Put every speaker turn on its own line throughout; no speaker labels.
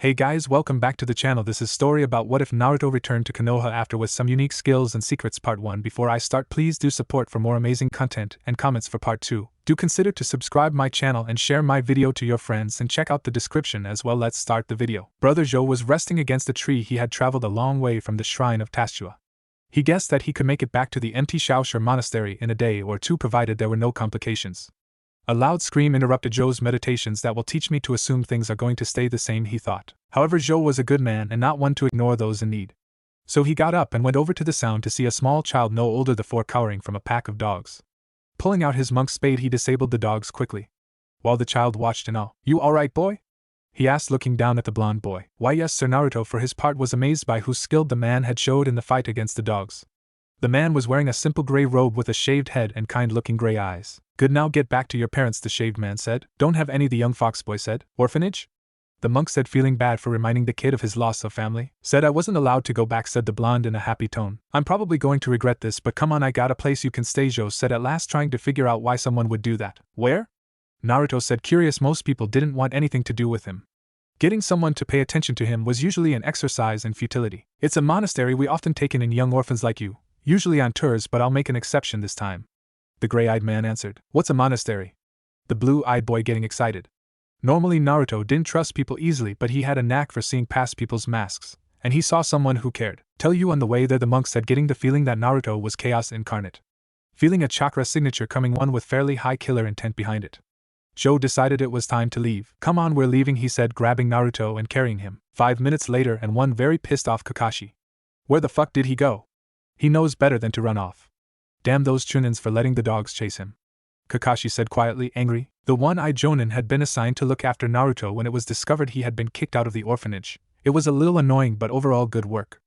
Hey guys, welcome back to the channel. This is story about what if Naruto returned to Konoha after with some unique skills and secrets part 1. Before I start, please do support for more amazing content and comments for part 2. Do consider to subscribe my channel and share my video to your friends and check out the description as well. Let's start the video. Brother Joe was resting against a tree. He had traveled a long way from the shrine of Tastua. He guessed that he could make it back to the empty Shaoshur monastery in a day or two provided there were no complications. A loud scream interrupted Joe's meditations. That will teach me to assume things are going to stay the same, he thought. However, Joe was a good man and not one to ignore those in need. So he got up and went over to the sound to see a small child no older than 4 cowering from a pack of dogs. Pulling out his monk's spade, he disabled the dogs quickly. While the child watched in awe. "You alright, boy?" he asked, looking down at the blond boy. "Why yes, sir." Naruto for his part was amazed by how skilled the man had showed in the fight against the dogs. The man was wearing a simple gray robe with a shaved head and kind-looking gray eyes. "Good, now get back to your parents," the shaved man said. "Don't have any," the young fox boy said. "Orphanage?" the monk said, feeling bad for reminding the kid of his loss of family. "Said I wasn't allowed to go back," said the blonde in a happy tone. "I'm probably going to regret this, but come on, I got a place you can stay," Joe said at last, trying to figure out why someone would do that. "Where?" Naruto said, curious. Most people didn't want anything to do with him. Getting someone to pay attention to him was usually an exercise in futility. "It's a monastery we often take in young orphans like you, usually on tours, but I'll make an exception this time," the gray-eyed man answered. "What's a monastery?" the blue-eyed boy getting excited. Normally Naruto didn't trust people easily, but he had a knack for seeing past people's masks, and he saw someone who cared. "Tell you on the way there," the monk said, getting the feeling that Naruto was chaos incarnate. Feeling a chakra signature coming, one with fairly high killer intent behind it. Joe decided it was time to leave. "Come on, we're leaving," he said, grabbing Naruto and carrying him. 5 minutes later, and one very pissed off Kakashi. "Where the fuck did he go? He knows better than to run off. Damn those chunins for letting the dogs chase him," Kakashi said quietly, angry. The one-eyed Jonin had been assigned to look after Naruto when it was discovered he had been kicked out of the orphanage. It was a little annoying, but overall good work.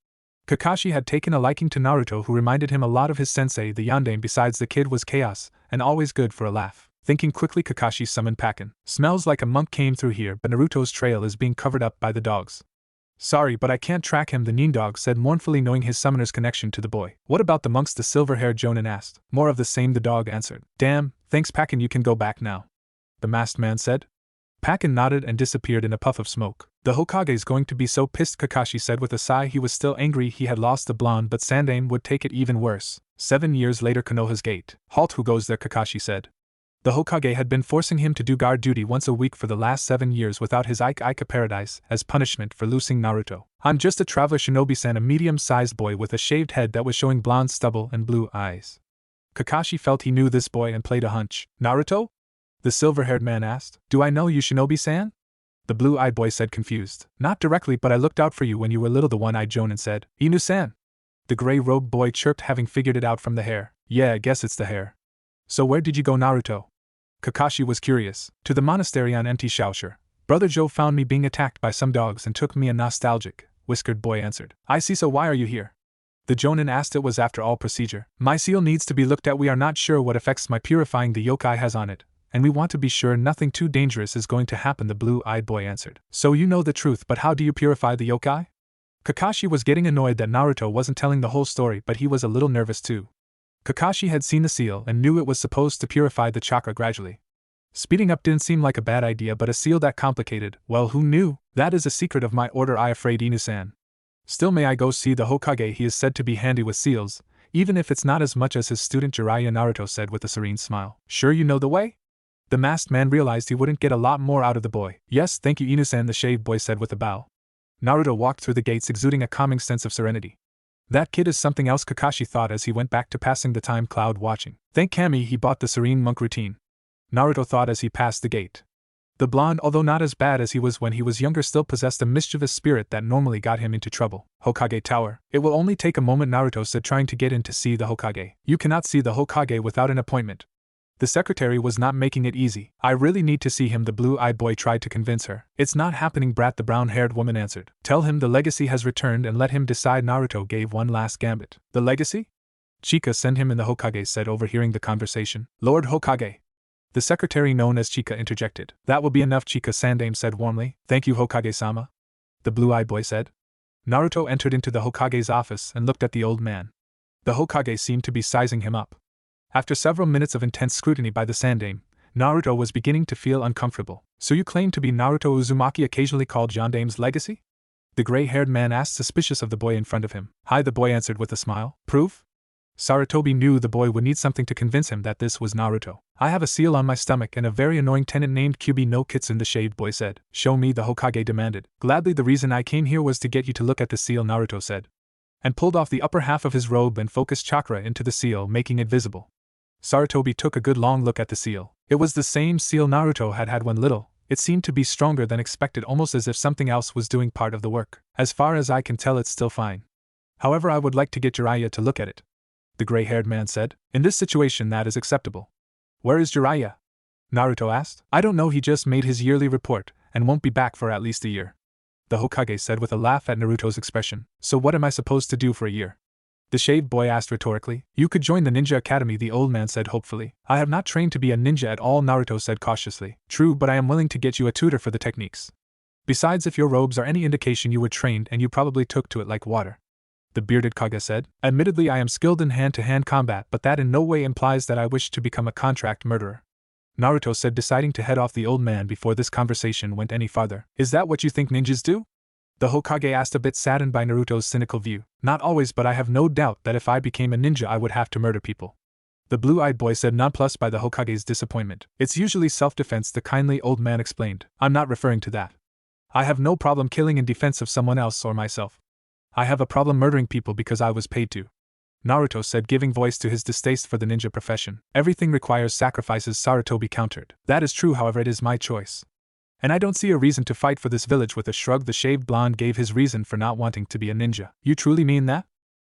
Kakashi had taken a liking to Naruto, who reminded him a lot of his sensei, the Yandere. Besides, the kid was chaos, and always good for a laugh. Thinking quickly, Kakashi summoned Pakin. "Smells like a monk came through here, but Naruto's trail is being covered up by the dogs." "Sorry, but I can't track him," the Nin dog said mournfully, knowing his summoner's connection to the boy. "What about the monks?" the silver-haired Jonin asked. "More of the same," the dog answered. "Damn, thanks Pakin, you can go back now," the masked man said. Pakin nodded and disappeared in a puff of smoke. "The Hokage's going to be so pissed," Kakashi said with a sigh. He was still angry he had lost the blonde, but Sandaime would take it even worse. 7 years later, Konoha's gate. "Halt, who goes there?" Kakashi said. The Hokage had been forcing him to do guard duty once a week for the last 7 years without his Ike paradise, as punishment for losing Naruto. "I'm just a traveler shinobi-san," a medium-sized boy with a shaved head that was showing blonde stubble and blue eyes. Kakashi felt he knew this boy and played a hunch. "Naruto?" the silver-haired man asked. "Do I know you, shinobi-san?" the blue-eyed boy said, confused. "Not directly, but I looked out for you when you were little," the one-eyed Jonin said. "Inu-san," the gray-robed boy chirped, having figured it out from the hair. "Yeah, I guess it's the hair." "So where did you go, Naruto?" Kakashi was curious. "To the monastery on empty Shaoshur. Brother Joe found me being attacked by some dogs and took me," a nostalgic, whiskered boy answered. "I see, so why are you here?" the Jonin asked. "It was after all procedure. My seal needs to be looked at. We are not sure what effects my purifying the yokai has on it, and we want to be sure nothing too dangerous is going to happen," the blue-eyed boy answered. "So you know the truth, but how do you purify the yokai?" Kakashi was getting annoyed that Naruto wasn't telling the whole story, but he was a little nervous too. Kakashi had seen the seal and knew it was supposed to purify the chakra gradually. Speeding up didn't seem like a bad idea, but a seal that complicated, well, who knew? "That is a secret of my order, I afraid, Inu-san. Still, may I go see the Hokage? He is said to be handy with seals, even if it's not as much as his student Jiraiya," Naruto said with a serene smile. "Sure you know the way?" The masked man realized he wouldn't get a lot more out of the boy. "Yes, thank you, Inu-san," the shaved boy said with a bow. Naruto walked through the gates, exuding a calming sense of serenity. That kid is something else, Kakashi thought as he went back to passing the time cloud watching. Thank Kami he bought the serene monk routine, Naruto thought as he passed the gate. The blonde, although not as bad as he was when he was younger, still possessed a mischievous spirit that normally got him into trouble. "Hokage Tower. It will only take a moment," Naruto said, trying to get in to see the Hokage. "You cannot see the Hokage without an appointment." The secretary was not making it easy. "I really need to see him," the blue-eyed boy tried to convince her. "It's not happening, brat," the brown-haired woman answered. "Tell him the legacy has returned and let him decide." Naruto gave one last gambit. "The legacy?" "Chika send him in," the Hokage said, overhearing the conversation. "Lord Hokage," the secretary known as Chika interjected. "That will be enough," Chika Sandaime said warmly. "Thank you, Hokage-sama," the blue-eyed boy said. Naruto entered into the Hokage's office and looked at the old man. The Hokage seemed to be sizing him up. After several minutes of intense scrutiny by the Sandaime, Naruto was beginning to feel uncomfortable. So you claim to be Naruto Uzumaki, occasionally called Gendame's legacy? The gray-haired man asked, suspicious of the boy in front of him. Hi, the boy answered with a smile. Proof? Sarutobi knew the boy would need something to convince him that this was Naruto. I have a seal on my stomach and a very annoying tenant named Kyubi no Kitsune, the shaved boy said. Show me, the Hokage demanded. Gladly, the reason I came here was to get you to look at the seal, Naruto said. And pulled off the upper half of his robe and focused chakra into the seal, making it visible. Sarutobi took a good long look at the seal. It was the same seal Naruto had had when little. It seemed to be stronger than expected, almost as if something else was doing part of the work. As far as I can tell, it's still fine. However, I would like to get Jiraiya to look at it, the gray-haired man said. In this situation, that is acceptable. Where is Jiraiya? Naruto asked. I don't know, he just made his yearly report, and won't be back for at least a year, the Hokage said with a laugh at Naruto's expression. So what am I supposed to do for a year? The shaved boy asked rhetorically. You could join the ninja academy, the old man said hopefully. I have not trained to be a ninja at all, Naruto said cautiously. True, but I am willing to get you a tutor for the techniques. Besides, if your robes are any indication, you were trained and you probably took to it like water, the bearded Kage said. Admittedly, I am skilled in hand-to-hand combat, but that in no way implies that I wish to become a contract murderer, Naruto said, deciding to head off the old man before this conversation went any farther. Is that what you think ninjas do? The Hokage asked, a bit saddened by Naruto's cynical view. Not always, but I have no doubt that if I became a ninja I would have to murder people, the blue-eyed boy said, nonplussed by the Hokage's disappointment. It's usually self-defense, the kindly old man explained. I'm not referring to that. I have no problem killing in defense of someone else or myself. I have a problem murdering people because I was paid to, Naruto said, giving voice to his distaste for the ninja profession. Everything requires sacrifices, Sarutobi countered. That is true, however, it is my choice. And I don't see a reason to fight for this village. With a shrug, the shaved blonde gave his reason for not wanting to be a ninja. You truly mean that?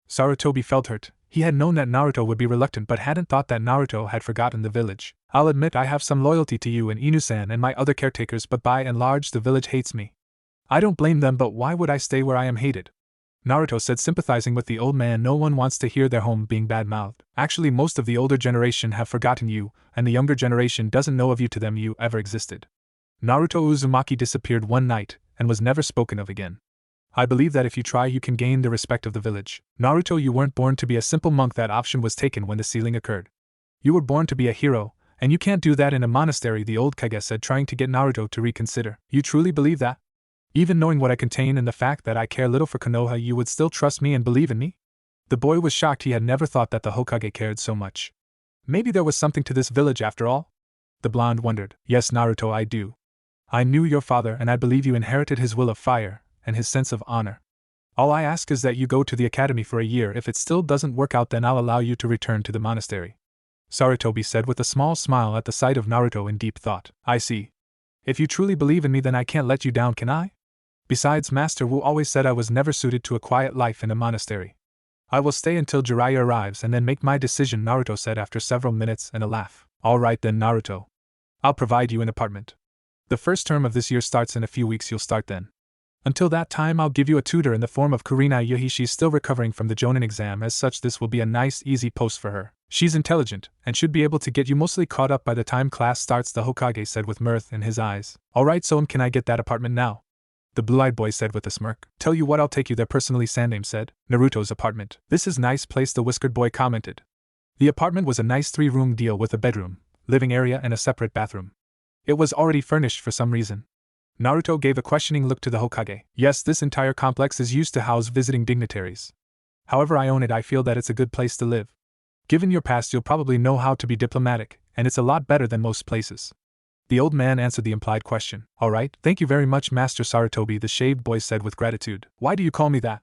Sarutobi felt hurt. He had known that Naruto would be reluctant, but hadn't thought that Naruto had forgotten the village. I'll admit I have some loyalty to you and Inu-san and my other caretakers, but by and large the village hates me. I don't blame them, but why would I stay where I am hated? Naruto said, sympathizing with the old man. No one wants to hear their home being bad-mouthed. Actually, most of the older generation have forgotten you, and the younger generation doesn't know of you. To them you ever existed. Naruto Uzumaki disappeared one night, and was never spoken of again. I believe that if you try you can gain the respect of the village. Naruto, you weren't born to be a simple monk. That option was taken when the sealing occurred. You were born to be a hero, and you can't do that in a monastery, the old Kage said, trying to get Naruto to reconsider. You truly believe that? Even knowing what I contain and the fact that I care little for Konoha, you would still trust me and believe in me? The boy was shocked. He had never thought that the Hokage cared so much. Maybe there was something to this village after all? The blonde wondered. Yes, Naruto, I do. I knew your father, and I believe you inherited his will of fire, and his sense of honor. All I ask is that you go to the academy for a year. If it still doesn't work out, then I'll allow you to return to the monastery, Sarutobi said with a small smile at the sight of Naruto in deep thought. I see. If you truly believe in me, then I can't let you down, can I? Besides, Master Wu always said I was never suited to a quiet life in a monastery. I will stay until Jiraiya arrives and then make my decision, Naruto said after several minutes and a laugh. All right then, Naruto. I'll provide you an apartment. The first term of this year starts in a few weeks. You'll start then. Until that time, I'll give you a tutor in the form of Kurina Yuhi. She's still recovering from the Jonin exam. As such, this will be a nice, easy post for her. She's intelligent, and should be able to get you mostly caught up by the time class starts, the Hokage said with mirth in his eyes. Alright, so can I get that apartment now? The blue-eyed boy said with a smirk. Tell you what, I'll take you there personally, Sandame said. Naruto's apartment. This is nice place, the whiskered boy commented. The apartment was a nice 3-room deal with a bedroom, living area and a separate bathroom. It was already furnished for some reason. Naruto gave a questioning look to the Hokage. Yes, this entire complex is used to house visiting dignitaries. However, I own it. I feel that it's a good place to live. Given your past, you'll probably know how to be diplomatic, and it's a lot better than most places. The old man answered the implied question. Alright, thank you very much, Master Sarutobi, the shaved boy said with gratitude. Why do you call me that?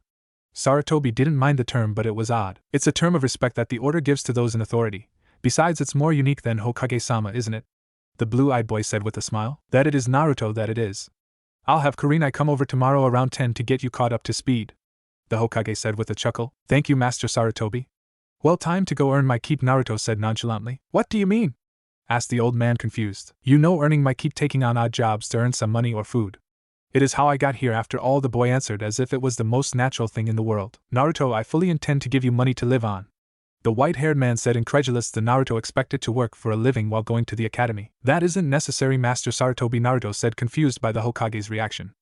Sarutobi didn't mind the term, but it was odd. It's a term of respect that the order gives to those in authority. Besides, it's more unique than Hokage-sama, isn't it? The blue-eyed boy said with a smile. That it is, Naruto, that it is. I'll have Kurenai come over tomorrow around 10 to get you caught up to speed, the Hokage said with a chuckle. Thank you, Master Sarutobi. Well, time to go earn my keep, Naruto said nonchalantly. What do you mean? Asked the old man, confused. You know, earning my keep, taking on odd jobs to earn some money or food. It is how I got here after all, the boy answered as if it was the most natural thing in the world. Naruto, I fully intend to give you money to live on, the white-haired man said, incredulous. The Naruto expected to work for a living while going to the academy. That isn't necessary, Master Sarutobi, Naruto said, confused by the Hokage's reaction.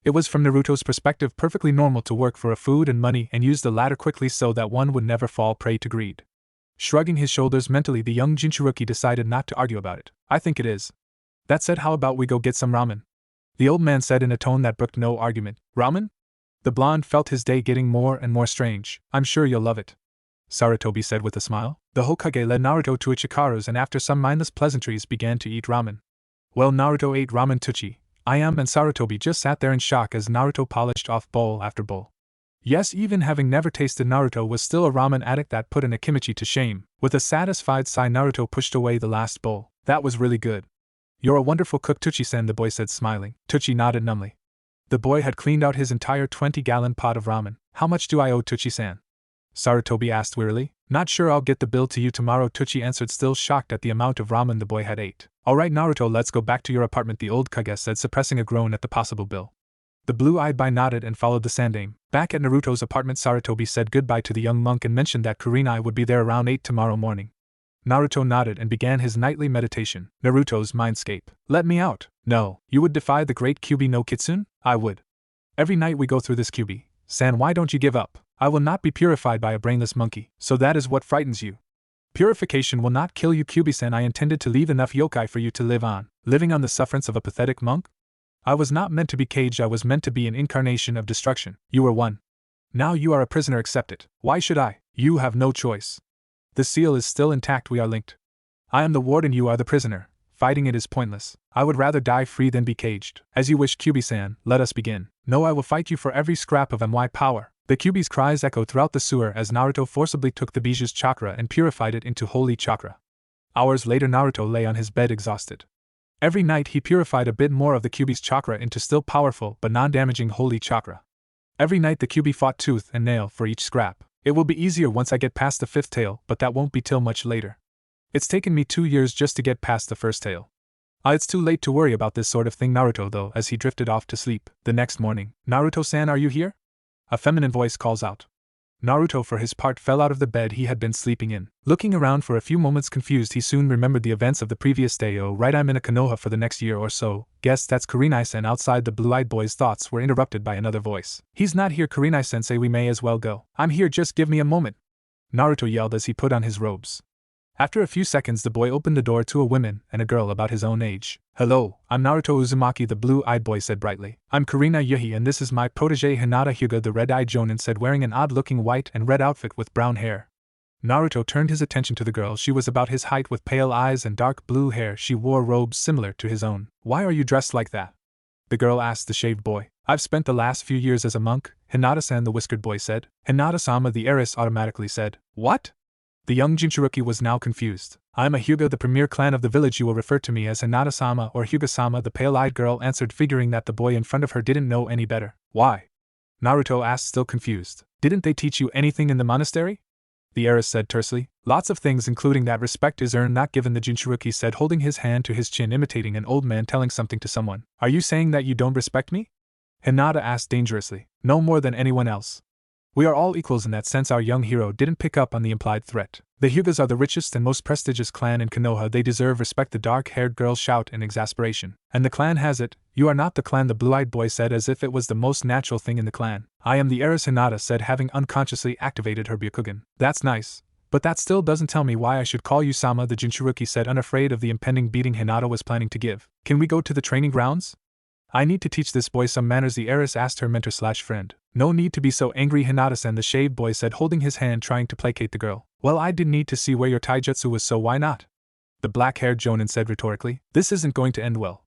It was from Naruto's perspective perfectly normal to work for a food and money and use the latter quickly so that one would never fall prey to greed. Shrugging his shoulders mentally, the young Jinchuruki decided not to argue about it. I think it is. That said, how about we go get some ramen? The old man said in a tone that brooked no argument. Ramen? The blonde felt his day getting more and more strange. I'm sure you'll love it, Sarutobi said with a smile. The Hokage led Naruto to Ichikaru's and after some mindless pleasantries began to eat ramen. Well, Naruto ate ramen tuchi. And Sarutobi just sat there in shock as Naruto polished off bowl after bowl. Yes, even having never tasted, Naruto was still a ramen addict. That put an Akimichi to shame. With a satisfied sigh, Naruto pushed away the last bowl. That was really good. You're a wonderful cook, Tuchi-san, the boy said, smiling. Tuchi nodded numbly. The boy had cleaned out his entire 20-gallon pot of ramen. How much do I owe, Tuchi-san? Sarutobi asked wearily. Not sure, I'll get the bill to you tomorrow, Tuchi answered, still shocked at the amount of ramen the boy had ate. Alright, Naruto, let's go back to your apartment, the old Kage said, suppressing a groan at the possible bill. The blue-eyed boy nodded and followed the sandame. Back at Naruto's apartment, Sarutobi said goodbye to the young monk and mentioned that Kurenai would be there around 8 tomorrow morning. Naruto nodded and began his nightly meditation. Naruto's mindscape. Let me out. No. You would defy the great Kyuubi no Kitsune? I would. Every night we go through this, Kyuubi-san, why don't you give up? I will not be purified by a brainless monkey. So that is what frightens you. Purification will not kill you, Kyuubi-san. I intended to leave enough yokai for you to live on. Living on the sufferance of a pathetic monk? I was not meant to be caged, I was meant to be an incarnation of destruction. You were one. Now you are a prisoner, accept it. Why should I? You have no choice. The seal is still intact, we are linked. I am the warden, you are the prisoner. Fighting it is pointless. I would rather die free than be caged. As you wish, Kyuubi-san, let us begin. No, I will fight you for every scrap of my power. The Kyuubi's cries echoed throughout the sewer as Naruto forcibly took the Biju's chakra and purified it into holy chakra. Hours later, Naruto lay on his bed exhausted. Every night he purified a bit more of the Kyuubi's chakra into still powerful but non-damaging holy chakra. Every night the Kyuubi fought tooth and nail for each scrap. It will be easier once I get past the 5th tail, but that won't be till much later. It's taken me 2 years just to get past the 1st tail. It's too late to worry about this sort of thing, Naruto, though, as he drifted off to sleep. The next morning, Naruto-san, are you here? A feminine voice calls out. Naruto, for his part, fell out of the bed he had been sleeping in. Looking around for a few moments confused, he soon remembered the events of the previous day. Oh right, I'm in a Konoha for the next year or so. Guess that's Kurenai-sen. Outside, the blue-eyed boy's thoughts were interrupted by another voice. He's not here, Kurenai-sensei, we may as well go. I'm here, just give me a moment, Naruto yelled as he put on his robes. After a few seconds, the boy opened the door to a woman and a girl about his own age. Hello, I'm Naruto Uzumaki, the blue-eyed boy said brightly. I'm Kurenai Yuhi and this is my protege Hinata Hyuga, the red-eyed jonin said, wearing an odd-looking white and red outfit with brown hair. Naruto turned his attention to the girl. She was about his height with pale eyes and dark blue hair. She wore robes similar to his own. Why are you dressed like that? The girl asked the shaved boy. I've spent the last few years as a monk, Hinata-san, the whiskered boy said. Hinata-sama, the heiress automatically said. What? The young Jinchuruki was now confused. I am a Hyuga, the premier clan of the village. You will refer to me as Hinata-sama or Hyuga-sama, the pale-eyed girl answered, figuring that the boy in front of her didn't know any better. Why? Naruto asked, still confused. Didn't they teach you anything in the monastery? The heiress said tersely. Lots of things, including that respect is earned, not given, the Jinchuruki said, holding his hand to his chin, imitating an old man telling something to someone. Are you saying that you don't respect me? Hinata asked dangerously. No more than anyone else. We are all equals in that sense. Our young hero didn't pick up on the implied threat. The Hyugas are the richest and most prestigious clan in Konoha. They deserve respect, the dark-haired girl shouted in exasperation. And the clan has it. You are not the clan, the blue-eyed boy said, as if it was the most natural thing in the clan. I am the heiress, Hinata said, having unconsciously activated her Byakugan. That's nice. But that still doesn't tell me why I should call you Sama, the Jinchuruki said, unafraid of the impending beating Hinata was planning to give. Can we go to the training grounds? I need to teach this boy some manners, the heiress asked her mentor/friend. No need to be so angry, Hinata-san, the shaved boy said, holding his hand, trying to placate the girl. Well, I did need to see where your taijutsu was, so why not? The black-haired jonin said rhetorically. This isn't going to end well,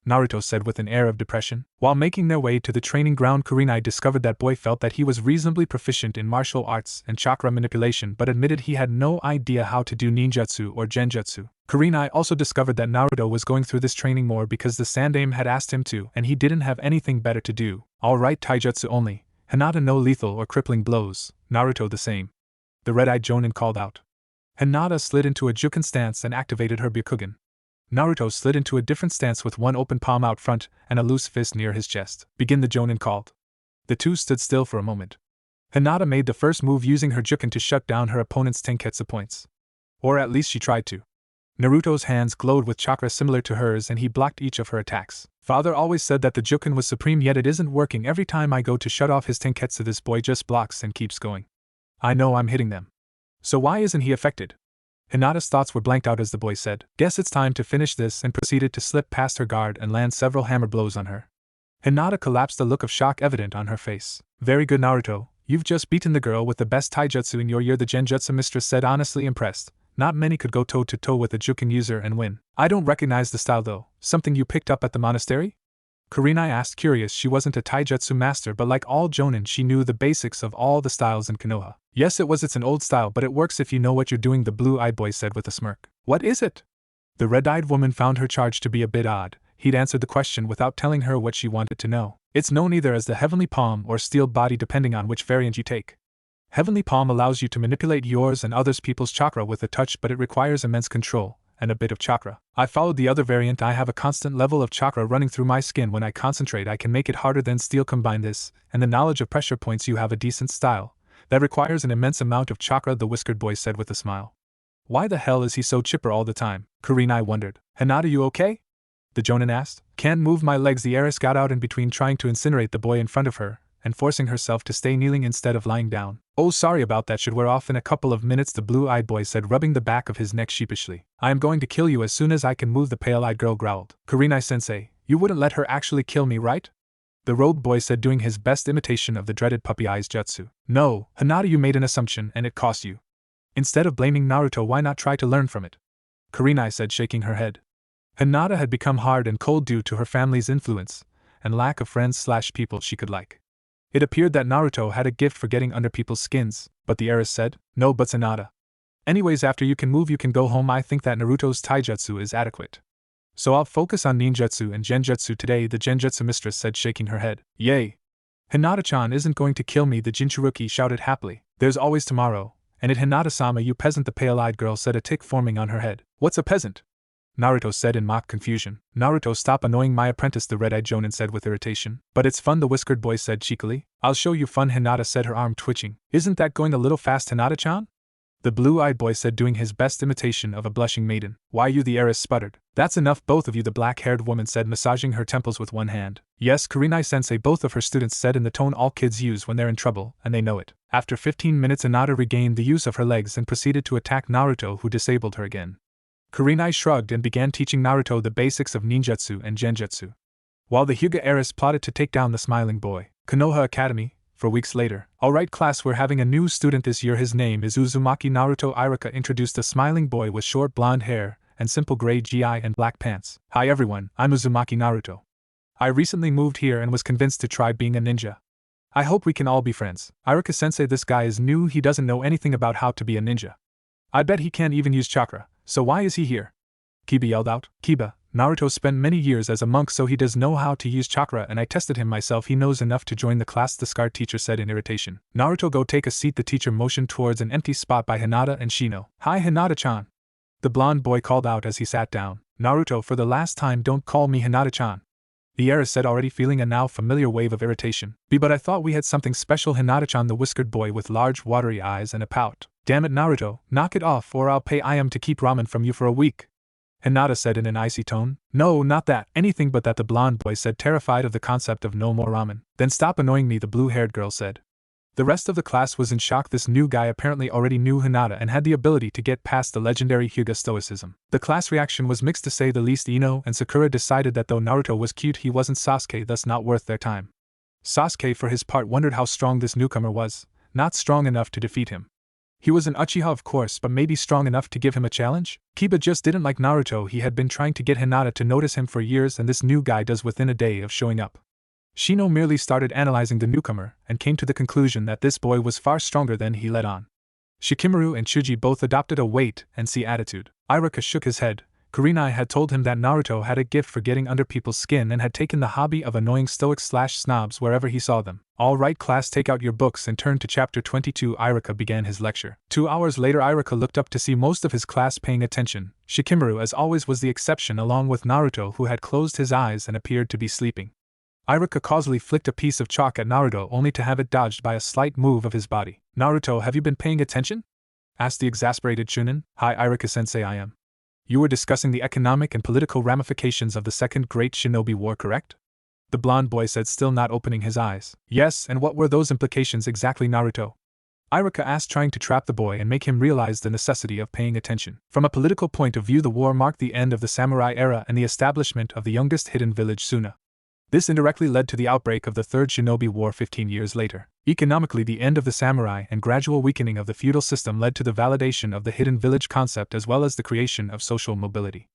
Naruto said with an air of depression. While making their way to the training ground, Kurenai discovered that boy felt that he was reasonably proficient in martial arts and chakra manipulation, but admitted he had no idea how to do ninjutsu or genjutsu. Kurenai also discovered that Naruto was going through this training more because the sandame had asked him to, and he didn't have anything better to do. Alright, taijutsu only. Hinata no lethal or crippling blows, Naruto the same. The red-eyed jonin called out. Hinata slid into a Juken stance and activated her Byakugan. Naruto slid into a different stance with one open palm out front and a loose fist near his chest. Begin, the jonin called. The two stood still for a moment. Hinata made the first move using her Juken to shut down her opponent's tenketsu points. Or at least she tried to. Naruto's hands glowed with chakra similar to hers and he blocked each of her attacks. Father always said that the Juken was supreme, yet it isn't working. Every time I go to shut off his tenketsu, this boy just blocks and keeps going. I know I'm hitting them. So why isn't he affected? Hinata's thoughts were blanked out as the boy said, "Guess it's time to finish this," and proceeded to slip past her guard and land several hammer blows on her. Hinata collapsed, a look of shock evident on her face. "Very good, Naruto. You've just beaten the girl with the best taijutsu in your year," the genjutsu mistress said, honestly impressed. Not many could go toe-to-toe with a Juken user and win. "I don't recognize the style though. Something you picked up at the monastery?" Kurenai asked, curious. She wasn't a taijutsu master, but like all jonin, she knew the basics of all the styles in Konoha. "Yes, it's an old style, but it works if you know what you're doing," the blue-eyed boy said with a smirk. "What is it?" The red-eyed woman found her charge to be a bit odd. He'd answered the question without telling her what she wanted to know. "It's known either as the Heavenly Palm or Steel Body, depending on which variant you take. Heavenly Palm allows you to manipulate yours and others people's chakra with a touch, but it requires immense control and a bit of chakra. I followed the other variant. I have a constant level of chakra running through my skin. When I concentrate, I can make it harder than steel. Combine this and the knowledge of pressure points, you have a decent style that requires an immense amount of chakra," the whiskered boy said with a smile. "Why the hell is he so chipper all the time?" Kurenai wondered. "Hinata, you okay?" the jonin asked. "Can't move my legs." The heiress got out in between, trying to incinerate the boy in front of her and forcing herself to stay kneeling instead of lying down. "Oh, sorry about that. Should wear off in a couple of minutes," the blue-eyed boy said, rubbing the back of his neck sheepishly. "I am going to kill you as soon as I can move," the pale-eyed girl growled. "Kurenai-sensei, you wouldn't let her actually kill me, right?" the robed boy said, doing his best imitation of the dreaded puppy eyes jutsu. "No, Hinata, you made an assumption and it cost you. Instead of blaming Naruto, why not try to learn from it?" Kurenai said, shaking her head. Hinata had become hard and cold due to her family's influence and lack of friends/people she could like. It appeared that Naruto had a gift for getting under people's skins, but the heiress said, "No buts, Hinata. Anyways, after you can move, you can go home. I think that Naruto's taijutsu is adequate. So I'll focus on ninjutsu and genjutsu today," the genjutsu mistress said, shaking her head. "Yay! Hinata-chan isn't going to kill me," the Jinchuruki shouted happily. "There's always tomorrow, and it Hinata-sama, you peasant," the pale-eyed girl said, a tick forming on her head. "What's a peasant?" Naruto said in mock confusion. "Naruto, stop annoying my apprentice," the red-eyed jonin said with irritation. "But it's fun," the whiskered boy said cheekily. "I'll show you fun," Hinata said, her arm twitching. "Isn't that going a little fast, Hinata-chan?" the blue-eyed boy said, doing his best imitation of a blushing maiden. "Why, you," the heiress sputtered. "That's enough, both of you," the black-haired woman said, massaging her temples with one hand. "Yes, Kurenai-sensei," both of her students said in the tone all kids use when they're in trouble, and they know it. After 15 minutes, Hinata regained the use of her legs and proceeded to attack Naruto, who disabled her again. Kurenai shrugged and began teaching Naruto the basics of ninjutsu and genjutsu, while the Hyuga heiress plotted to take down the smiling boy. Konoha Academy, for weeks later. "Alright class, we're having a new student this year. His name is Uzumaki Naruto," Irika introduced the smiling boy with short blonde hair and simple gray gi and black pants. "Hi everyone, I'm Uzumaki Naruto. I recently moved here and was convinced to try being a ninja. I hope we can all be friends." "Irika-sensei, this guy is new. He doesn't know anything about how to be a ninja. I bet he can't even use chakra. So why is he here?" Kiba yelled out. "Kiba, Naruto spent many years as a monk, so he does know how to use chakra, and I tested him myself. He knows enough to join the class," the scarred teacher said in irritation. "Naruto, go take a seat," the teacher motioned towards an empty spot by Hinata and Shino. "Hi, Hinata-chan," the blonde boy called out as he sat down. "Naruto, for the last time, don't call me Hinata-chan," the heiress said, already feeling a now familiar wave of irritation. "But I thought we had something special." "Hinata-chan," the whiskered boy with large watery eyes and a pout. "Damn it, Naruto, knock it off or I'll pay IM to keep ramen from you for a week," Hinata said in an icy tone. "No, not that, anything but that," the blonde boy said, terrified of the concept of no more ramen. "Then stop annoying me," the blue-haired girl said. The rest of the class was in shock. This new guy apparently already knew Hinata and had the ability to get past the legendary Hyuga stoicism. The class reaction was mixed, to say the least. Ino and Sakura decided that though Naruto was cute, he wasn't Sasuke, thus not worth their time. Sasuke, for his part, wondered how strong this newcomer was. Not strong enough to defeat him. He was an Uchiha, of course, but maybe strong enough to give him a challenge? Kiba just didn't like Naruto. He had been trying to get Hinata to notice him for years, and this new guy does within a day of showing up. Shino merely started analyzing the newcomer and came to the conclusion that this boy was far stronger than he let on. Shikamaru and Chuji both adopted a wait-and-see attitude. Irika shook his head. Kurenai had told him that Naruto had a gift for getting under people's skin and had taken the hobby of annoying stoics/snobs wherever he saw them. "All right class, take out your books and turn to chapter 22, Irika began his lecture. 2 hours later, Irika looked up to see most of his class paying attention. Shikamaru, as always, was the exception, along with Naruto, who had closed his eyes and appeared to be sleeping. Irika causally flicked a piece of chalk at Naruto, only to have it dodged by a slight move of his body. "Naruto, have you been paying attention?" asked the exasperated Chunin. "Hi, Irika-sensei, I am. You were discussing the economic and political ramifications of the Second Great Shinobi War, correct?" the blonde boy said, still not opening his eyes. "Yes, and what were those implications exactly, Naruto?" Iruka asked, trying to trap the boy and make him realize the necessity of paying attention. From a political point of view, the war marked the end of the samurai era and the establishment of the youngest hidden village, Suna. This indirectly led to the outbreak of the Third Shinobi War 15 years later. Economically, the end of the samurai and gradual weakening of the feudal system led to the validation of the hidden village concept as well as the creation of social mobility.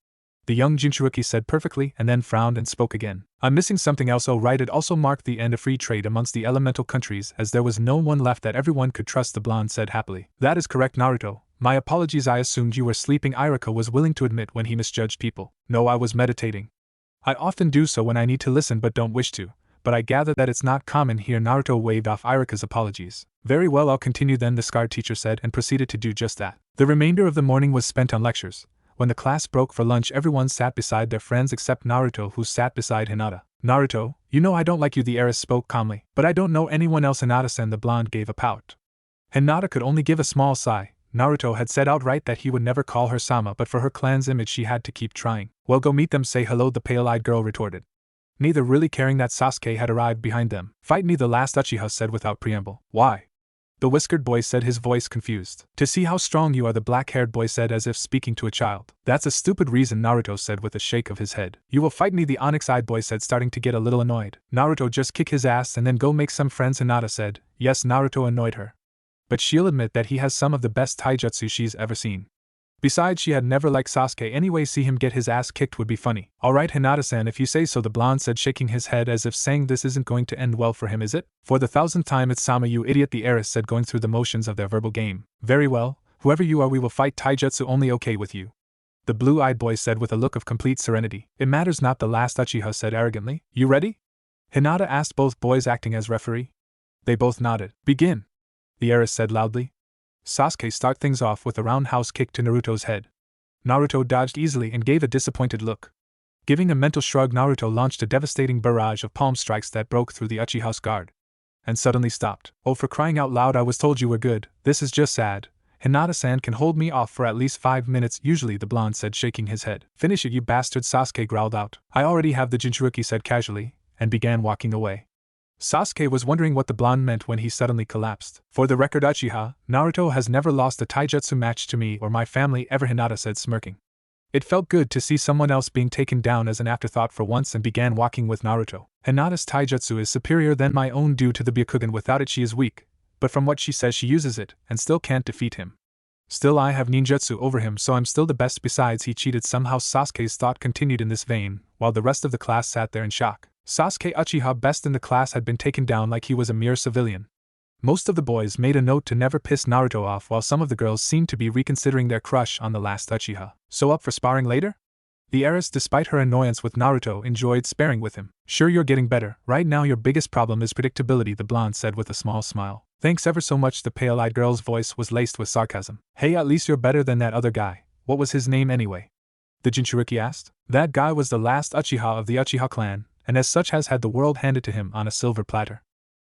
The young Jinchuruki said perfectly and then frowned and spoke again. I'm missing something else. Oh right, it also marked the end of free trade amongst the elemental countries as there was no one left that everyone could trust, the blonde said happily. That is correct, Naruto. My apologies, I assumed you were sleeping. Iruka was willing to admit when he misjudged people. No, I was meditating. I often do so when I need to listen but don't wish to, but I gather that it's not common here. Naruto waved off Iruka's apologies. Very well, I'll continue then, the scarred teacher said and proceeded to do just that. The remainder of the morning was spent on lectures. When the class broke for lunch, everyone sat beside their friends except Naruto, who sat beside Hinata. Naruto, you know I don't like you, the heiress spoke calmly, but I don't know anyone else. Hinata-san, the blonde gave a pout. Hinata could only give a small sigh. Naruto had said outright that he would never call her Sama, but for her clan's image she had to keep trying. Well, go meet them, say hello, the pale-eyed girl retorted. Neither really caring that Sasuke had arrived behind them. Fight me, the last Uchiha said without preamble. Why? The whiskered boy said, his voice confused. To see how strong you are, the black-haired boy said as if speaking to a child. That's a stupid reason, Naruto said with a shake of his head. You will fight me, the onyx-eyed boy said, starting to get a little annoyed. Naruto, just kick his ass and then go make some friends, Hinata said. Yes, Naruto annoyed her. But she'll admit that he has some of the best taijutsu she's ever seen. Besides, she had never liked Sasuke anyway, see him get his ass kicked would be funny. Alright, Hinata-san, if you say so, the blonde said, shaking his head as if saying this isn't going to end well for him, is it? For the 1000th time, it's Sama, you idiot, the heiress said, going through the motions of their verbal game. Very well, whoever you are, we will fight taijutsu, only okay with you. The blue-eyed boy said with a look of complete serenity. It matters not, the last Uchiha said arrogantly. You ready? Hinata asked, both boys acting as referee. They both nodded. Begin, the heiress said loudly. Sasuke, start things off with a roundhouse kick to Naruto's head. Naruto dodged easily and gave a disappointed look. Giving a mental shrug, Naruto launched a devastating barrage of palm strikes that broke through the Uchiha's guard. And suddenly stopped. Oh, for crying out loud, I was told you were good. This is just sad. Hinata-san can hold me off for at least 5 minutes usually, the blonde said, shaking his head. Finish it, you bastard, Sasuke growled out. I already have, the Jinchuruki said casually, and began walking away. Sasuke was wondering what the blonde meant when he suddenly collapsed. For the record, Uchiha, Naruto has never lost a taijutsu match to me or my family ever, Hinata said, smirking. It felt good to see someone else being taken down as an afterthought for once, and began walking with Naruto. Hinata's taijutsu is superior than my own due to the Byakugan. Without it she is weak, but from what she says she uses it, and still can't defeat him. Still, I have ninjutsu over him, so I'm still the best. Besides, he cheated somehow. Sasuke's thought continued in this vein, while the rest of the class sat there in shock. Sasuke, Uchiha best in the class, had been taken down like he was a mere civilian. Most of the boys made a note to never piss Naruto off, while some of the girls seemed to be reconsidering their crush on the last Uchiha. So up for sparring later? The heiress, despite her annoyance with Naruto, enjoyed sparring with him. Sure, you're getting better. Right now your biggest problem is predictability, the blonde said with a small smile. Thanks ever so much, the pale-eyed girl's voice was laced with sarcasm. Hey, at least you're better than that other guy. What was his name anyway? The Jinchuruki asked. That guy was the last Uchiha of the Uchiha clan, and as such has had the world handed to him on a silver platter.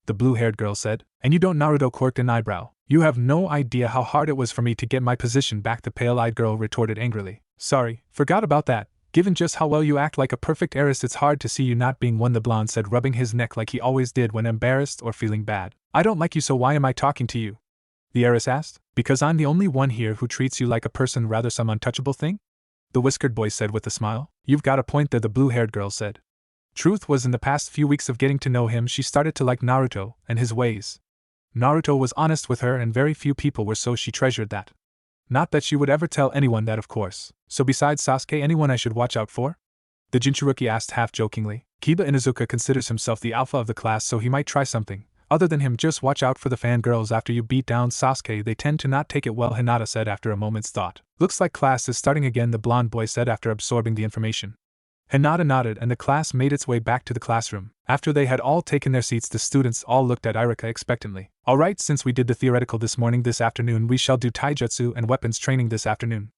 The blue-haired girl said. And you don't? Naruto quirked an eyebrow. You have no idea how hard it was for me to get my position back, the pale-eyed girl retorted angrily. Sorry, forgot about that. Given just how well you act like a perfect heiress, it's hard to see you not being one, the blonde said, rubbing his neck like he always did when embarrassed or feeling bad. I don't like you, so why am I talking to you? The heiress asked. Because I'm the only one here who treats you like a person, rather some untouchable thing? The whiskered boy said with a smile. You've got a point there, the blue-haired girl said. Truth was, in the past few weeks of getting to know him, she started to like Naruto and his ways. Naruto was honest with her, and very few people were, so she treasured that. Not that she would ever tell anyone that, of course. So besides Sasuke, anyone I should watch out for? The Jinchuruki asked half-jokingly. Kiba Inuzuka considers himself the alpha of the class, so he might try something. Other than him, just watch out for the fangirls after you beat down Sasuke. They tend to not take it well, Hinata said after a moment's thought. Looks like class is starting again, the blonde boy said after absorbing the information. Hinata nodded, and the class made its way back to the classroom. After they had all taken their seats, the students all looked at Iruka expectantly. Alright, since we did the theoretical this afternoon, we shall do taijutsu and weapons training this afternoon.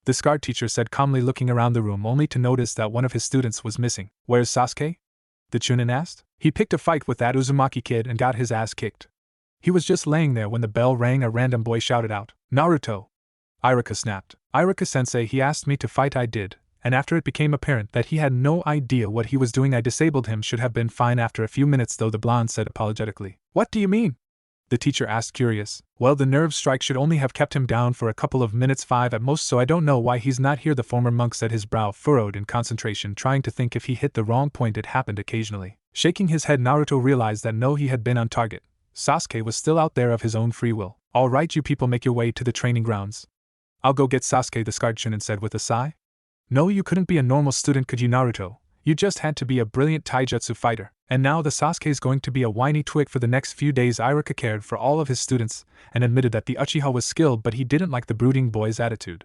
The scarred teacher said calmly, looking around the room only to notice that one of his students was missing. Where's Sasuke? The Chunin asked. He picked a fight with that Uzumaki kid and got his ass kicked. He was just laying there when the bell rang. A random boy shouted out, Naruto! Iruka snapped. Iruka-sensei, he asked me to fight, I did. And after it became apparent that he had no idea what he was doing, I disabled him. Should have been fine after a few minutes though, the blonde said apologetically. What do you mean? The teacher asked, curious. Well, the nerve strike should only have kept him down for a couple of minutes, 5 at most, so I don't know why he's not here, the former monk said, his brow furrowed in concentration, trying to think if he hit the wrong point. It happened occasionally. Shaking his head, Naruto realized that no, he had been on target. Sasuke was still out there of his own free will. All right, you people make your way to the training grounds. I'll go get Sasuke, the scarred Chunin said with a sigh. No, you couldn't be a normal student, could you, Naruto? You just had to be a brilliant taijutsu fighter. And now the Sasuke's going to be a whiny twig for the next few days. Iruka cared for all of his students, and admitted that the Uchiha was skilled, but he didn't like the brooding boy's attitude.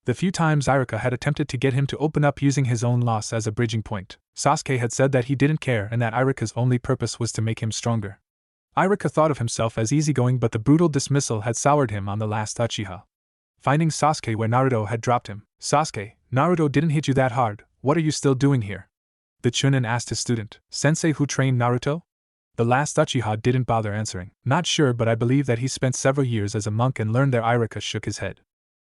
The few times Iruka had attempted to get him to open up using his own loss as a bridging point, Sasuke had said that he didn't care and that Iruka's only purpose was to make him stronger. Iruka thought of himself as easygoing, but the brutal dismissal had soured him on the last Uchiha. Finding Sasuke where Naruto had dropped him. Sasuke, Naruto didn't hit you that hard, what are you still doing here? The Chunin asked his student. Sensei who trained Naruto? The last Uchiha didn't bother answering. Not sure, but I believe that he spent several years as a monk and learned there. Iruka shook his head.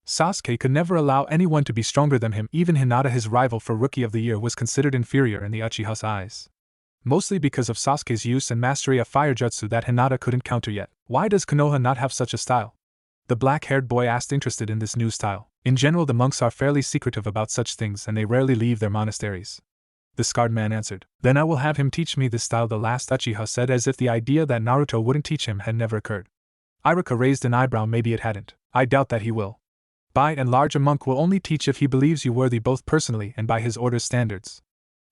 Sasuke could never allow anyone to be stronger than him. Even Hinata, his rival for Rookie of the Year, was considered inferior in the Uchiha's eyes. Mostly because of Sasuke's use and mastery of fire jutsu that Hinata couldn't counter yet. Why does Konoha not have such a style? The black-haired boy asked, interested in this new style. In general, the monks are fairly secretive about such things and they rarely leave their monasteries. The scarred man answered. Then I will have him teach me this style, the last Uchiha said, as if the idea that Naruto wouldn't teach him had never occurred. Iruka raised an eyebrow. Maybe it hadn't. I doubt that he will. By and large, a monk will only teach if he believes you worthy, both personally and by his order's standards.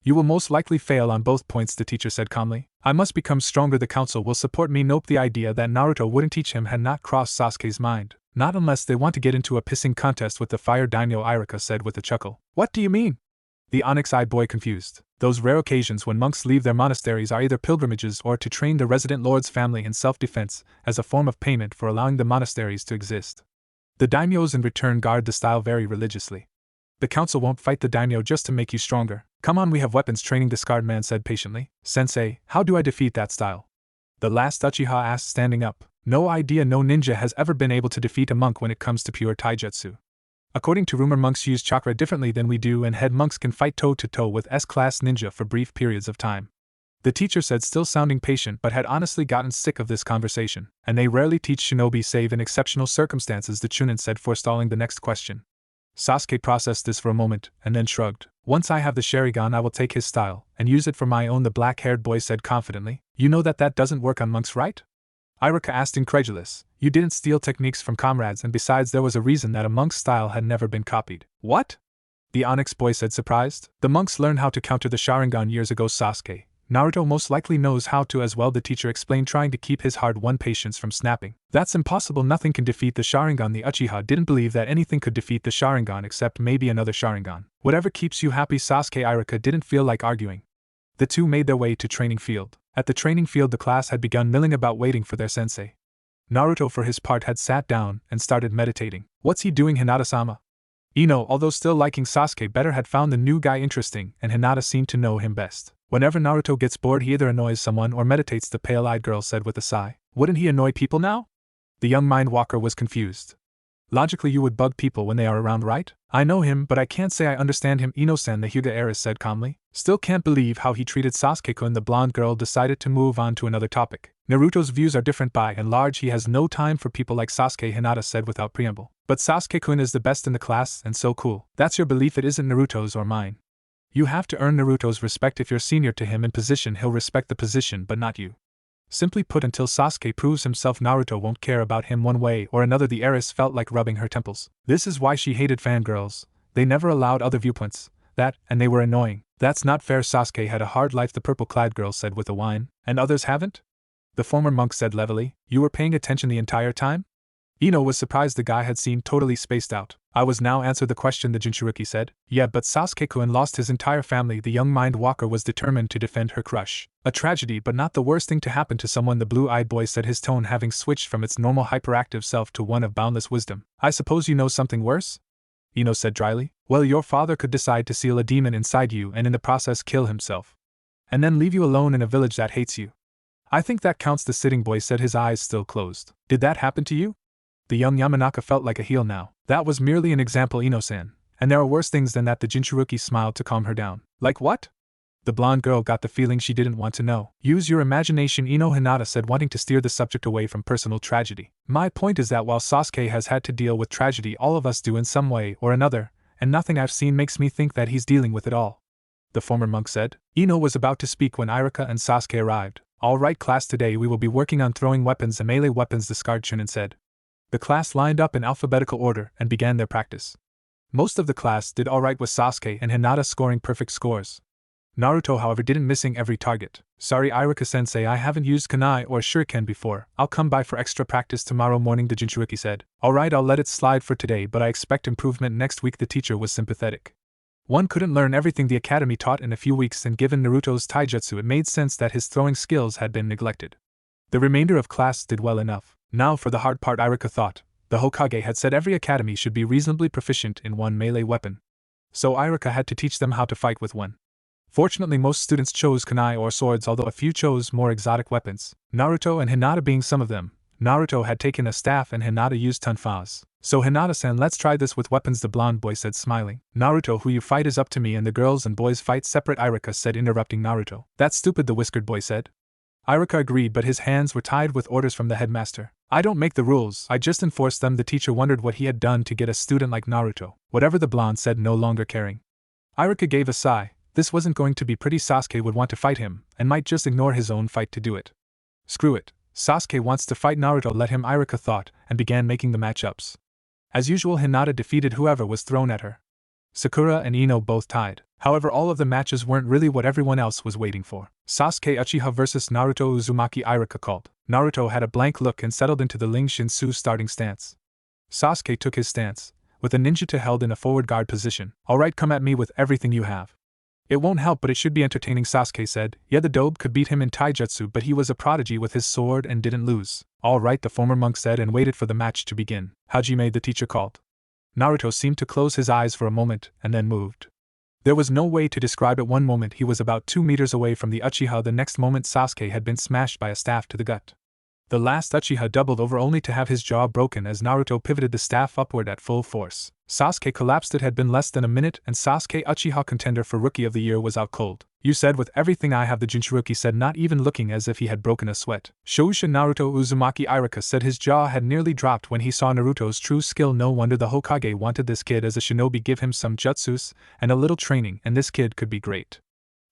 You will most likely fail on both points, the teacher said calmly. I must become stronger. The council will support me. Nope, the idea that Naruto wouldn't teach him had not crossed Sasuke's mind. Not unless they want to get into a pissing contest with the fire daimyo, Iruka said with a chuckle. What do you mean? The onyx-eyed boy confused. Those rare occasions when monks leave their monasteries are either pilgrimages or to train the resident lord's family in self-defense, as a form of payment for allowing the monasteries to exist. The daimyos in return guard the style very religiously. The council won't fight the daimyo just to make you stronger. Come on, we have weapons. Training, the scarred man said patiently. Sensei, how do I defeat that style? The last Uchiha asked, standing up. No idea. No ninja has ever been able to defeat a monk when it comes to pure taijutsu. According to rumor, monks use chakra differently than we do, and head monks can fight toe-to-toe with S-class ninja for brief periods of time. The teacher said, still sounding patient, but had honestly gotten sick of this conversation. And they rarely teach shinobi save in exceptional circumstances, the Chunin said, forestalling the next question. Sasuke processed this for a moment, and then shrugged. Once I have the Sharingan, I will take his style, and use it for my own, the black-haired boy said confidently. You know that doesn't work on monks, right? Iruka asked, incredulous. You didn't steal techniques from comrades, and besides, there was a reason that a monk's style had never been copied. What? The onyx boy said, surprised. The monks learned how to counter the Sharingan years ago, Sasuke. Naruto most likely knows how to as well, the teacher explained, trying to keep his hard-won patience from snapping. That's impossible. Nothing can defeat the Sharingan. The Uchiha didn't believe that anything could defeat the Sharingan except maybe another Sharingan. Whatever keeps you happy, Sasuke. Iruka didn't feel like arguing. The two made their way to training field. At the training field, the class had begun milling about waiting for their sensei. Naruto, for his part, had sat down and started meditating. What's he doing, Hinata-sama? Ino, although still liking Sasuke better, had found the new guy interesting, and Hinata seemed to know him best. Whenever Naruto gets bored, he either annoys someone or meditates, the pale-eyed girl said with a sigh. Wouldn't he annoy people now? The young mind walker was confused. Logically, you would bug people when they are around, right? I know him, but I can't say I understand him, Ino-san, the Hyuga heiress said calmly. Still can't believe how he treated Sasuke-kun. The blonde girl decided to move on to another topic. Naruto's views are different. By and large, he has no time for people like Sasuke, Hinata said without preamble. But Sasuke-kun is the best in the class and so cool. That's your belief, it isn't Naruto's or mine. You have to earn Naruto's respect. If you're senior to him in position, he'll respect the position, but not you. Simply put, until Sasuke proves himself, Naruto won't care about him one way or another. The heiress felt like rubbing her temples. This is why she hated fangirls. They never allowed other viewpoints. And they were annoying. That's not fair. Sasuke had a hard life, the purple-clad girl said with a whine. And others haven't? The former monk said levelly. You were paying attention the entire time? Ino was surprised. The guy had seemed totally spaced out. I was now, answered the question, the Jinchuriki said. Yeah, but Sasuke-kun lost his entire family. The young mind walker was determined to defend her crush. A tragedy, but not the worst thing to happen to someone, the blue-eyed boy said, his tone having switched from its normal hyperactive self to one of boundless wisdom. I suppose you know something worse? Ino said dryly. Well, your father could decide to seal a demon inside you and in the process kill himself. And then leave you alone in a village that hates you. I think that counts, the sitting boy said, his eyes still closed. Did that happen to you? The young Yamanaka felt like a heel now. That was merely an example, Ino-san. And there are worse things than that, the Jinchuruki smiled to calm her down. Like what? The blonde girl got the feeling she didn't want to know. Use your imagination, Ino, Hinata said, wanting to steer the subject away from personal tragedy. My point is that while Sasuke has had to deal with tragedy, all of us do in some way or another, and nothing I've seen makes me think that he's dealing with it all. The former monk said. Ino was about to speak when Irika and Sasuke arrived. All right class, today we will be working on throwing weapons and melee weapons, the scarred Chunin said. The class lined up in alphabetical order and began their practice. Most of the class did alright, with Sasuke and Hinata scoring perfect scores. Naruto, however, didn't missing every target. Sorry Irika-sensei, I haven't used kunai or shuriken before. I'll come by for extra practice tomorrow morning, the Jinchuriki said. Alright, I'll let it slide for today, but I expect improvement next week. The teacher was sympathetic. One couldn't learn everything the academy taught in a few weeks, and given Naruto's taijutsu it made sense that his throwing skills had been neglected. The remainder of class did well enough. Now for the hard part, Irika thought. The Hokage had said every academy should be reasonably proficient in one melee weapon. So Irika had to teach them how to fight with one. Fortunately, most students chose kunai or swords, although a few chose more exotic weapons, Naruto and Hinata being some of them. Naruto had taken a staff and Hinata used tonfas. So Hinata-san, let's try this with weapons, the blonde boy said, smiling. Naruto, who you fight is up to me, and the girls and boys fight separate, Irika said, interrupting Naruto. That's stupid, the whiskered boy said. Irika agreed, but his hands were tied with orders from the headmaster. I don't make the rules, I just enforce them. The teacher wondered what he had done to get a student like Naruto. Whatever, the blonde said, no longer caring. Irika gave a sigh. This wasn't going to be pretty. Sasuke would want to fight him, and might just ignore his own fight to do it. Screw it. Sasuke wants to fight Naruto, let him, Irika thought, and began making the matchups. As usual, Hinata defeated whoever was thrown at her. Sakura and Ino both tied. However, all of the matches weren't really what everyone else was waiting for. Sasuke Uchiha vs Naruto Uzumaki, Irika called. Naruto had a blank look and settled into the Ling Shinsu starting stance. Sasuke took his stance, with a ninjutsu held in a forward guard position. Alright, come at me with everything you have. It won't help, but it should be entertaining, Sasuke said. Yeah, the dobe could beat him in taijutsu, but he was a prodigy with his sword and didn't lose. Alright, the former monk said, and waited for the match to begin. Hajime, the teacher called. Naruto seemed to close his eyes for a moment, and then moved. There was no way to describe it. One moment he was about 2 meters away from the Uchiha, the next moment Sasuke had been smashed by a staff to the gut. The last Uchiha doubled over only to have his jaw broken as Naruto pivoted the staff upward at full force. Sasuke collapsed. It had been less than a minute, and Sasuke, Uchiha contender for Rookie of the Year, was out cold. You said with everything I have, the Jinchuriki said, not even looking as if he had broken a sweat. Shoushun, Naruto Uzumaki, Irika said. His jaw had nearly dropped when he saw Naruto's true skill. No wonder the Hokage wanted this kid as a shinobi. Give him some jutsus and a little training, and this kid could be great.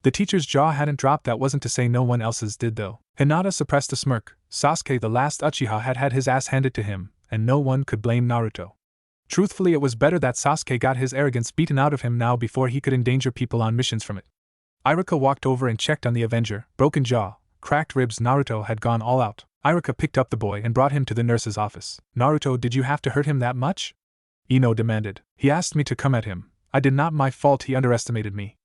The teacher's jaw hadn't dropped. That wasn't to say no one else's did, though. Hinata suppressed a smirk. Sasuke, the last Uchiha, had had his ass handed to him, and no one could blame Naruto. Truthfully, it was better that Sasuke got his arrogance beaten out of him now before he could endanger people on missions from it. Irika walked over and checked on the Avenger. Broken jaw, cracked ribs. Naruto had gone all out. Irika picked up the boy and brought him to the nurse's office. Naruto, did you have to hurt him that much? Ino demanded. He asked me to come at him. I did not. My fault. He underestimated me.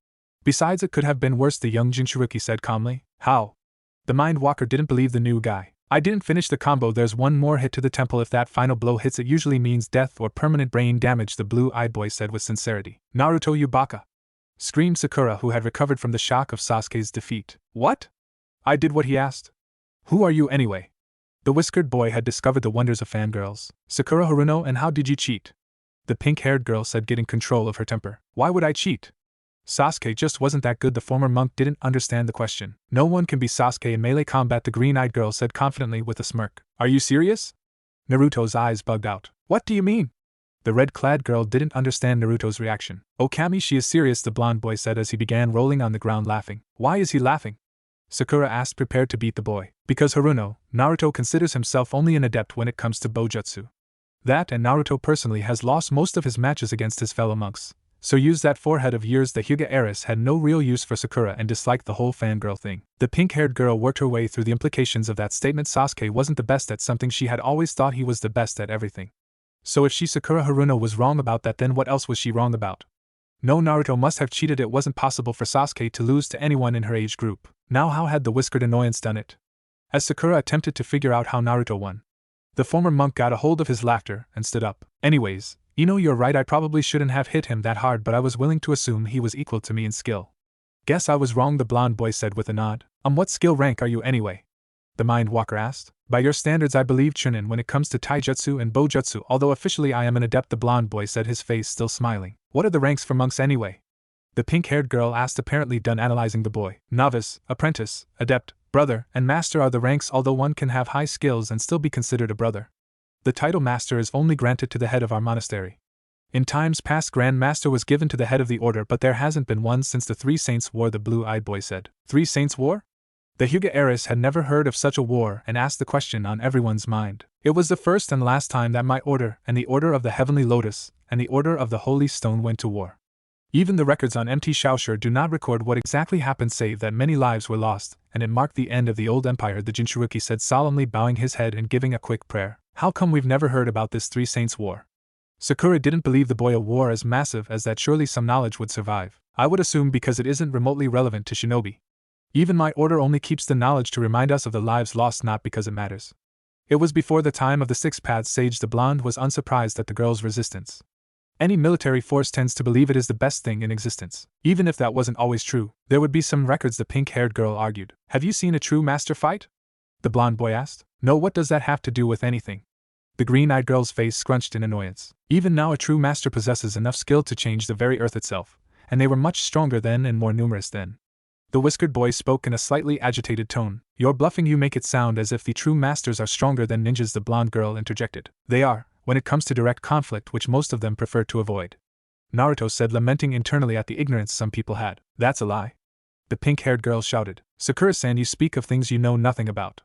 Besides, it could have been worse, the young Jinchuriki said calmly. How? The Mind Walker didn't believe the new guy. I didn't finish the combo. There's one more hit to the temple. If that final blow hits, it usually means death or permanent brain damage, the blue-eyed boy said with sincerity. Naruto, you baka! Screamed Sakura, who had recovered from the shock of Sasuke's defeat. What? I did what he asked. Who are you anyway? The whiskered boy had discovered the wonders of fangirls. Sakura Haruno, and how did you cheat? The pink-haired girl said, getting control of her temper. Why would I cheat? Sasuke just wasn't that good. The former monk didn't understand the question. No one can be Sasuke in melee combat, the green-eyed girl said confidently with a smirk. Are you serious? Naruto's eyes bugged out. What do you mean? The red-clad girl didn't understand Naruto's reaction. Oh, Kami, she is serious, the blonde boy said as he began rolling on the ground laughing. Why is he laughing? Sakura asked, prepared to beat the boy. Because Haruno, Naruto considers himself only an adept when it comes to bojutsu. That, and Naruto personally has lost most of his matches against his fellow monks. So use that forehead of yours. The Hyuga heiress had no real use for Sakura and disliked the whole fangirl thing. The pink-haired girl worked her way through the implications of that statement. Sasuke wasn't the best at something. She had always thought he was the best at everything. So if she, Sakura Haruno, was wrong about that, then what else was she wrong about? No, Naruto must have cheated. It wasn't possible for Sasuke to lose to anyone in her age group. Now how had the whiskered annoyance done it? As Sakura attempted to figure out how Naruto won, the former monk got a hold of his laughter and stood up. Anyways, Ino, you're right, I probably shouldn't have hit him that hard, but I was willing to assume he was equal to me in skill. Guess I was wrong, the blonde boy said with a nod. What skill rank are you anyway? The Mind Walker asked. By your standards, I believe Chunin when it comes to taijutsu and bojutsu, although officially I am an adept, the blonde boy said, his face still smiling. What are the ranks for monks anyway? The pink-haired girl asked, apparently done analyzing the boy. Novice, apprentice, adept, brother, and master are the ranks, although one can have high skills and still be considered a brother. The title master is only granted to the head of our monastery. In times past, Grand Master was given to the head of the order, but there hasn't been one since the Three Saints' War, the blue-eyed boy said. Three Saints' War? The Hyuga heiress had never heard of such a war and asked the question on everyone's mind. It was the first and last time that my order, and the Order of the Heavenly Lotus, and the Order of the Holy Stone went to war. Even the records on MT Shaoshur do not record what exactly happened, save that many lives were lost, and it marked the end of the old empire, the Jinchuruki said, solemnly bowing his head and giving a quick prayer. How come we've never heard about this Three Saints' War? Sakura didn't believe the boy a war as massive as that, surely some knowledge would survive. I would assume because it isn't remotely relevant to shinobi. Even my order only keeps the knowledge to remind us of the lives lost, not because it matters. It was before the time of the Six Paths sage. The blonde was unsurprised at the girl's resistance. Any military force tends to believe it is the best thing in existence. Even if that wasn't always true, there would be some records, the pink-haired girl argued. Have you seen a true master fight? The blonde boy asked. No, what does that have to do with anything? The green-eyed girl's face scrunched in annoyance. Even now a true master possesses enough skill to change the very earth itself, and they were much stronger then and more numerous then. The whiskered boy spoke in a slightly agitated tone. You're bluffing, you make it sound as if the true masters are stronger than ninjas, the blonde girl interjected. They are, when it comes to direct conflict, which most of them prefer to avoid. Naruto said, lamenting internally at the ignorance some people had. That's a lie. The pink-haired girl shouted. Sakura-san, you speak of things you know nothing about.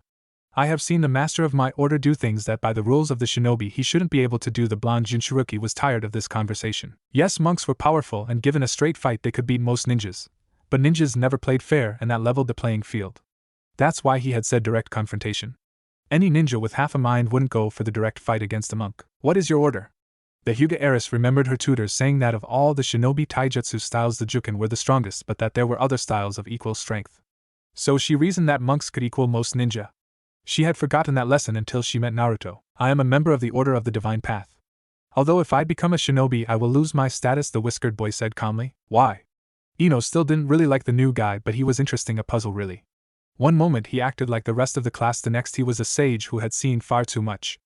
I have seen the master of my order do things that by the rules of the shinobi he shouldn't be able to do. The blonde Jinchuruki was tired of this conversation. Yes, monks were powerful, and given a straight fight they could beat most ninjas. But ninjas never played fair, and that leveled the playing field. That's why he had said direct confrontation. Any ninja with half a mind wouldn't go for the direct fight against a monk. What is your order? The Hyuga heiress remembered her tutors saying that of all the shinobi taijutsu styles the Juken were the strongest, but that there were other styles of equal strength. So she reasoned that monks could equal most ninja. She had forgotten that lesson until she met Naruto. I am a member of the Order of the Divine Path. Although if I become a shinobi I will lose my status, the whiskered boy said calmly. Why? Ino still didn't really like the new guy, but he was interesting, a puzzle really. One moment he acted like the rest of the class, the next he was a sage who had seen far too much.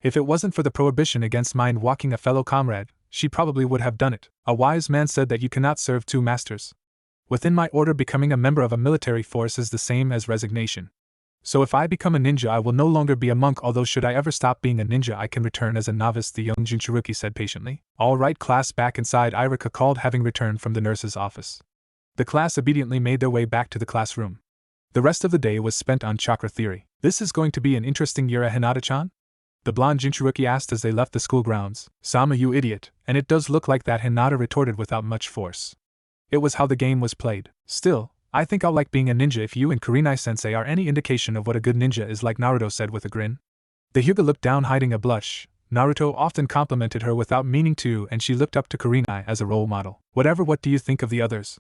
If it wasn't for the prohibition against mind-walking a fellow comrade, she probably would have done it. A wise man said that you cannot serve two masters. Within my order, becoming a member of a military force is the same as resignation. So if I become a ninja I will no longer be a monk, although should I ever stop being a ninja I can return as a novice, the young Jinchuruki said patiently. All right, class, back inside, Irika called, having returned from the nurse's office. The class obediently made their way back to the classroom. The rest of the day was spent on chakra theory. This is going to be an interesting year, Hinata-chan? The blonde Jinchuruki asked as they left the school grounds. Sama, you idiot, and it does look like that, Hinata retorted without much force. It was how the game was played. Still, I think I'll like being a ninja if you and Kurenai-sensei are any indication of what a good ninja is like, Naruto said with a grin. The Hyuga looked down, hiding a blush. Naruto often complimented her without meaning to, and she looked up to Kurenai as a role model. What do you think of the others?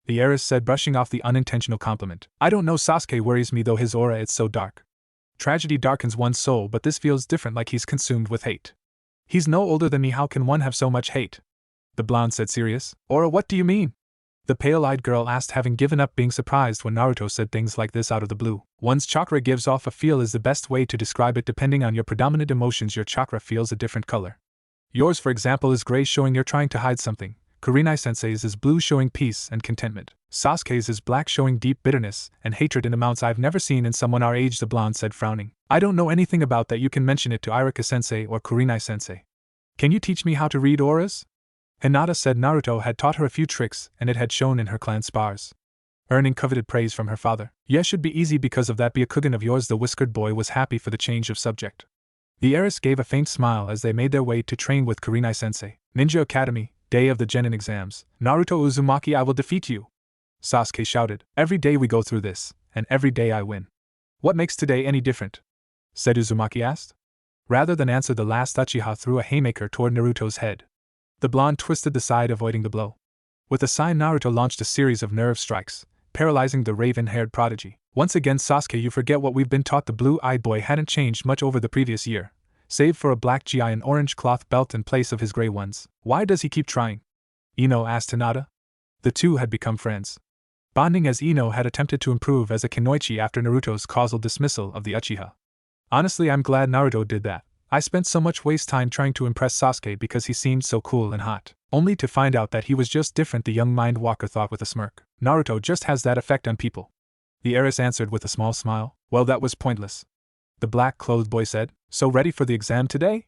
The heiress said, brushing off the unintentional compliment. I don't know, Sasuke worries me though, his aura, it's so dark. Tragedy darkens one's soul, but this feels different, like he's consumed with hate. He's no older than me, how can one have so much hate? The blonde said, serious. Aura, what do you mean? The pale-eyed girl asked, having given up being surprised when Naruto said things like this out of the blue. One's chakra gives off a feel is the best way to describe it. Depending on your predominant emotions, your chakra feels a different color. Yours, for example, is gray, showing you're trying to hide something. Kurenai-sensei's is blue, showing peace and contentment. Sasuke's is black, showing deep bitterness and hatred in amounts I've never seen in someone our age, the blonde said, frowning. I don't know anything about that. You can mention it to Irika-sensei or Kurenai-sensei. Can you teach me how to read auras? Hinata said Naruto had taught her a few tricks and it had shown in her clan spars. Earning coveted praise from her father. Yes, should be easy because of that. Byakugan of yours, the whiskered boy was happy for the change of subject. The heiress gave a faint smile as they made their way to train with Kurenai-sensei. Ninja Academy, day of the Genin exams. Naruto Uzumaki, I will defeat you, Sasuke shouted. Every day we go through this, and every day I win. What makes today any different? Said Uzumaki asked. Rather than answer, the last Uchiha threw a haymaker toward Naruto's head. The blonde twisted the side, avoiding the blow. With a sigh, Naruto launched a series of nerve strikes, paralyzing the raven-haired prodigy. Once again, Sasuke, you forget what we've been taught. The blue-eyed boy hadn't changed much over the previous year, save for a black gi and orange cloth belt in place of his gray ones. Why does he keep trying? Ino asked Hinata. The two had become friends, bonding as Ino had attempted to improve as a Kunoichi after Naruto's causal dismissal of the Uchiha. Honestly, I'm glad Naruto did that. I spent so much waste time trying to impress Sasuke because he seemed so cool and hot. Only to find out that he was just different, the young mind walker thought with a smirk. Naruto just has that effect on people. The heiress answered with a small smile. Well, that was pointless. The black-clothed boy said. So ready for the exam today?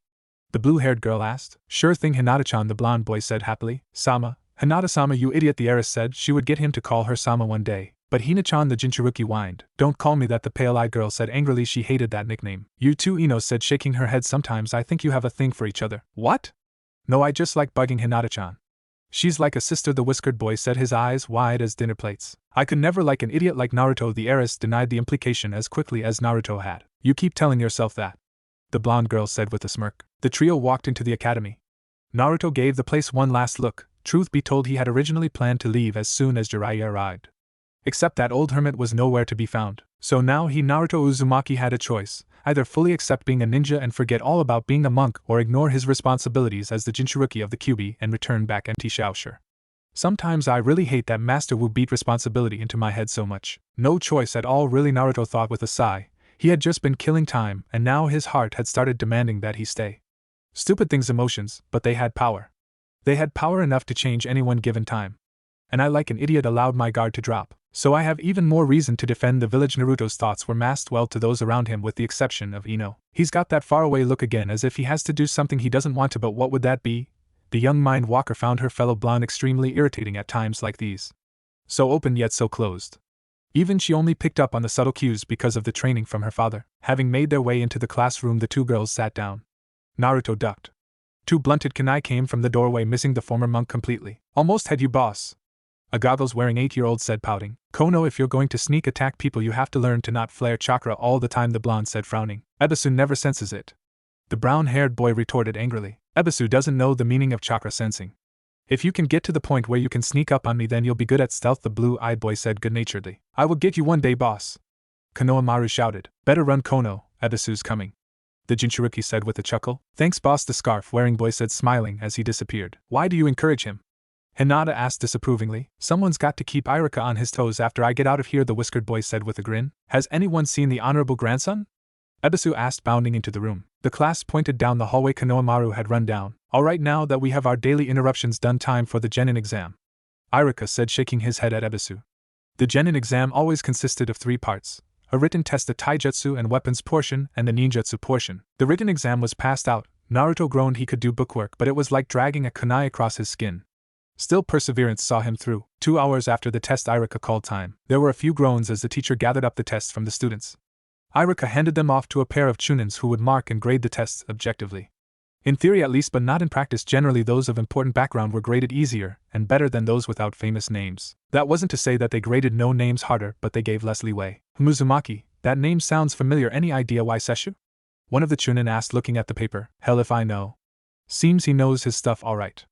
The blue-haired girl asked. Sure thing, Hinata-chan, the blonde boy said happily. Sama. Hinata-sama, you idiot, the heiress said she would get him to call her Sama one day. But Hina-chan, the Jinchuruki, whined. Don't call me that, the pale-eyed girl said angrily. She hated that nickname. You too, Ino said, shaking her head. Sometimes I think you have a thing for each other. What? No, I just like bugging Hinata-chan. She's like a sister, the whiskered boy said, his eyes wide as dinner plates. I could never like an idiot like Naruto. The heiress denied the implication as quickly as Naruto had. You keep telling yourself that, the blonde girl said with a smirk. The trio walked into the academy. Naruto gave the place one last look. Truth be told, he had originally planned to leave as soon as Jiraiya arrived. Except that old hermit was nowhere to be found. So now he, Naruto Uzumaki, had a choice: either fully accept being a ninja and forget all about being a monk, or ignore his responsibilities as the Jinchuruki of the Kyuubi and return back empty. Shaosher. Sometimes I really hate that Master Wu beat responsibility into my head so much. No choice at all, really, Naruto thought with a sigh. He had just been killing time, and now his heart had started demanding that he stay. Stupid things, emotions, but they had power. They had power enough to change anyone given time. And I, like an idiot, allowed my guard to drop. So I have even more reason to defend the village. Naruto's thoughts were masked well to those around him, with the exception of Ino. He's got that faraway look again, as if he has to do something he doesn't want to, but what would that be? The young mind walker found her fellow blonde extremely irritating at times like these. So open yet so closed. Even she only picked up on the subtle cues because of the training from her father. Having made their way into the classroom, the two girls sat down. Naruto ducked. Two blunted kunai came from the doorway, missing the former monk completely. Almost had you, boss. A goggles-wearing 8-year-old said, pouting. Kono, if you're going to sneak attack people, you have to learn to not flare chakra all the time, the blonde said, frowning. Ebisu never senses it. The brown-haired boy retorted angrily. Ebisu doesn't know the meaning of chakra sensing. If you can get to the point where you can sneak up on me, then you'll be good at stealth, the blue-eyed boy said good-naturedly. I will get you one day, boss. Konohamaru shouted. Better run, Kono, Ebisu's coming. The Jinchuruki said with a chuckle. Thanks, boss, the scarf-wearing boy said, smiling as he disappeared. Why do you encourage him? Hinata asked disapprovingly. Someone's got to keep Irika on his toes after I get out of here, the whiskered boy said with a grin. Has anyone seen the honorable grandson? Ebisu asked, bounding into the room. The class pointed down the hallway Konohamaru had run down. All right, now that we have our daily interruptions done, time for the genin exam, Irika said, shaking his head at Ebisu. The genin exam always consisted of 3 parts: a written test, a taijutsu and weapons portion, and the ninjutsu portion. The written exam was passed out. Naruto groaned. He could do bookwork, but it was like dragging a kunai across his skin. Still, perseverance saw him through. 2 hours after the test, Irika called time. There were a few groans as the teacher gathered up the tests from the students. Irika handed them off to a pair of chunins who would mark and grade the tests objectively. In theory at least, but not in practice. Generally those of important background were graded easier and better than those without famous names. That wasn't to say that they graded no names harder, but they gave less leeway. Uzumaki, that name sounds familiar. Any idea why Sesshu? One of the chunin asked, looking at the paper. Hell if I know. Seems he knows his stuff all right.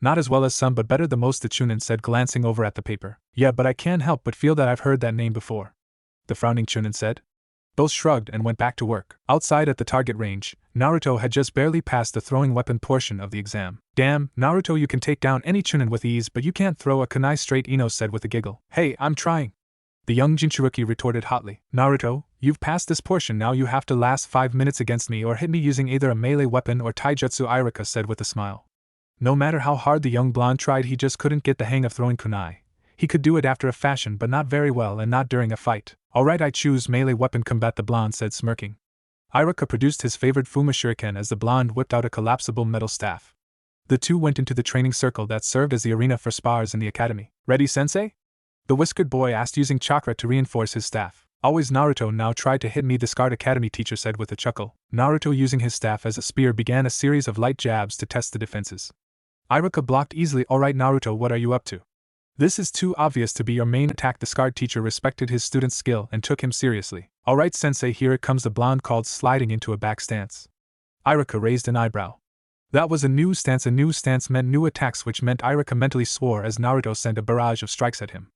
Not as well as some, but better than most, the chunin said, glancing over at the paper. Yeah, but I can't help but feel that I've heard that name before, the frowning chunin said. Both shrugged and went back to work. Outside at the target range, Naruto had just barely passed the throwing weapon portion of the exam. Damn, Naruto, you can take down any chunin with ease, but you can't throw a kunai straight, Ino said with a giggle. Hey, I'm trying, the young Jinchuruki retorted hotly. Naruto, you've passed this portion, now you have to last 5 minutes against me or hit me using either a melee weapon or taijutsu, Irika said with a smile. No matter how hard the young blonde tried, he just couldn't get the hang of throwing kunai. He could do it after a fashion, but not very well, and not during a fight. Alright, I choose melee weapon combat, the blonde said, smirking. Irika produced his favorite Fuma Shuriken as the blonde whipped out a collapsible metal staff. The two went into the training circle that served as the arena for spars in the academy. Ready, sensei? The whiskered boy asked, using chakra to reinforce his staff. Always. Naruto now tried to hit me, the scarred academy teacher said with a chuckle. Naruto, using his staff as a spear, began a series of light jabs to test the defenses. Irika blocked easily. Alright Naruto, what are you up to? This is too obvious to be your main attack. The scarred teacher respected his student's skill and took him seriously. Alright sensei, here it comes, the blonde called, sliding into a back stance. Irika raised an eyebrow. That was a new stance. A new stance meant new attacks, which meant Irika mentally swore as Naruto sent a barrage of strikes at him.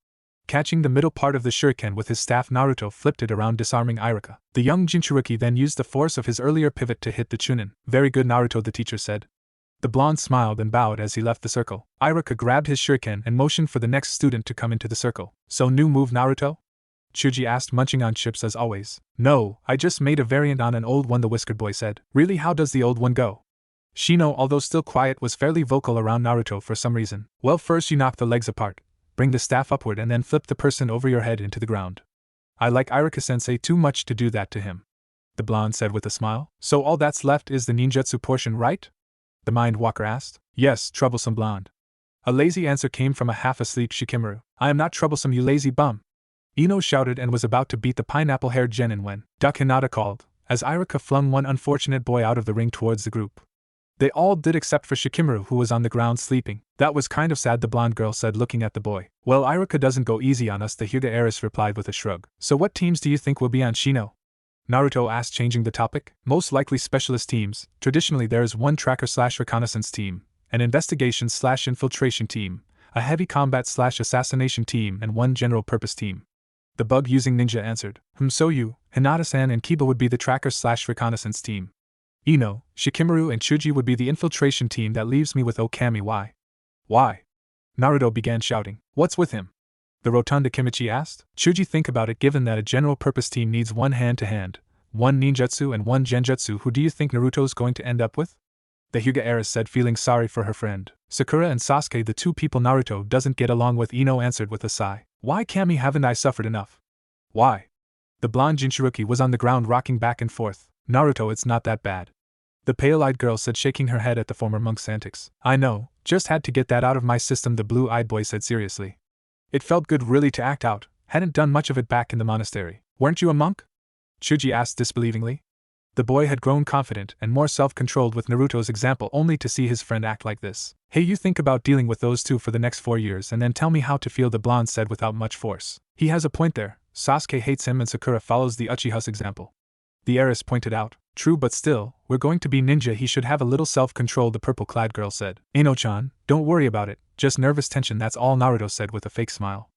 Catching the middle part of the shuriken with his staff, Naruto flipped it around, disarming Irika. The young Jinchuruki then used the force of his earlier pivot to hit the chunin. Very good Naruto, the teacher said. The blonde smiled and bowed as he left the circle. Irika grabbed his shuriken and motioned for the next student to come into the circle. So new move, Naruto? Chuji asked, munching on chips as always. No, I just made a variant on an old one, the whiskered boy said. Really, how does the old one go? Shino, although still quiet, was fairly vocal around Naruto for some reason. Well, first you knock the legs apart, bring the staff upward, and then flip the person over your head into the ground. I like Iruka-sensei too much to do that to him, the blonde said with a smile. So all that's left is the ninjutsu portion, right? The mind walker asked. Yes, troublesome blonde. A lazy answer came from a half-asleep Shikamaru. I am not troublesome, you lazy bum. Ino shouted and was about to beat the pineapple-haired genin when Duck Hinata called, as Iruka flung one unfortunate boy out of the ring towards the group. They all did except for Shikamaru, who was on the ground sleeping. That was kind of sad, the blonde girl said, looking at the boy. Well, Iruka doesn't go easy on us, the Hyuga heiress replied with a shrug. So what teams do you think will be on Shino? Naruto asked, changing the topic. Most likely specialist teams. Traditionally there is one tracker/reconnaissance team, an investigation/infiltration team, a heavy combat/assassination team, and one general-purpose team. The bug using ninja answered. So you, Hinata-san, and Kiba would be the tracker/reconnaissance team. Ino, Shikamaru, and Chuji would be the infiltration team. That leaves me with Okami. Why? Why? Naruto began shouting. What's with him? The rotunda Kimichi asked. Chuji, think about it. Given that a general-purpose team needs one hand-to-hand, one ninjutsu, and one genjutsu, who do you think Naruto's going to end up with? The Hyuga heiress said, feeling sorry for her friend. Sakura and Sasuke, the two people Naruto doesn't get along with. Ino answered with a sigh. Why, Kami, haven't I suffered enough? Why? The blonde Jinchuruki was on the ground rocking back and forth. Naruto, it's not that bad. The pale-eyed girl said, shaking her head at the former monk's antics. I know, just had to get that out of my system, the blue-eyed boy said seriously. It felt good really to act out, hadn't done much of it back in the monastery. Weren't you a monk? Chuji asked disbelievingly. The boy had grown confident and more self-controlled with Naruto's example, only to see his friend act like this. Hey, you think about dealing with those two for the next 4 years and then tell me how to feel, the blonde said without much force. He has a point there. Sasuke hates him and Sakura follows the Uchiha's example. The heiress pointed out. True, but still, we're going to be ninja, he should have a little self-control, the purple-clad girl said. Ino-chan, don't worry about it, just nervous tension, that's all, Naruto said with a fake smile.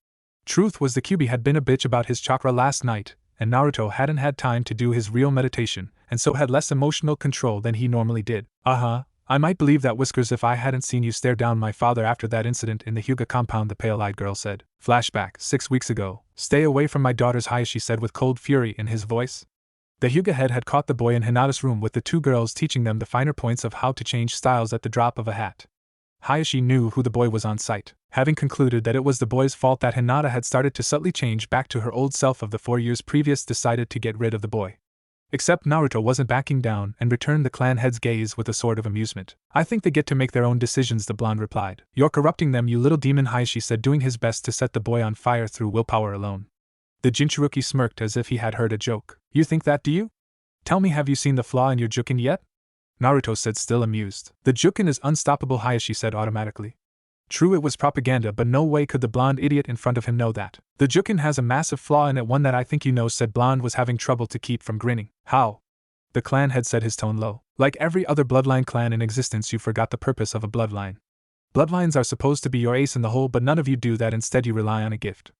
Truth was the Kyuubi had been a bitch about his chakra last night, and Naruto hadn't had time to do his real meditation, and so had less emotional control than he normally did. I might believe that, Whiskers, if I hadn't seen you stare down my father after that incident in the Hyuga compound, the pale-eyed girl said. Flashback, 6 weeks ago. Stay away from my daughters, Hayashi said with cold fury in his voice. The Hyuga head had caught the boy in Hinata's room with the two girls teaching them the finer points of how to change styles at the drop of a hat. Hayashi knew who the boy was on sight, having concluded that it was the boy's fault that Hinata had started to subtly change back to her old self of the 4 years previous, decided to get rid of the boy. Except Naruto wasn't backing down and returned the clan head's gaze with a sort of amusement. I think they get to make their own decisions, the blonde replied. You're corrupting them, you little demon, Hayashi said, doing his best to set the boy on fire through willpower alone. The Jinchuruki smirked as if he had heard a joke. You think that, do you? Tell me, have you seen the flaw in your Jukin yet? Naruto said, still amused. The Jukin is unstoppable, Hayashi said automatically. True, it was propaganda, but no way could the blonde idiot in front of him know that. The Jukin has a massive flaw in it, one that I think you know, said blonde was having trouble to keep from grinning. How? The clan head said, his tone low. Like every other bloodline clan in existence, you forgot the purpose of a bloodline. Bloodlines are supposed to be your ace in the hole, but none of you do that, instead you rely on a gift.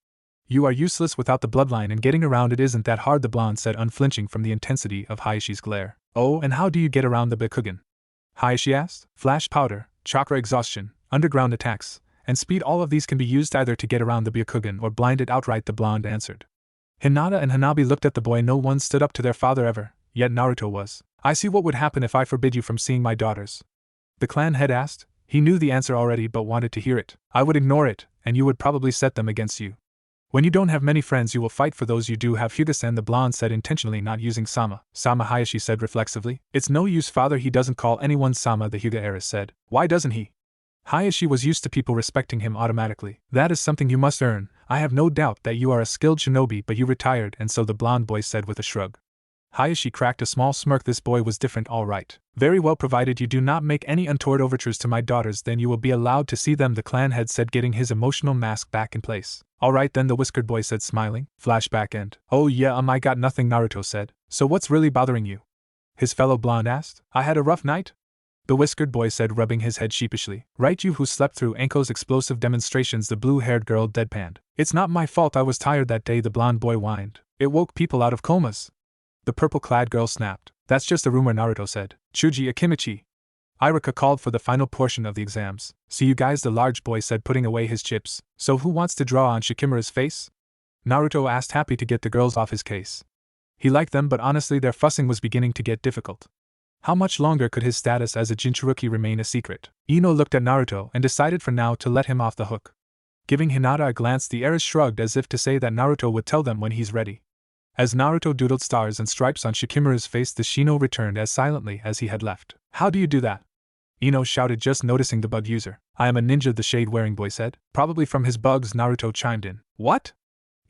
You are useless without the bloodline, and getting around it isn't that hard, the blonde said, unflinching from the intensity of Hayashi's glare. Oh, and how do you get around the Byakugan? Hayashi asked. Flash powder, chakra exhaustion, underground attacks, and speed, all of these can be used either to get around the Byakugan or blind it outright, the blonde answered. Hinata and Hanabi looked at the boy. No one stood up to their father ever, yet Naruto was. I see what would happen if I forbid you from seeing my daughters. The clan head asked. He knew the answer already but wanted to hear it. I would ignore it, and you would probably set them against you. When you don't have many friends, you will fight for those you do have, Hyuga-san, the blonde said, intentionally not using Sama. Sama, Hayashi said reflexively. It's no use, father, he doesn't call anyone Sama, the Hyuga heiress said. Why doesn't he? Hayashi was used to people respecting him automatically. That is something you must earn. I have no doubt that you are a skilled shinobi, but you retired, and so, the blonde boy said with a shrug. Hayashi cracked a small smirk. This boy was different, all right. Very well, provided you do not make any untoward overtures to my daughters, then you will be allowed to see them, the clan head said, getting his emotional mask back in place. All right then, the whiskered boy said, smiling. Flashback end. Oh yeah, I got nothing, Naruto said. So what's really bothering you? His fellow blonde asked. I had a rough night? The whiskered boy said, rubbing his head sheepishly. Right, you who slept through Anko's explosive demonstrations, the blue-haired girl deadpanned. It's not my fault, I was tired that day, the blonde boy whined. It woke people out of comas. The purple-clad girl snapped. That's just a rumor, Naruto said. Chuji Akimichi. Iruka called for the final portion of the exams. See you guys, the large boy said, putting away his chips. So who wants to draw on Shikimura's face? Naruto asked, happy to get the girls off his case. He liked them, but honestly their fussing was beginning to get difficult. How much longer could his status as a Jinchuruki remain a secret? Ino looked at Naruto and decided for now to let him off the hook. Giving Hinata a glance, the heiress shrugged as if to say that Naruto would tell them when he's ready. As Naruto doodled stars and stripes on Shikimura's face, the Shino returned as silently as he had left. How do you do that? Ino shouted, just noticing the bug user. I am a ninja, the shade-wearing boy said. Probably from his bugs, Naruto chimed in. What?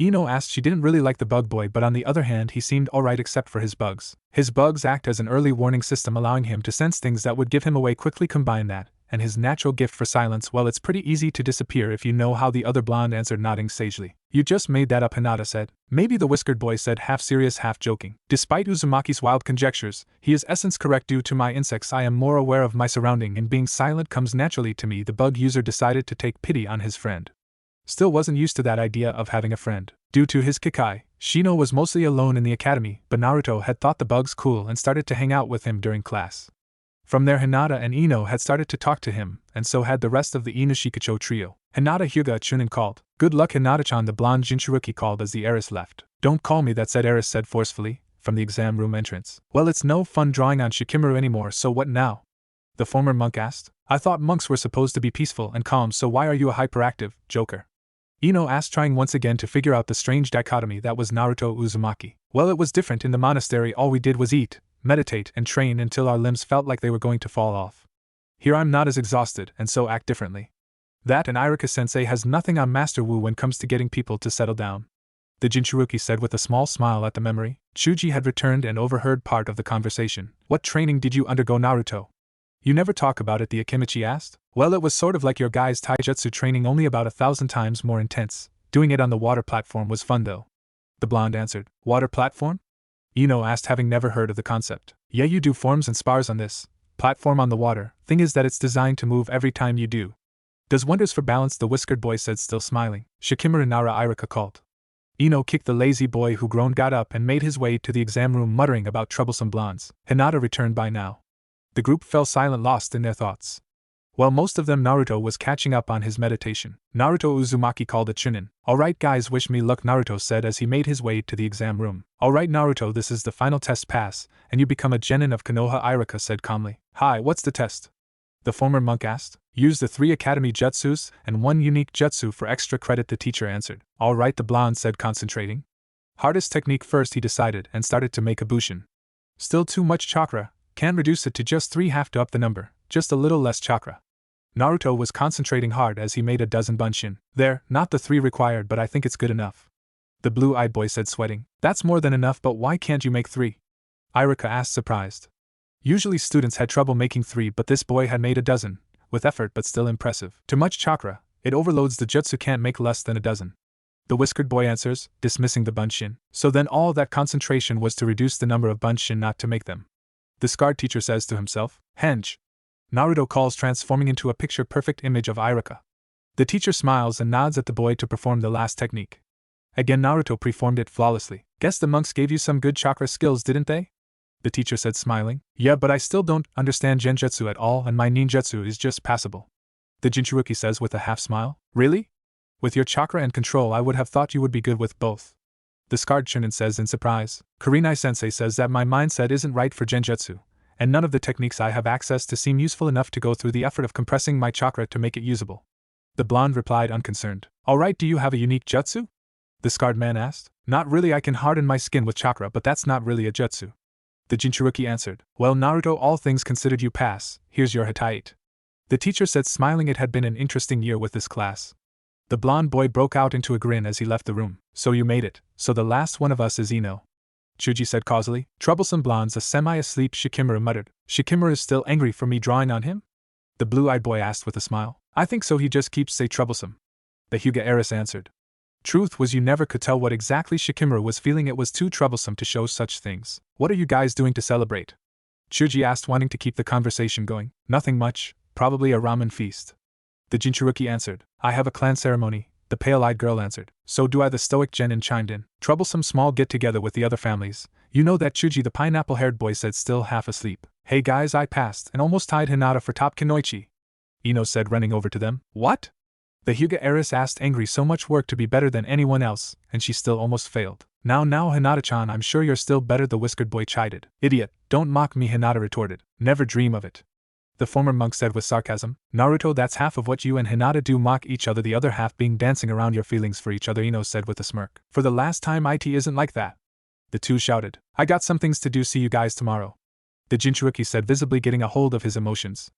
Ino asked. She didn't really like the bug boy, but on the other hand he seemed alright except for his bugs. His bugs act as an early warning system, allowing him to sense things that would give him away quickly. Combine that, and his natural gift for silence, well, it's pretty easy to disappear if you know how, the other blonde answered, nodding sagely. You just made that up, Hinata said. Maybe, the whiskered boy said, half serious, half joking. Despite Uzumaki's wild conjectures, he is essence correct. Due to my insects, I am more aware of my surrounding, and being silent comes naturally to me. The bug user decided to take pity on his friend. Still wasn't used to that idea of having a friend. Due to his Kikai, Shino was mostly alone in the academy, but Naruto had thought the bugs cool and started to hang out with him during class. From there, Hinata and Ino had started to talk to him, and so had the rest of the Inoshikacho trio. Hinata Hyuga Chunin called. Good luck, Hinata-chan, the blonde Jinchuruki called as the heiress left. Don't call me that, said heiress said forcefully, from the exam room entrance. Well, it's no fun drawing on Shikimura anymore, so what now? The former monk asked. I thought monks were supposed to be peaceful and calm, so why are you a hyperactive joker? Ino asked, trying once again to figure out the strange dichotomy that was Naruto Uzumaki. Well, it was different in the monastery. All we did was eat, meditate, and train until our limbs felt like they were going to fall off. Here I'm not as exhausted, and so act differently. That and Iruka-sensei has nothing on Master Wu when comes to getting people to settle down, the Jinchuruki said with a small smile at the memory. Chuji had returned and overheard part of the conversation. What training did you undergo, Naruto? You never talk about it, the Akimichi asked. Well, it was sort of like your guys' taijutsu training, only about 1,000 times more intense. Doing it on the water platform was fun though, the blonde answered. Water platform? Ino asked, having never heard of the concept. Yeah, you do forms and spars on this platform on the water. Thing is that it's designed to move every time you do. Does wonders for balance, the whiskered boy said, still smiling. Shikimura, Nara, Iruka called. Ino kicked the lazy boy who groaned, got up and made his way to the exam room, muttering about troublesome blondes. Hinata returned by now. The group fell silent, lost in their thoughts. While most of them, Naruto was catching up on his meditation. Naruto Uzumaki called a Chunin. Alright guys, wish me luck, Naruto said as he made his way to the exam room. Alright Naruto, this is the final test. Pass, and you become a genin of Konoha, Iruka said calmly. Hi, what's the test? The former monk asked. Use the 3 academy jutsus and 1 unique jutsu for extra credit, the teacher answered. Alright, the blonde said, concentrating. Hardest technique first, he decided, and started to make a bushin. Still too much chakra. Can reduce it to just 3, have to up the number, just a little less chakra. Naruto was concentrating hard as he made a dozen bunshin. There, not the 3 required, but I think it's good enough, the blue-eyed boy said, sweating. That's more than enough, but why can't you make 3? Iruka asked, surprised. Usually students had trouble making 3, but this boy had made a dozen, with effort but still impressive. Too much chakra, it overloads the jutsu, can't make less than a dozen, the whiskered boy answers, dismissing the bunshin. So then all that concentration was to reduce the number of bunshin, not to make them, the scarred teacher says to himself. Henge. Naruto calls, transforming into a picture-perfect image of Iruka. The teacher smiles and nods at the boy to perform the last technique. Again Naruto performed it flawlessly. Guess the monks gave you some good chakra skills, didn't they? The teacher said, smiling. Yeah, but I still don't understand genjutsu at all, and my ninjutsu is just passable, the Jinchuruki says with a half-smile. Really? With your chakra and control, I would have thought you would be good with both, the scarred Chunin says in surprise. Kurenai-sensei says that my mindset isn't right for genjutsu, and none of the techniques I have access to seem useful enough to go through the effort of compressing my chakra to make it usable, the blonde replied, unconcerned. Alright, do you have a unique jutsu? The scarred man asked. Not really, I can harden my skin with chakra, but that's not really a jutsu, the Jinchuruki answered. Well Naruto, all things considered, you pass. Here's your Hitite, the teacher said, smiling. It had been an interesting year with this class. The blonde boy broke out into a grin as he left the room. So you made it. So the last one of us is Ino, Chuji said causally. Troublesome blondes, a semi-asleep Shikimura muttered. Shikimura is still angry for me drawing on him? The blue-eyed boy asked with a smile. I think so, he just keeps say troublesome, the Hyuga heiress answered. Truth was, you never could tell what exactly Shikimura was feeling. It was too troublesome to show such things. What are you guys doing to celebrate? Chuji asked, wanting to keep the conversation going. Nothing much, probably a ramen feast, the Jinchuruki answered. I have a clan ceremony, the pale-eyed girl answered. So do I, the stoic genin chimed in. Troublesome small get-together with the other families. You know that, Chuji, the pineapple-haired boy said, still half asleep. Hey guys, I passed and almost tied Hinata for top Kunoichi, Ino said, running over to them. What? The Hyuga heiress asked, angry. So much work to be better than anyone else, and she still almost failed. Now Hinata-chan, I'm sure you're still better, the whiskered boy chided. Idiot, don't mock me, Hinata retorted. Never dream of it. The former monk said with sarcasm. Naruto, that's half of what you and Hinata do, mock each other, the other half being dancing around your feelings for each other, Ino said with a smirk. For the last time, it isn't like that. The two shouted. I got some things to do, see you guys tomorrow. The Jinchuki said, visibly getting a hold of his emotions.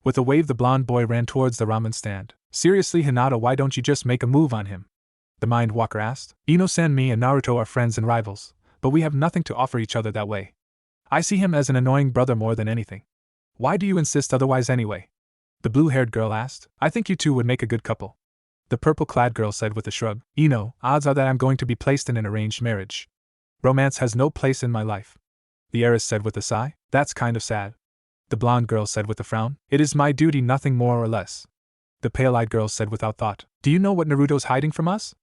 With a wave, the blonde boy ran towards the ramen stand. Seriously, Hinata, why don't you just make a move on him? The mind walker asked. Ino-san, me and Naruto are friends and rivals, but we have nothing to offer each other that way. I see him as an annoying brother more than anything. Why do you insist otherwise anyway? The blue-haired girl asked. I think you two would make a good couple. The purple-clad girl said with a shrug. Ino, odds are that I'm going to be placed in an arranged marriage. Romance has no place in my life. The heiress said with a sigh. That's kind of sad. The blonde girl said with a frown. It is my duty, nothing more or less. The pale-eyed girl said without thought. Do you know what Naruto's hiding from us?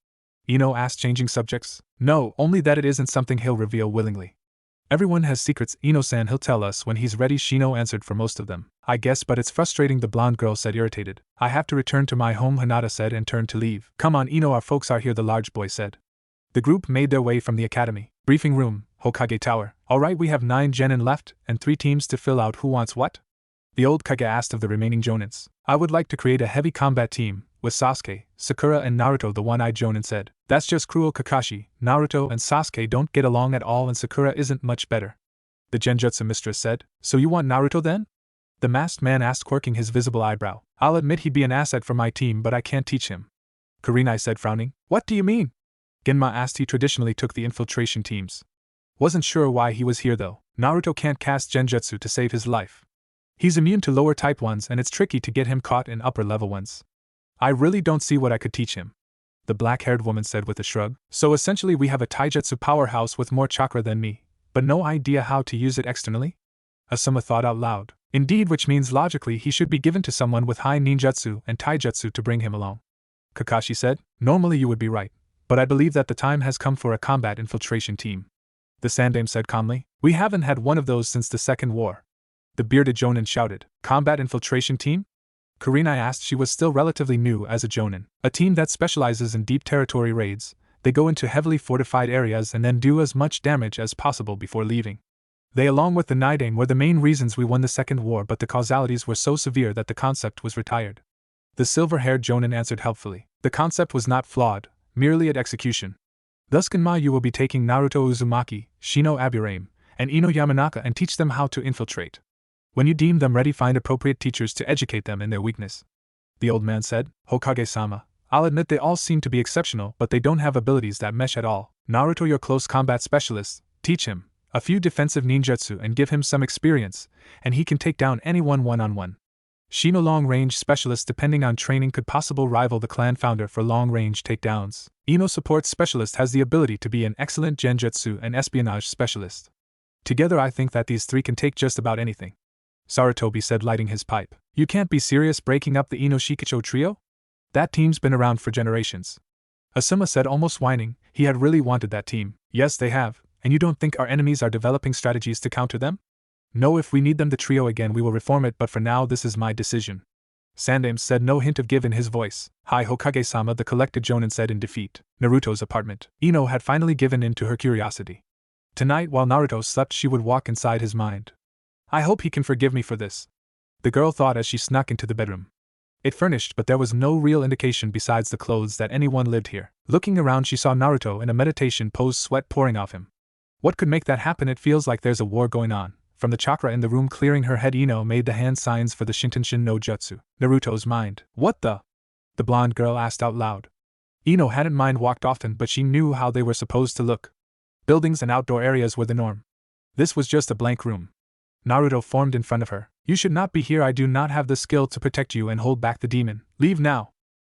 Ino asked, changing subjects. No, only that it isn't something he'll reveal willingly. Everyone has secrets, Ino-san, he'll tell us when he's ready, Shino answered for most of them. I guess, but it's frustrating, the blonde girl said, irritated. I have to return to my home, Hinata said, and turned to leave. Come on, Ino, our folks are here, the large boy said. The group made their way from the academy. Briefing room, Hokage Tower. Alright, we have 9 genin left, and 3 teams to fill out. Who wants what? The old Kage asked of the remaining jonins. I would like to create a heavy combat team, with Sasuke, Sakura and Naruto, the one-eyed jonin said. That's just cruel, Kakashi. Naruto and Sasuke don't get along at all and Sakura isn't much better. The Genjutsu mistress said. So you want Naruto then? The masked man asked, quirking his visible eyebrow. I'll admit he'd be an asset for my team, but I can't teach him. Kurenai said, frowning. What do you mean? Genma asked. He traditionally took the infiltration teams. Wasn't sure why he was here though. Naruto can't cast Genjutsu to save his life. He's immune to lower type ones and it's tricky to get him caught in upper level ones. I really don't see what I could teach him. The black-haired woman said with a shrug. So essentially we have a taijutsu powerhouse with more chakra than me, but no idea how to use it externally? Asuma thought out loud. Indeed, which means logically he should be given to someone with high ninjutsu and taijutsu to bring him along. Kakashi said. Normally you would be right, but I believe that the time has come for a combat infiltration team. The Sandame said calmly. We haven't had one of those since the Second War. The bearded jonin shouted. Combat infiltration team? Kurenai asked. She was still relatively new as a jonin. A team that specializes in deep territory raids. They go into heavily fortified areas and then do as much damage as possible before leaving. They, along with the Nidame, were the main reasons we won the Second War, but the causalities were so severe that the concept was retired. The silver-haired jonin answered helpfully. The concept was not flawed, merely at execution. Thus Genma, you will be taking Naruto Uzumaki, Shino Aburame, and Ino Yamanaka and teach them how to infiltrate. When you deem them ready, find appropriate teachers to educate them in their weakness. The old man said. Hokage-sama, I'll admit they all seem to be exceptional, but they don't have abilities that mesh at all. Naruto, your close combat specialist, teach him a few defensive ninjutsu and give him some experience, and he can take down anyone one-on-one. Shino, long-range specialist, depending on training, could possibly rival the clan founder for long-range takedowns. Ino, support specialist, has the ability to be an excellent genjutsu and espionage specialist. Together I think that these 3 can take just about anything. Sarutobi said, lighting his pipe. You can't be serious breaking up the Ino Shikicho trio? That team's been around for generations. Asuma said, almost whining. He had really wanted that team. Yes, they have. And you don't think our enemies are developing strategies to counter them? No, if we need them the trio again we will reform it, but for now this is my decision. Sandame said, no hint of give in his voice. Hi Hokage-sama, the collected jonin said in defeat. Naruto's apartment. Ino had finally given in to her curiosity. Tonight while Naruto slept she would walk inside his mind. I hope he can forgive me for this, the girl thought as she snuck into the bedroom. It furnished, but there was no real indication besides the clothes that anyone lived here. Looking around she saw Naruto in a meditation pose, sweat pouring off him. What could make that happen? It feels like there's a war going on. From the chakra in the room clearing her head, Ino made the hand signs for the Shintenshin no Jutsu. Naruto's mind. What the? The blonde girl asked out loud. Ino hadn't mind walked often, but she knew how they were supposed to look. Buildings and outdoor areas were the norm. This was just a blank room. Naruto formed in front of her. You should not be here. I do not have the skill to protect you and hold back the demon. Leave now.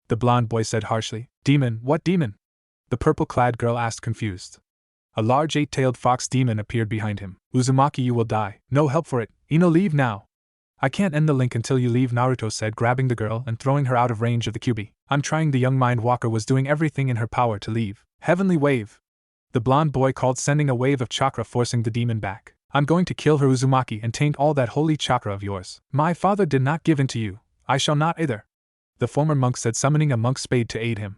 The blonde boy said harshly. Demon? What demon? The purple-clad girl asked, confused. A large 8-tailed fox demon appeared behind him. Uzumaki, you will die. No help for it. Ino, leave now. I can't end the link until you leave, Naruto said, grabbing the girl and throwing her out of range of the Kyuubi. I'm trying. The young mind walker was doing everything in her power to leave. Heavenly wave. The blonde boy called, sending a wave of chakra forcing the demon back. I'm going to kill her, Uzumaki, and taint all that holy chakra of yours. My father did not give in to you. I shall not either. The former monk said, summoning a monk's spade to aid him.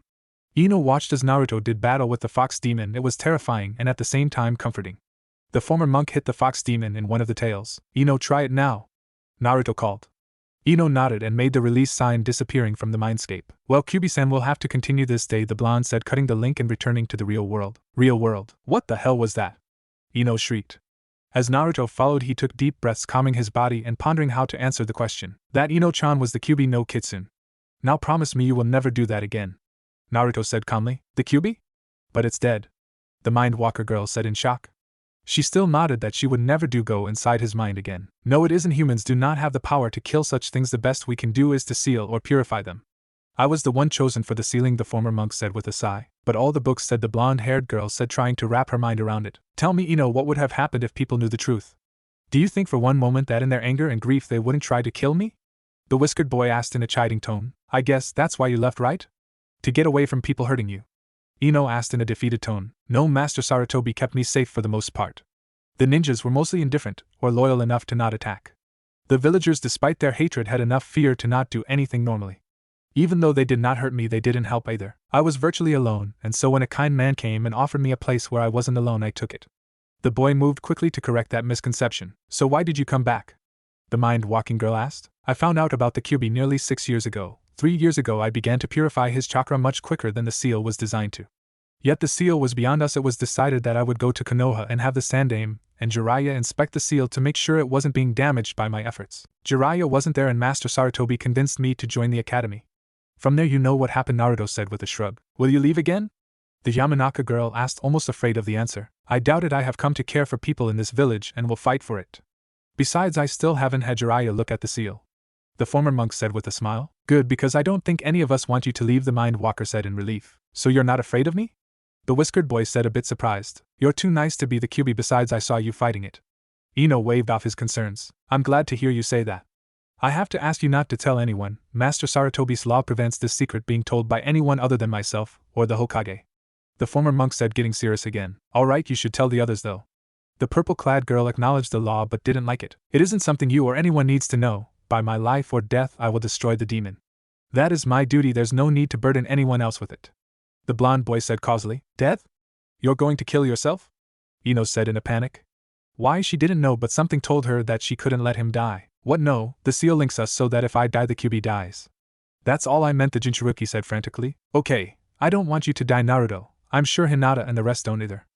Ino watched as Naruto did battle with the fox demon. It was terrifying and at the same time comforting. The former monk hit the fox demon in one of the tails. Ino, try it now, Naruto called. Ino nodded and made the release sign, disappearing from the mindscape. Well, Kyubi-san will have to continue this day, the blonde said, cutting the link and returning to the real world. Real world? What the hell was that? Ino shrieked. As Naruto followed, he took deep breaths, calming his body and pondering how to answer the question. That Ino-chan was the Kyubi no Kitsune. Now promise me you will never do that again, Naruto said calmly. The Kyubi? But it's dead, the Mind Walker girl said in shock. She still nodded that she would never go inside his mind again. No, it isn't. Humans do not have the power to kill such things. The best we can do is to seal or purify them. I was the one chosen for the sealing, the former monk said with a sigh. But all the books said, the blonde-haired girl said, trying to wrap her mind around it. Tell me, Ino, what would have happened if people knew the truth? Do you think for one moment that in their anger and grief they wouldn't try to kill me? The whiskered boy asked in a chiding tone. I guess that's why you left, right? To get away from people hurting you. Ino asked in a defeated tone. No, Master Sarutobi kept me safe for the most part. The ninjas were mostly indifferent, or loyal enough to not attack. The villagers, despite their hatred, had enough fear to not do anything normally. Even though they did not hurt me, they didn't help either. I was virtually alone, and so when a kind man came and offered me a place where I wasn't alone, I took it. The boy moved quickly to correct that misconception. So why did you come back? The mind-walking girl asked. I found out about the Kyubi nearly 6 years ago. 3 years ago I began to purify his chakra much quicker than the seal was designed to. Yet the seal was beyond us. It was decided that I would go to Konoha and have the Sandaime and Jiraiya inspect the seal to make sure it wasn't being damaged by my efforts. Jiraiya wasn't there and Master Sarutobi convinced me to join the academy. From there you know what happened, Naruto said with a shrug. Will you leave again? The Yamanaka girl asked, almost afraid of the answer. I doubt it. I have come to care for people in this village and will fight for it. Besides, I still haven't had Jiraiya look at the seal. The former monk said with a smile. Good, because I don't think any of us want you to leave, the Mind Walker said in relief. So you're not afraid of me? The whiskered boy said, a bit surprised. You're too nice to be the Kyubi. Besides, I saw you fighting it. Ino waved off his concerns. I'm glad to hear you say that. I have to ask you not to tell anyone. Master Sarutobi's law prevents this secret being told by anyone other than myself, or the Hokage. The former monk said, getting serious again. Alright, you should tell the others though. The purple-clad girl acknowledged the law but didn't like it. It isn't something you or anyone needs to know. By my life or death I will destroy the demon. That is my duty. There's no need to burden anyone else with it. The blonde boy said causally. Death? You're going to kill yourself? Ino said in a panic. Why, she didn't know, but something told her that she couldn't let him die. What? No, the seal links us so that if I die the Kyubi dies. That's all I meant, the Jinchuruki said frantically. Okay, I don't want you to die, Naruto. I'm sure Hinata and the rest don't either.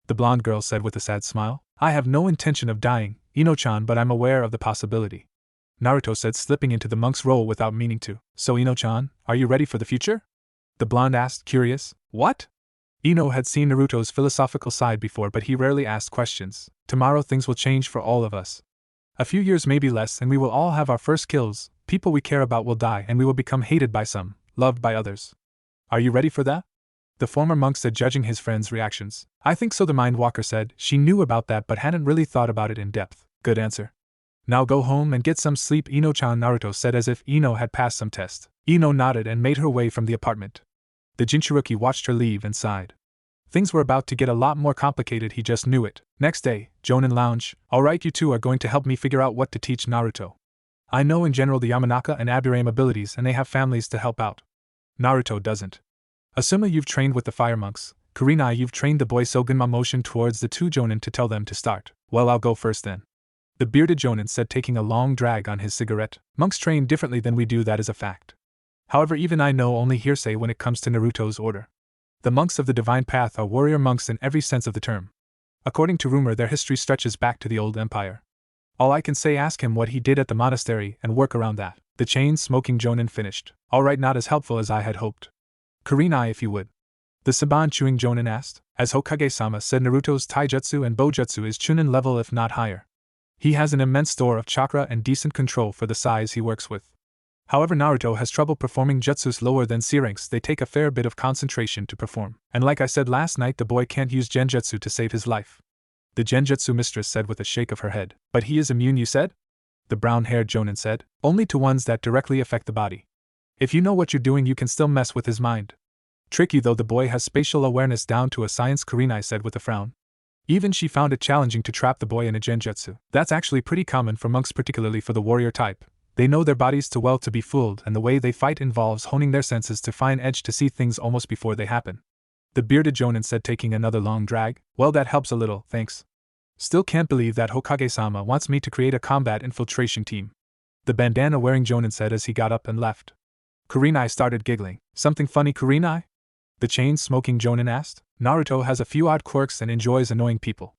The blonde girl said with a sad smile. I have no intention of dying, Ino-chan, but I'm aware of the possibility. Naruto said, slipping into the monk's role without meaning to. So Ino-chan, are you ready for the future? The blonde asked, curious. What? Ino had seen Naruto's philosophical side before, but he rarely asked questions. Tomorrow things will change for all of us. A few years, maybe less, and we will all have our first kills. People we care about will die and we will become hated by some, loved by others. Are you ready for that? The former monk said, judging his friend's reactions. I think so, the Mind Walker said. She knew about that but hadn't really thought about it in depth. Good answer. Now go home and get some sleep, Ino-chan, Naruto said as if Ino had passed some test. Ino nodded and made her way from the apartment. The Jinchuruki watched her leave and sighed. Things were about to get a lot more complicated, he just knew it. Next day, Jonin Lounge. Alright, you two are going to help me figure out what to teach Naruto. I know in general the Yamanaka and Aburame abilities and they have families to help out. Naruto doesn't. Asuma, you've trained with the fire monks. Kurenai, you've trained the boy. Sogenma motioned towards the two Jonin to tell them to start. Well, I'll go first then. The bearded Jonin said, taking a long drag on his cigarette. Monks train differently than we do, that is a fact. However, even I know only hearsay when it comes to Naruto's order. The monks of the Divine Path are warrior monks in every sense of the term. According to rumor, their history stretches back to the old empire. All I can say, ask him what he did at the monastery and work around that. The chain-smoking Jonin finished. Alright, not as helpful as I had hoped. Kurenai, if you would. The saban-chewing Jonin asked. As Hokage-sama said, Naruto's taijutsu and bojutsu is chunin level if not higher. He has an immense store of chakra and decent control for the size he works with. However, Naruto has trouble performing jutsus lower than C ranks. They take a fair bit of concentration to perform. And like I said last night, the boy can't use genjutsu to save his life. The genjutsu mistress said with a shake of her head. But he is immune, you said? The brown-haired Jonin said. Only to ones that directly affect the body. If you know what you're doing, you can still mess with his mind. Tricky though, the boy has spatial awareness down to a science, Kurenai said with a frown. Even she found it challenging to trap the boy in a genjutsu. That's actually pretty common for monks, particularly for the warrior type. They know their bodies too well to be fooled, and the way they fight involves honing their senses to fine edge to see things almost before they happen. The bearded Jonin said, taking another long drag. Well, that helps a little, thanks. Still can't believe that Hokage-sama wants me to create a combat infiltration team. The bandana-wearing Jonin said as he got up and left. Kurenai started giggling. Something funny, Kurenai? The chain-smoking Jonin asked. Naruto has a few odd quirks and enjoys annoying people.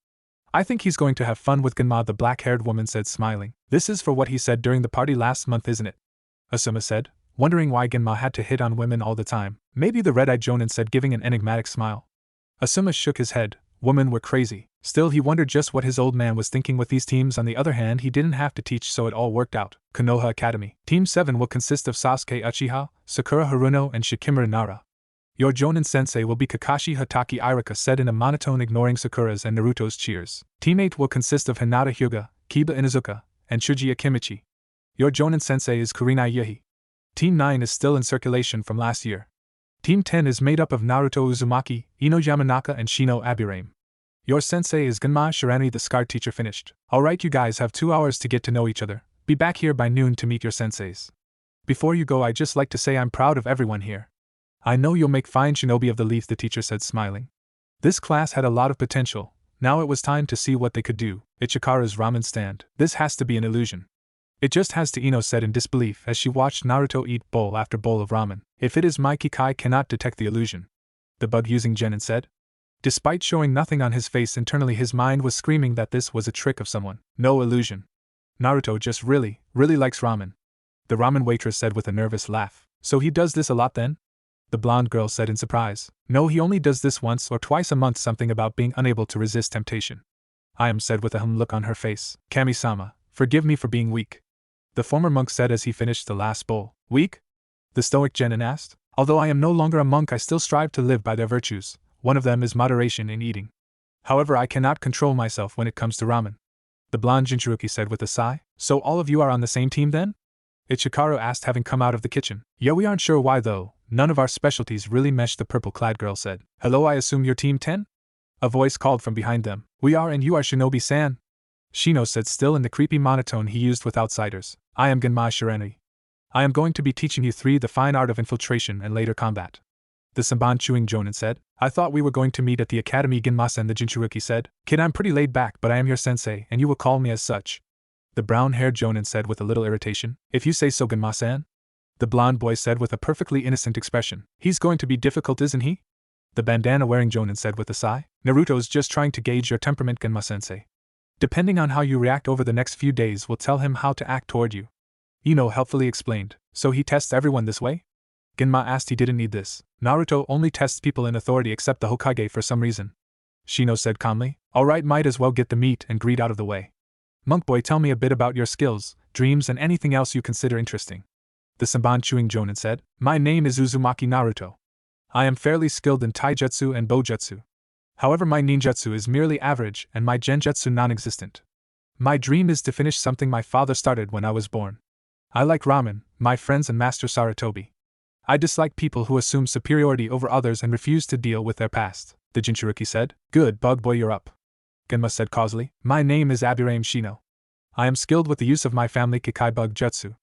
I think he's going to have fun with Genma, the black-haired woman said, smiling. This is for what he said during the party last month, isn't it? Asuma said, wondering why Genma had to hit on women all the time. Maybe, the red-eyed Jonin said, giving an enigmatic smile. Asuma shook his head. Women were crazy. Still, he wondered just what his old man was thinking with these teams. On the other hand, he didn't have to teach, so it all worked out. Konoha Academy. Team 7 will consist of Sasuke Uchiha, Sakura Haruno, and Shikimura Nara. Your Jonin sensei will be Kakashi Hatake, Irika said in a monotone, ignoring Sakura's and Naruto's cheers. Team 8 will consist of Hinata Hyuga, Kiba Inuzuka, and Shuji Akimichi. Your Jonin sensei is Kurenai Yehi. Team 9 is still in circulation from last year. Team 10 is made up of Naruto Uzumaki, Ino Yamanaka, and Shino Abirame. Your sensei is Genma Shirani, the scarred teacher finished. Alright, you guys have 2 hours to get to know each other. Be back here by noon to meet your senseis. Before you go, I'd just like to say I'm proud of everyone here. I know you'll make fine shinobi of the leaf, the teacher said, smiling. This class had a lot of potential. Now it was time to see what they could do. Ichikara's ramen stand. This has to be an illusion. It just has to, Ino said in disbelief as she watched Naruto eat bowl after bowl of ramen. If it is, my Kikai cannot detect the illusion. The bug using Genin said. Despite showing nothing on his face, internally his mind was screaming that this was a trick of someone. No illusion. Naruto just really likes ramen. The ramen waitress said with a nervous laugh. So he does this a lot then? The blonde girl said in surprise. No, he only does this once or twice a month, something about being unable to resist temptation. I am said with a look on her face. Kami-sama, forgive me for being weak. The former monk said as he finished the last bowl. Weak? The stoic Genin asked. Although I am no longer a monk, I still strive to live by their virtues. One of them is moderation in eating. However, I cannot control myself when it comes to ramen. The blonde Jinchuruki said with a sigh. So all of you are on the same team then? Ichikaru asked, having come out of the kitchen. Yeah, we aren't sure why though. None of our specialties really mesh, the purple-clad girl said. Hello, I assume you're Team 10? A voice called from behind them. We are, and you are Shinobi-san? Shino said, still in the creepy monotone he used with outsiders. I am Genma Shirani. I am going to be teaching you 3 the fine art of infiltration and later combat. The Samban chewing Jonin said. I thought we were going to meet at the academy, Genma-san, the Jinchuruki said. Kid, I'm pretty laid back, but I am your sensei, and you will call me as such. The brown-haired Jonin said with a little irritation. If you say so, Genma-san. The blonde boy said with a perfectly innocent expression. He's going to be difficult, isn't he? The bandana-wearing Jonin said with a sigh. Naruto's just trying to gauge your temperament, Genma-sensei. Depending on how you react over the next few days will tell him how to act toward you. Ino helpfully explained. So he tests everyone this way? Genma asked. He didn't need this. Naruto only tests people in authority except the Hokage for some reason. Shino said calmly. Alright, might as well get the meat and greed out of the way. Monk boy, tell me a bit about your skills, dreams, and anything else you consider interesting. The Samban chewing Jonin said. My name is Uzumaki Naruto. I am fairly skilled in taijutsu and bojutsu. However, my ninjutsu is merely average and my genjutsu non-existent. My dream is to finish something my father started when I was born. I like ramen, my friends, and Master Saratobi. I dislike people who assume superiority over others and refuse to deal with their past, the Jinchuruki said. Good, bug boy, you're up. Genma said causally. My name is Abirame Shino. I am skilled with the use of my family Kikai bug jutsu.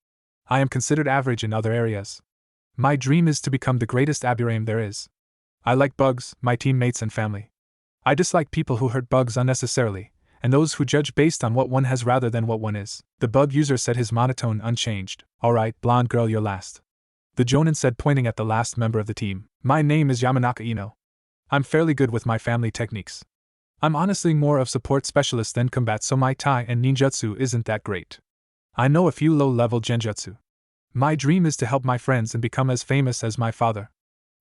I am considered average in other areas. My dream is to become the greatest Abirame there is. I like bugs, my teammates, and family. I dislike people who hurt bugs unnecessarily, and those who judge based on what one has rather than what one is. The bug user said, his monotone unchanged. Alright, blonde girl, you're last. The Jonin said, pointing at the last member of the team. My name is Yamanaka Ino. I'm fairly good with my family techniques. I'm honestly more of support specialist than combat, so my tai and ninjutsu isn't that great. I know a few low-level genjutsu. My dream is to help my friends and become as famous as my father.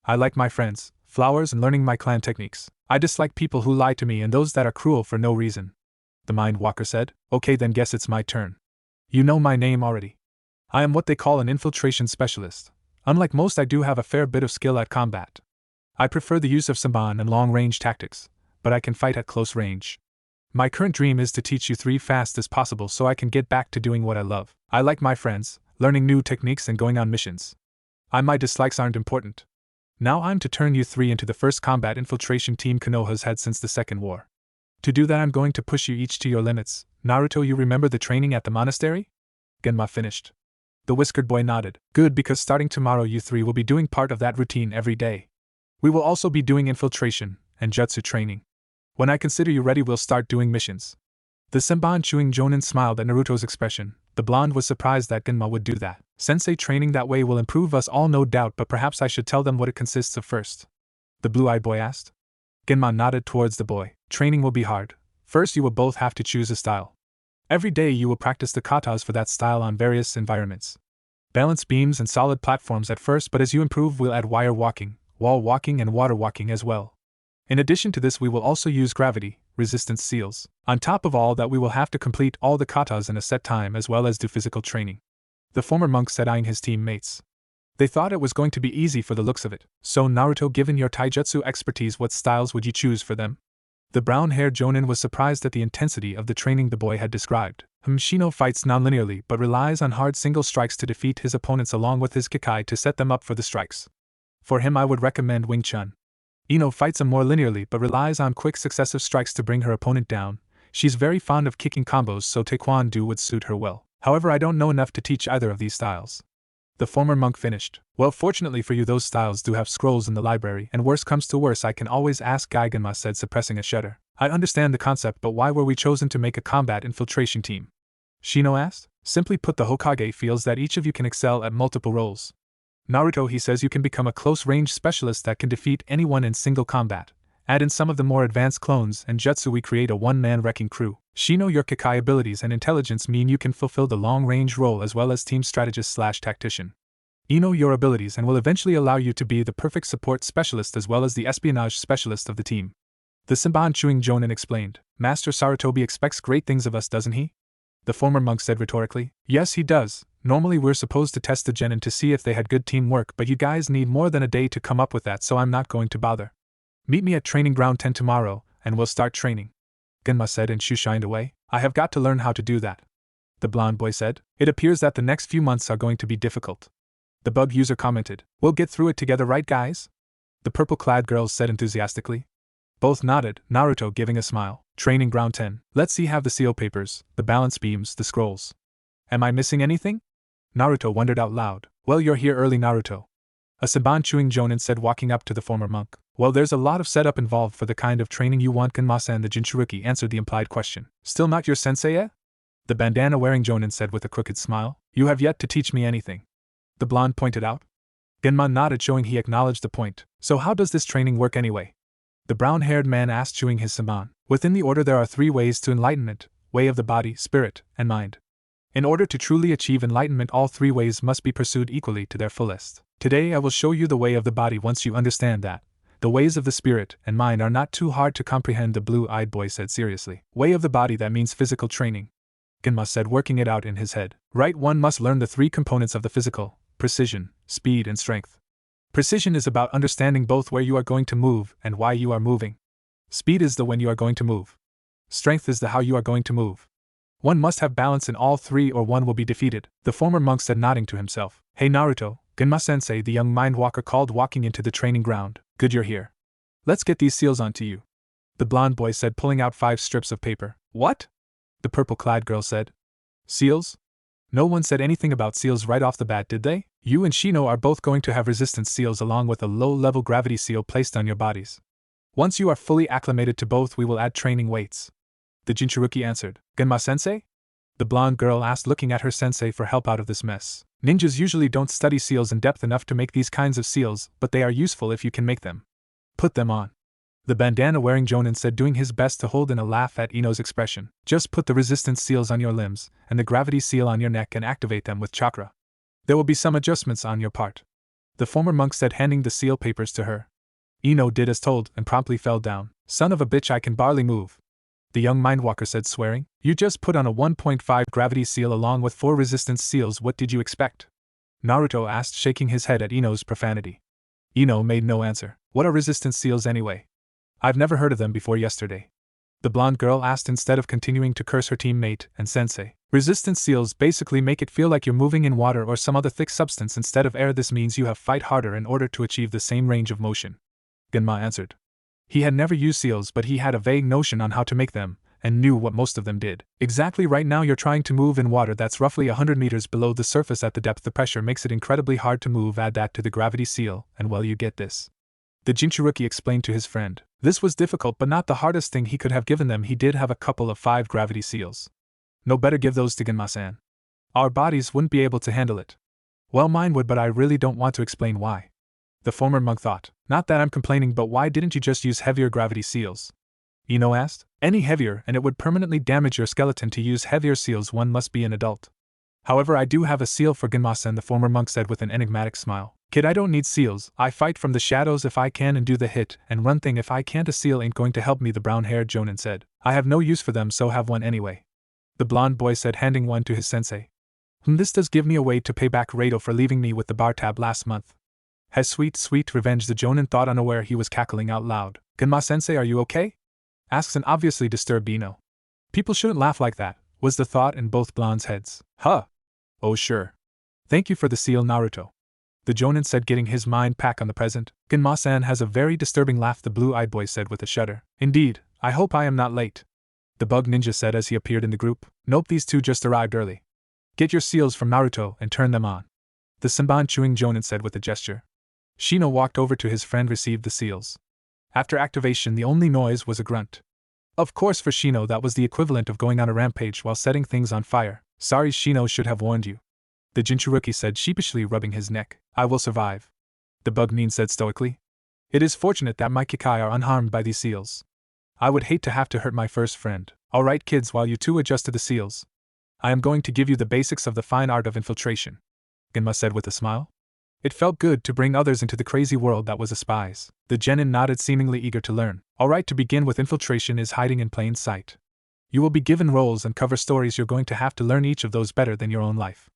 I like my friends, flowers, and learning my clan techniques. I dislike people who lie to me and those that are cruel for no reason. The Mind Walker said. Okay, then guess it's my turn. You know my name already. I am what they call an infiltration specialist. Unlike most, I do have a fair bit of skill at combat. I prefer the use of samban and long-range tactics, but I can fight at close range. My current dream is to teach you 3 fast as possible so I can get back to doing what I love. I like my friends, learning new techniques, and going on missions. My dislikes aren't important. Now I'm to turn you 3 into the first combat infiltration team Konoha's had since the Second War. To do that, I'm going to push you each to your limits. Naruto, you remember the training at the monastery? Genma finished. The whiskered boy nodded. Good, because starting tomorrow you three will be doing part of that routine every day. We will also be doing infiltration and jutsu training. When I consider you ready, we'll start doing missions. The Senban chewing Jonin smiled at Naruto's expression. The blonde was surprised that Genma would do that. Sensei, training that way will improve us all, no doubt, but perhaps I should tell them what it consists of first. The blue-eyed boy asked. Genma nodded towards the boy. Training will be hard. First you will both have to choose a style. Every day you will practice the katas for that style on various environments. Balance beams and solid platforms at first, but as you improve we'll add wire walking, wall walking and water walking as well. In addition to this we will also use gravity, resistance seals. On top of all that we will have to complete all the katas in a set time as well as do physical training. The former monk said, eyeing his teammates. They thought it was going to be easy for the looks of it. So Naruto, given your taijutsu expertise, what styles would you choose for them? The brown-haired Jonin was surprised at the intensity of the training the boy had described. Shino fights non-linearly but relies on hard single strikes to defeat his opponents along with his Kikai to set them up for the strikes. For him I would recommend Wing Chun. Ino fights him more linearly but relies on quick successive strikes to bring her opponent down. She's very fond of kicking combos, so Taekwondo would suit her well. However, I don't know enough to teach either of these styles. The former monk finished. Well, fortunately for you those styles do have scrolls in the library, and worse comes to worse I can always ask Genma said, suppressing a shudder. I understand the concept, but why were we chosen to make a combat infiltration team? Shino asked. Simply put, the Hokage feels that each of you can excel at multiple roles. Naruto, he says you can become a close-range specialist that can defeat anyone in single combat. Add in some of the more advanced clones and jutsu, we create a one-man wrecking crew. Shino, your Kikai abilities and intelligence mean you can fulfill the long-range role as well as team strategist/tactician. Ino, your abilities and will eventually allow you to be the perfect support specialist as well as the espionage specialist of the team. The Senban chewing Jonin explained. Master Sarutobi expects great things of us, doesn't he? The former monk said rhetorically. Yes, he does. Normally we're supposed to test the genin to see if they had good teamwork, but you guys need more than a day to come up with that, so I'm not going to bother. Meet me at Training Ground 10 tomorrow, and we'll start training. Genma said and shined away. I have got to learn how to do that. The blonde boy said. It appears that the next few months are going to be difficult. The bug user commented. We'll get through it together, right guys? The purple-clad girls said enthusiastically. Both nodded, Naruto giving a smile. Training Ground 10. Let's see, have the seal papers, the balance beams, the scrolls. Am I missing anything? Naruto wondered out loud. Well, you're here early, Naruto. A Senban chewing Jonin said, walking up to the former monk. Well, there's a lot of setup involved for the kind of training you want, Genma-san. The Jinchuruki answered the implied question. Still not your sensei yet? The bandana-wearing Jonin said with a crooked smile. You have yet to teach me anything. The blonde pointed out. Genma nodded, showing he acknowledged the point. So how does this training work anyway? The brown-haired man asked, chewing his Senban. Within the order there are 3 ways to enlightenment, way of the body, spirit, and mind. In order to truly achieve enlightenment, all 3 ways must be pursued equally to their fullest. Today I will show you the way of the body. Once you understand that, the ways of the spirit and mind are not too hard to comprehend, the blue-eyed boy said seriously. Way of the body, that means physical training. Genma said, working it out in his head. Right, one must learn the 3 components of the physical: precision, speed, and strength. Precision is about understanding both where you are going to move and why you are moving. Speed is the when you are going to move. Strength is the how you are going to move. One must have balance in all 3 or one will be defeated, the former monk said, nodding to himself. Hey Naruto, Genma-sensei, the young mindwalker called, walking into the training ground. Good, you're here. Let's get these seals onto you. The blonde boy said, pulling out 5 strips of paper. What? The purple-clad girl said. Seals? No one said anything about seals right off the bat, did they? You and Shino are both going to have resistance seals along with a low-level gravity seal placed on your bodies. Once you are fully acclimated to both, we will add training weights. The Jinchuruki answered. Genma-sensei? The blonde girl asked, looking at her sensei for help out of this mess. Ninjas usually don't study seals in depth enough to make these kinds of seals, but they are useful if you can make them. Put them on. The bandana-wearing Jonin said, doing his best to hold in a laugh at Ino's expression. Just put the resistance seals on your limbs, and the gravity seal on your neck, and activate them with chakra. There will be some adjustments on your part. The former monk said, handing the seal papers to her. Ino did as told, and promptly fell down. Son of a bitch, I can barely move. The young mindwalker said, swearing. You just put on a 1.5 gravity seal along with 4 resistance seals, what did you expect? Naruto asked, shaking his head at Ino's profanity. Ino made no answer. What are resistance seals anyway? I've never heard of them before yesterday. The blonde girl asked, instead of continuing to curse her teammate and sensei. Resistance seals basically make it feel like you're moving in water or some other thick substance instead of air. This means you have to fight harder in order to achieve the same range of motion. Genma answered. He had never used seals, but he had a vague notion on how to make them, and knew what most of them did. Exactly right now you're trying to move in water that's roughly 100 meters below the surface at the depth the pressure makes it incredibly hard to move. Add that to the gravity seal, and well you get this. The Jinchuruki explained to his friend. This was difficult but not the hardest thing he could have given them. He did have a couple of 5 gravity seals. No, better give those to Genma-san. Our bodies wouldn't be able to handle it. Well, mine would, but I really don't want to explain why. The former monk thought. Not that I'm complaining, but why didn't you just use heavier gravity seals? Ino asked. Any heavier and it would permanently damage your skeleton. To use heavier seals one must be an adult. However, I do have a seal for Genma-san, the former monk said with an enigmatic smile. Kid, I don't need seals. I fight from the shadows if I can and do the hit and run thing if I can't. A seal ain't going to help me, the brown-haired Jonin said. I have no use for them, so have one anyway. The blonde boy said, handing one to his sensei. This does give me a way to pay back Rado for leaving me with the bar tab last month. Has sweet, sweet revenge, the Jonin thought, unaware he was cackling out loud. Genma-sensei, are you okay? Asks an obviously disturbed Ino. People shouldn't laugh like that, was the thought in both blondes' heads. Huh. Oh sure. Thank you for the seal, Naruto. The Jonin said, getting his mind back on the present. Genma-san has a very disturbing laugh, the blue-eyed boy said with a shudder. Indeed, I hope I am not late. The bug ninja said as he appeared in the group. Nope, these two just arrived early. Get your seals from Naruto and turn them on. The Senban chewing Jonin said with a gesture. Shino walked over to his friend, received the seals. After activation, the only noise was a grunt. Of course, for Shino that was the equivalent of going on a rampage while setting things on fire. Sorry, Shino should have warned you. The Jinchuruki said, sheepishly rubbing his neck. I will survive. The bug nin said stoically. It is fortunate that my Kikai are unharmed by these seals. I would hate to have to hurt my first friend. Alright kids, while you two adjust to the seals, I am going to give you the basics of the fine art of infiltration, Genma said with a smile. It felt good to bring others into the crazy world that was a spy's. The genin nodded, seemingly eager to learn. Alright, to begin with, infiltration is hiding in plain sight. You will be given roles and cover stories. You're going to have to learn each of those better than your own life.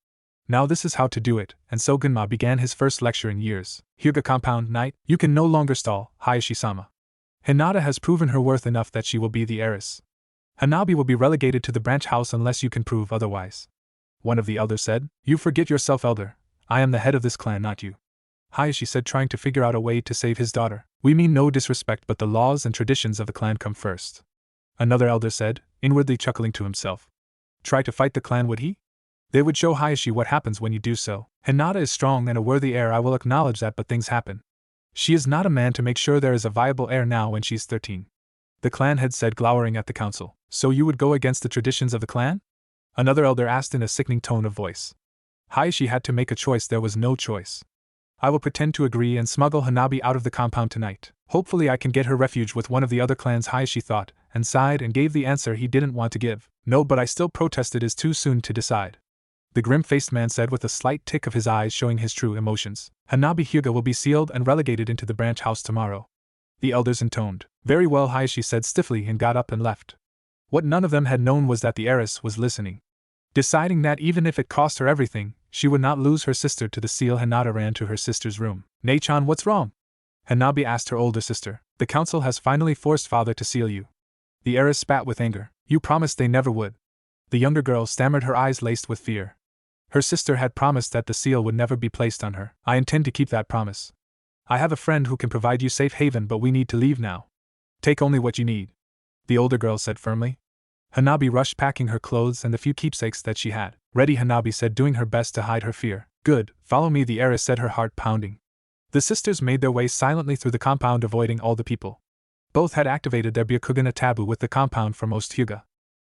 Now this is how to do it, and so Genma began his first lecture in years. Hyuga Compound Night, you can no longer stall, Hayashi-sama. Hinata has proven her worth enough that she will be the heiress. Hanabi will be relegated to the branch house unless you can prove otherwise. One of the elders said. You forget yourself, elder. I am the head of this clan, not you. Hayashi said, trying to figure out a way to save his daughter. We mean no disrespect, but the laws and traditions of the clan come first. Another elder said, inwardly chuckling to himself. Try to fight the clan, would he? They would show Hayashi what happens when you do so. Hinata is strong and a worthy heir, I will acknowledge that, but things happen. She is not a man to make sure there is a viable heir now when she's 13. The clan head said, glowering at the council. So you would go against the traditions of the clan? Another elder asked in a sickening tone of voice. Hayashi had to make a choice. There was no choice. I will pretend to agree and smuggle Hanabi out of the compound tonight. Hopefully I can get her refuge with one of the other clans, Hayashi thought, and sighed and gave the answer he didn't want to give. No, but I still protest. It is too soon to decide. The grim-faced man said with a slight tick of his eyes showing his true emotions. Hanabi Hyuga will be sealed and relegated into the branch house tomorrow. The elders intoned. Very well, Hayashi said stiffly and got up and left. What none of them had known was that the heiress was listening. Deciding that even if it cost her everything, she would not lose her sister to the seal, Hinata ran to her sister's room. Nei-chan, what's wrong? Hanabi asked her older sister. The council has finally forced father to seal you. The heiress spat with anger. You promised they never would. The younger girl stammered, her eyes laced with fear. Her sister had promised that the seal would never be placed on her. I intend to keep that promise. I have a friend who can provide you safe haven, but we need to leave now. Take only what you need, the older girl said firmly. Hanabi rushed, packing her clothes and the few keepsakes that she had. Ready, Hanabi said, doing her best to hide her fear. Good, follow me, the heiress said, her heart pounding. The sisters made their way silently through the compound, avoiding all the people. Both had activated their Byakugana taboo with the compound for most Hyuga.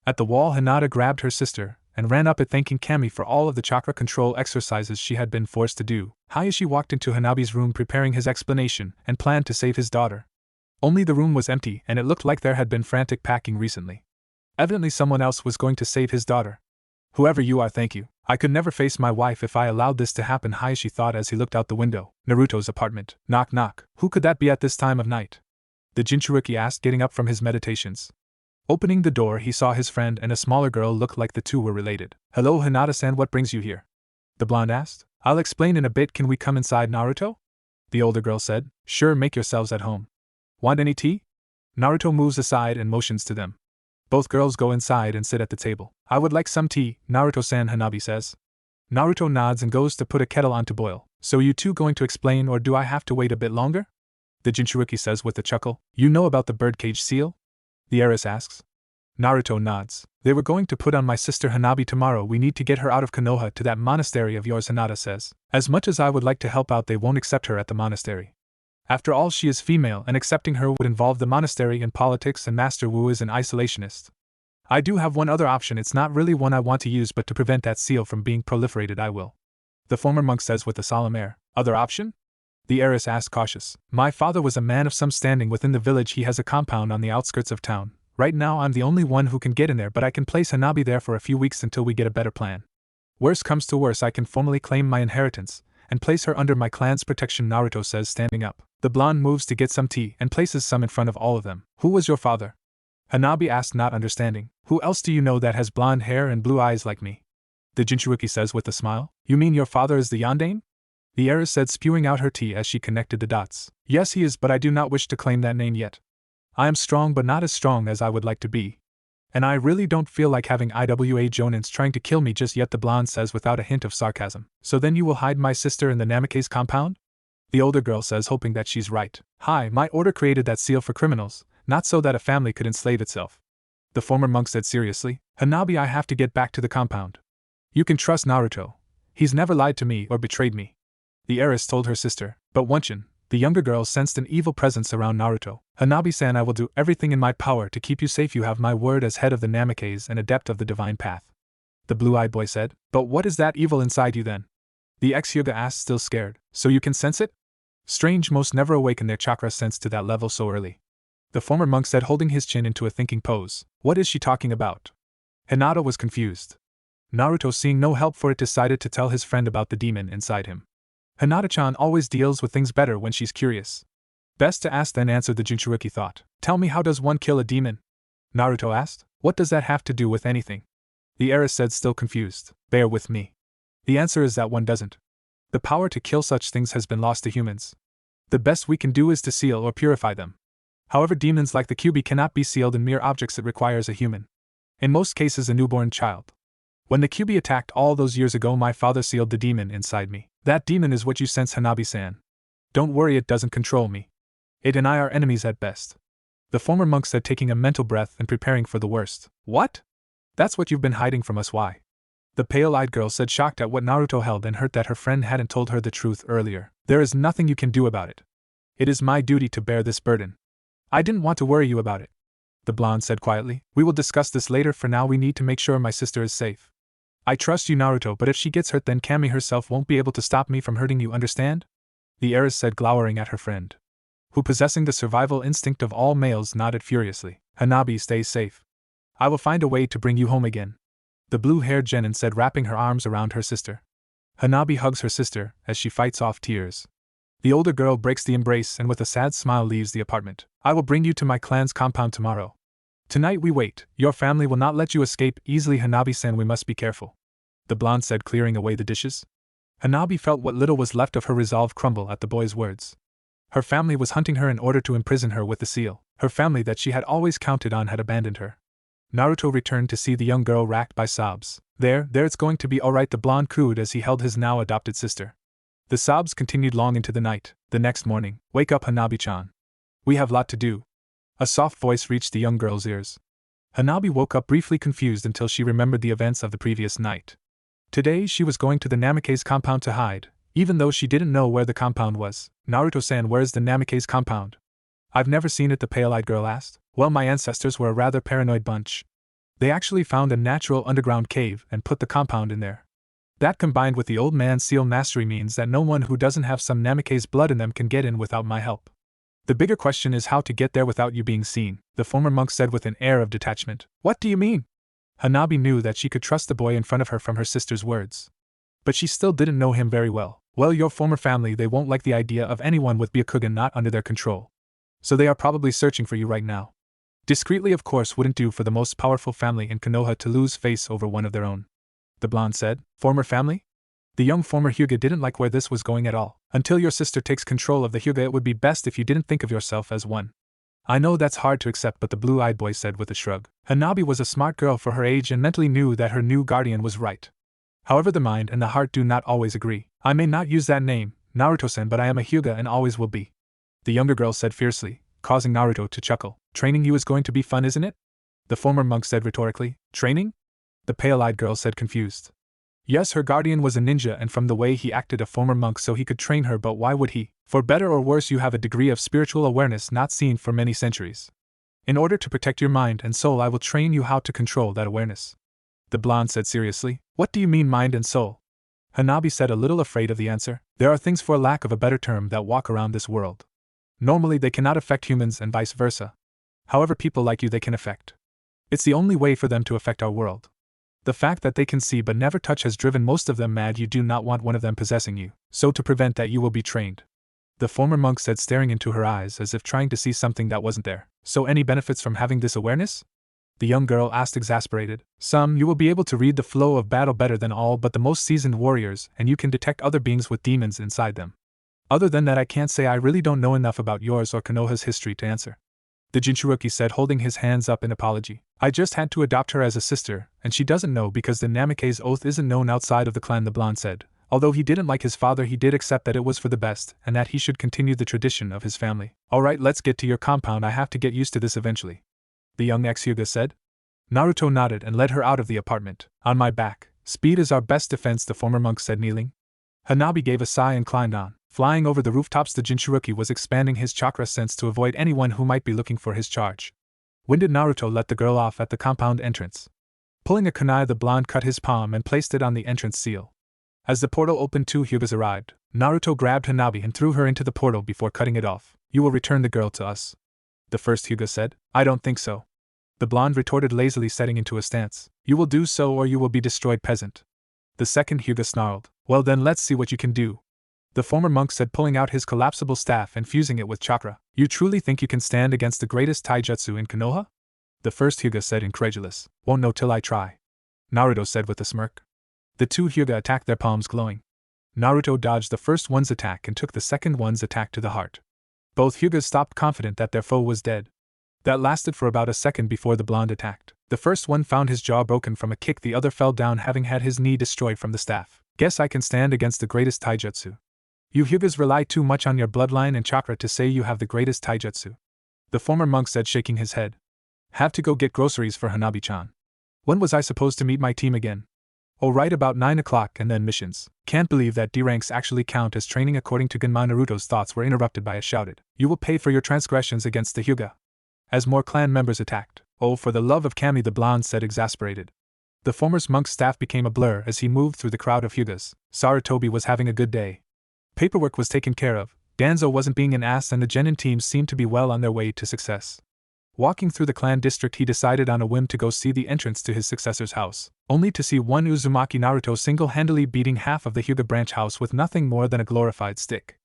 At the wall, Hinata grabbed her sister and ran up it, thanking Kami for all of the chakra control exercises she had been forced to do. Hayashi walked into Hanabi's room, preparing his explanation and planned to save his daughter. Only the room was empty, and it looked like there had been frantic packing recently. Evidently someone else was going to save his daughter. Whoever you are, thank you. I could never face my wife if I allowed this to happen, Hayashi thought as he looked out the window. Naruto's apartment. Knock knock. Who could that be at this time of night? The Jinchuruki asked, getting up from his meditations. Opening the door, he saw his friend and a smaller girl. Looked like the two were related. Hello, Hinata-san, what brings you here? The blonde asked. I'll explain in a bit. Can we come inside, Naruto? The older girl said. Sure, make yourselves at home. Want any tea? Naruto moves aside and motions to them. Both girls go inside and sit at the table. I would like some tea, Naruto-san, Hanabi says. Naruto nods and goes to put a kettle on to boil. So you two going to explain, or do I have to wait a bit longer? The Jinchuruki says with a chuckle. You know about the birdcage seal? The heiress asks. Naruto nods. They were going to put on my sister Hanabi tomorrow. We need to get her out of Konoha to that monastery of yours, Hinata says. As much as I would like to help out, they won't accept her at the monastery. After all, she is female, and accepting her would involve the monastery in politics, and Master Wu is an isolationist. I do have one other option. It's not really one I want to use, but to prevent that seal from being proliferated, I will. The former monk says with a solemn air. Other option? The heiress asked, cautious. My father was a man of some standing within the village. He has a compound on the outskirts of town. Right now I'm the only one who can get in there, but I can place Hanabi there for a few weeks until we get a better plan. Worst comes to worst, I can formally claim my inheritance and place her under my clan's protection, Naruto says, standing up. The blonde moves to get some tea and places some in front of all of them. Who was your father? Hanabi asked, not understanding. Who else do you know that has blonde hair and blue eyes like me? The Jinchuruki says with a smile. You mean your father is the Yandane? The heiress said, spewing out her tea as she connected the dots. Yes, he is, but I do not wish to claim that name yet. I am strong, but not as strong as I would like to be. And I really don't feel like having IWA Jonins trying to kill me just yet, the blonde says without a hint of sarcasm. So then you will hide my sister in the Namake's compound? The older girl says, hoping that she's right. Hi, my order created that seal for criminals, not so that a family could enslave itself. The former monk said seriously. Hanabi, I have to get back to the compound. You can trust Naruto. He's never lied to me or betrayed me. The heiress told her sister, but Wonchan, the younger girl, sensed an evil presence around Naruto. Hanabi-san, I will do everything in my power to keep you safe. You have my word as head of the Namake's and adept of the divine path. The blue-eyed boy said. But what is that evil inside you then? The ex-Hyuga asked, still scared. So you can sense it? Strange, most never awaken their chakra sense to that level so early. The former monk said, holding his chin into a thinking pose. What is she talking about? Hinata was confused. Naruto, seeing no help for it, decided to tell his friend about the demon inside him. Hinata-chan always deals with things better when she's curious. Best to ask then, answered the Jinchuruki, thought. Tell me, how does one kill a demon? Naruto asked. What does that have to do with anything? The heiress said, still confused. Bear with me. The answer is that one doesn't. The power to kill such things has been lost to humans. The best we can do is to seal or purify them. However, demons like the Kyuubi cannot be sealed in mere objects. It requires a human. In most cases, a newborn child. When the Kyuubi attacked all those years ago, my father sealed the demon inside me. That demon is what you sense, Hanabi-san. Don't worry, it doesn't control me. It and I are enemies at best. The former monk said, taking a mental breath and preparing for the worst. What? That's what you've been hiding from us, why? The pale-eyed girl said, shocked at what Naruto held and hurt that her friend hadn't told her the truth earlier. There is nothing you can do about it. It is my duty to bear this burden. I didn't want to worry you about it. The blonde said quietly. We will discuss this later. For now, we need to make sure my sister is safe. I trust you, Naruto, but if she gets hurt, then Kami herself won't be able to stop me from hurting you, understand? The heiress said, glowering at her friend, who, possessing the survival instinct of all males, nodded furiously. Hanabi, stay safe. I will find a way to bring you home again. The blue-haired genin said, wrapping her arms around her sister. Hanabi hugs her sister as she fights off tears. The older girl breaks the embrace and with a sad smile leaves the apartment. I will bring you to my clan's compound tomorrow. Tonight we wait. Your family will not let you escape easily, Hanabi-san. We must be careful. The blonde said, clearing away the dishes. Hanabi felt what little was left of her resolve crumble at the boy's words. Her family was hunting her in order to imprison her with the seal. Her family that she had always counted on had abandoned her. Naruto returned to see the young girl racked by sobs. There, it's going to be alright, the blonde cooed as he held his now adopted sister. The sobs continued long into the night. The next morning, wake up, Hanabi-chan. We have lot to do. A soft voice reached the young girl's ears. Hanabi woke up briefly confused until she remembered the events of the previous night. Today she was going to the Namake's compound to hide, even though she didn't know where the compound was. Naruto-san, where's the Namake's compound? I've never seen it, the pale-eyed girl asked. Well, my ancestors were a rather paranoid bunch. They actually found a natural underground cave and put the compound in there. That, combined with the old man's seal mastery, means that no one who doesn't have some Namake's blood in them can get in without my help. The bigger question is how to get there without you being seen, the former monk said with an air of detachment. What do you mean? Hanabi knew that she could trust the boy in front of her from her sister's words. But she still didn't know him very well. Well, your former family, they won't like the idea of anyone with Byakugan not under their control. So they are probably searching for you right now. Discreetly, of course, wouldn't do for the most powerful family in Konoha to lose face over one of their own. The blonde said. Former family? The young former Hyuga didn't like where this was going at all. Until your sister takes control of the Hyuga, it would be best if you didn't think of yourself as one. I know that's hard to accept, but the blue-eyed boy said with a shrug. Hanabi was a smart girl for her age and mentally knew that her new guardian was right. However, the mind and the heart do not always agree. I may not use that name, Naruto-san, but I am a Hyuga and always will be. The younger girl said fiercely, causing Naruto to chuckle. Training you is going to be fun, isn't it? The former monk said rhetorically. Training? The pale-eyed girl said confused. Yes, her guardian was a ninja, and from the way he acted a former monk, so he could train her, but why would he? For better or worse, you have a degree of spiritual awareness not seen for many centuries. In order to protect your mind and soul, I will train you how to control that awareness. The blonde said seriously. What do you mean mind and soul? Hanabi said, a little afraid of the answer. There are things, for lack of a better term, that walk around this world. Normally they cannot affect humans and vice versa. However, people like you they can affect. It's the only way for them to affect our world. The fact that they can see but never touch has driven most of them mad. You do not want one of them possessing you, so to prevent that you will be trained. The former monk said, staring into her eyes as if trying to see something that wasn't there. So any benefits from having this awareness? The young girl asked, exasperated. Some. You will be able to read the flow of battle better than all but the most seasoned warriors, and you can detect other beings with demons inside them. Other than that, I can't say. I really don't know enough about yours or Konoha's history to answer. The Jinchuruki said, holding his hands up in apology. I just had to adopt her as a sister, and she doesn't know because the Namikaze oath isn't known outside of the clan, the blonde said. Although he didn't like his father, he did accept that it was for the best, and that he should continue the tradition of his family. Alright, let's get to your compound. I have to get used to this eventually. The young ex-Hyuga said. Naruto nodded and led her out of the apartment. On my back. Speed is our best defense, the former monk said, kneeling. Hanabi gave a sigh and climbed on. Flying over the rooftops, the Jinchuruki was expanding his chakra sense to avoid anyone who might be looking for his charge. When did Naruto let the girl off at the compound entrance? Pulling a kunai, the blonde cut his palm and placed it on the entrance seal. As the portal opened, 2 Hyugas arrived. Naruto grabbed Hanabi and threw her into the portal before cutting it off. You will return the girl to us. The first Hyuga said. I don't think so. The blonde retorted lazily, setting into a stance. You will do so or you will be destroyed, peasant. The second Hyuga snarled. Well then, let's see what you can do. The former monk said, pulling out his collapsible staff and fusing it with chakra. You truly think you can stand against the greatest taijutsu in Konoha? The first Hyuga said, incredulous. Won't know till I try. Naruto said with a smirk. The 2 Hyuga attacked, their palms glowing. Naruto dodged the first one's attack and took the second one's attack to the heart. Both Hyugas stopped, confident that their foe was dead. That lasted for about a second before the blonde attacked. The first one found his jaw broken from a kick, the other fell down having had his knee destroyed from the staff. Guess I can stand against the greatest taijutsu. You Hyugas rely too much on your bloodline and chakra to say you have the greatest taijutsu. The former monk said, shaking his head. Have to go get groceries for Hanabi-chan. When was I supposed to meet my team again? Oh, right about 9 o'clock, and then missions. Can't believe that D-ranks actually count as training according to Genma. Naruto's thoughts were interrupted by a shouted. You will pay for your transgressions against the Hyuga. As more clan members attacked. Oh, for the love of Kami, the blonde said, exasperated. The former monk's staff became a blur as he moved through the crowd of Hyugas. Sarutobi was having a good day. Paperwork was taken care of, Danzo wasn't being an ass, and the genin teams seemed to be well on their way to success. Walking through the clan district, he decided on a whim to go see the entrance to his successor's house, only to see one Uzumaki Naruto single-handedly beating half of the Hyuga branch house with nothing more than a glorified stick.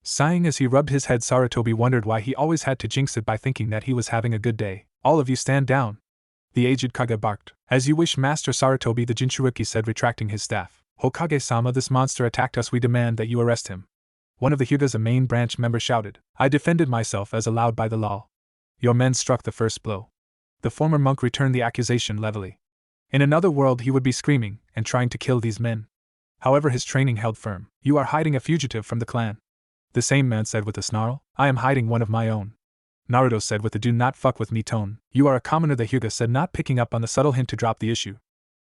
Sighing as he rubbed his head, Sarutobi wondered why he always had to jinx it by thinking that he was having a good day. All of you stand down. The aged Kage barked. As you wish, Master Sarutobi, the Jinchuruki said, retracting his staff. Hokage-sama, this monster attacked us, we demand that you arrest him. One of the Hyugas, a main branch member, shouted. I defended myself as allowed by the law. Your men struck the first blow. The former monk returned the accusation levelly. In another world he would be screaming and trying to kill these men. However, his training held firm. You are hiding a fugitive from the clan. The same man said with a snarl. I am hiding one of my own. Naruto said with a do not fuck with me tone. You are a commoner, the Hyuga said, not picking up on the subtle hint to drop the issue.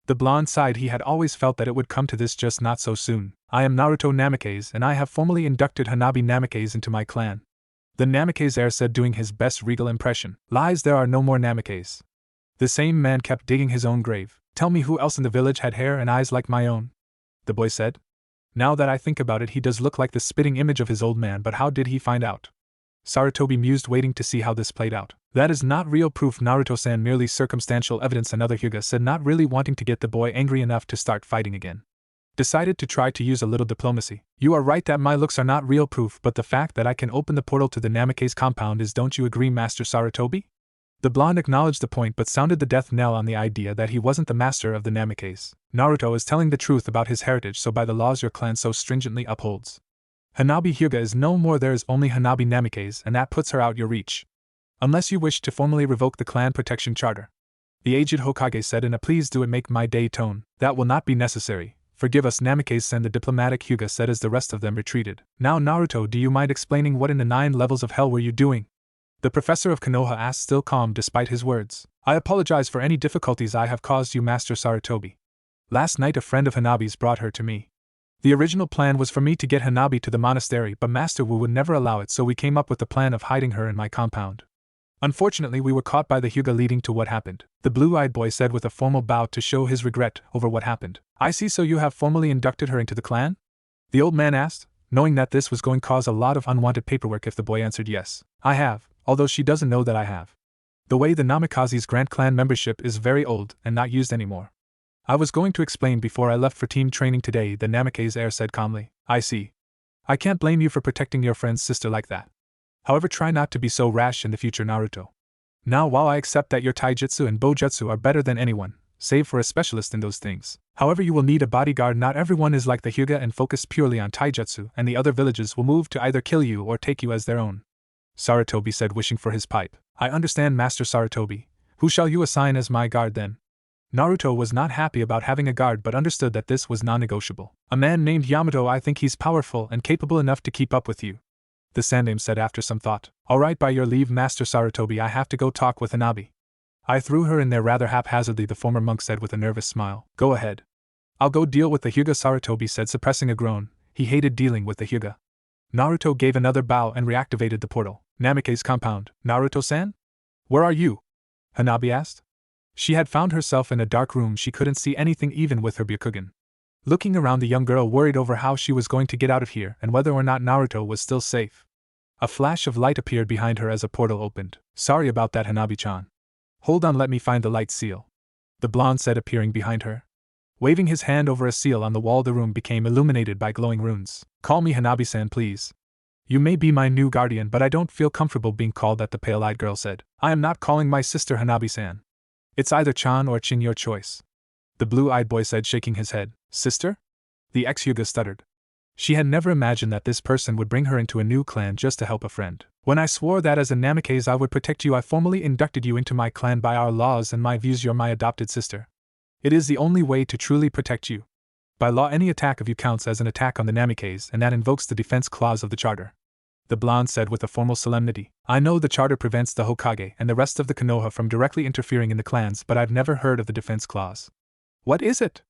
The blonde sighed. He had always felt that it would come to this, just not so soon. I am Naruto Namikaze, and I have formally inducted Hanabi Namikaze into my clan. The Namikaze heir said, doing his best regal impression. Lies, there are no more Namikaze. The same man kept digging his own grave. Tell me who else in the village had hair and eyes like my own? The boy said. Now that I think about it, he does look like the spitting image of his old man, but how did he find out? Sarutobi mused, waiting to see how this played out. That is not real proof, Naruto-san, merely circumstantial evidence, another Hyuga said, not really wanting to get the boy angry enough to start fighting again. Decided to try to use a little diplomacy. You are right that my looks are not real proof, but the fact that I can open the portal to the Namikaze compound is. Don't you agree, Master Sarutobi? The blonde acknowledged the point but sounded the death knell on the idea that he wasn't the master of the Namikaze. Naruto is telling the truth about his heritage, so by the laws your clan so stringently upholds. Hanabi Hyuga is no more, there is only Hanabi Namikaze, and that puts her out your reach. Unless you wish to formally revoke the clan protection charter. The aged Hokage said in a please do it make my day tone. That will not be necessary. Forgive us, Namikaze-san, the diplomatic Hyuga said as the rest of them retreated. Now Naruto, do you mind explaining what in the 9 levels of hell were you doing? The professor of Konoha asked, still calm despite his words. I apologize for any difficulties I have caused you, Master Sarutobi. Last night a friend of Hanabi's brought her to me. The original plan was for me to get Hanabi to the monastery, but Master Wu would never allow it, so we came up with the plan of hiding her in my compound. Unfortunately, we were caught by the Hyuga, leading to what happened, the blue-eyed boy said with a formal bow to show his regret over what happened. I see, so you have formally inducted her into the clan? The old man asked, knowing that this was going to cause a lot of unwanted paperwork if the boy answered yes. I have, although she doesn't know that I have. The way the Namikaze's grant clan membership is very old and not used anymore. I was going to explain before I left for team training today, the Namikaze heir said calmly. I see. I can't blame you for protecting your friend's sister like that. However, try not to be so rash in the future, Naruto. Now, while I accept that your taijutsu and bojutsu are better than anyone, save for a specialist in those things, however, you will need a bodyguard. Not everyone is like the Hyuga and focus purely on taijutsu, and the other villages will move to either kill you or take you as their own. Sarutobi said, wishing for his pipe. I understand, Master Sarutobi. Who shall you assign as my guard then? Naruto was not happy about having a guard but understood that this was non-negotiable. A man named Yamato. I think he's powerful and capable enough to keep up with you, the Sandaime said after some thought. Alright, by your leave, Master Sarutobi, I have to go talk with Hanabi. I threw her in there rather haphazardly, the former monk said with a nervous smile. Go ahead. I'll go deal with the Hyuga, Sarutobi said, suppressing a groan. He hated dealing with the Hyuga. Naruto gave another bow and reactivated the portal. Namikaze's compound. Naruto-san? Where are you? Hanabi asked. She had found herself in a dark room. She couldn't see anything even with her Byakugan. Looking around, the young girl worried over how she was going to get out of here and whether or not Naruto was still safe. A flash of light appeared behind her as a portal opened. Sorry about that, Hanabi-chan. Hold on, let me find the light seal, the blonde said, appearing behind her. Waving his hand over a seal on the wall, the room became illuminated by glowing runes. Call me Hanabi-san, please. You may be my new guardian, but I don't feel comfortable being called that, the pale-eyed girl said. I am not calling my sister Hanabi-san. It's either Chan or Chin, your choice, the blue-eyed boy said, shaking his head. Sister? The ex-Hyuga stuttered. She had never imagined that this person would bring her into a new clan just to help a friend. When I swore that as a Namikaze I would protect you, I formally inducted you into my clan. By our laws and my views, you're my adopted sister. It is the only way to truly protect you. By law, any attack of you counts as an attack on the Namikaze, and that invokes the defense clause of the charter, the blonde said with a formal solemnity. I know the charter prevents the Hokage and the rest of the Konoha from directly interfering in the clans, but I've never heard of the defense clause. What is it?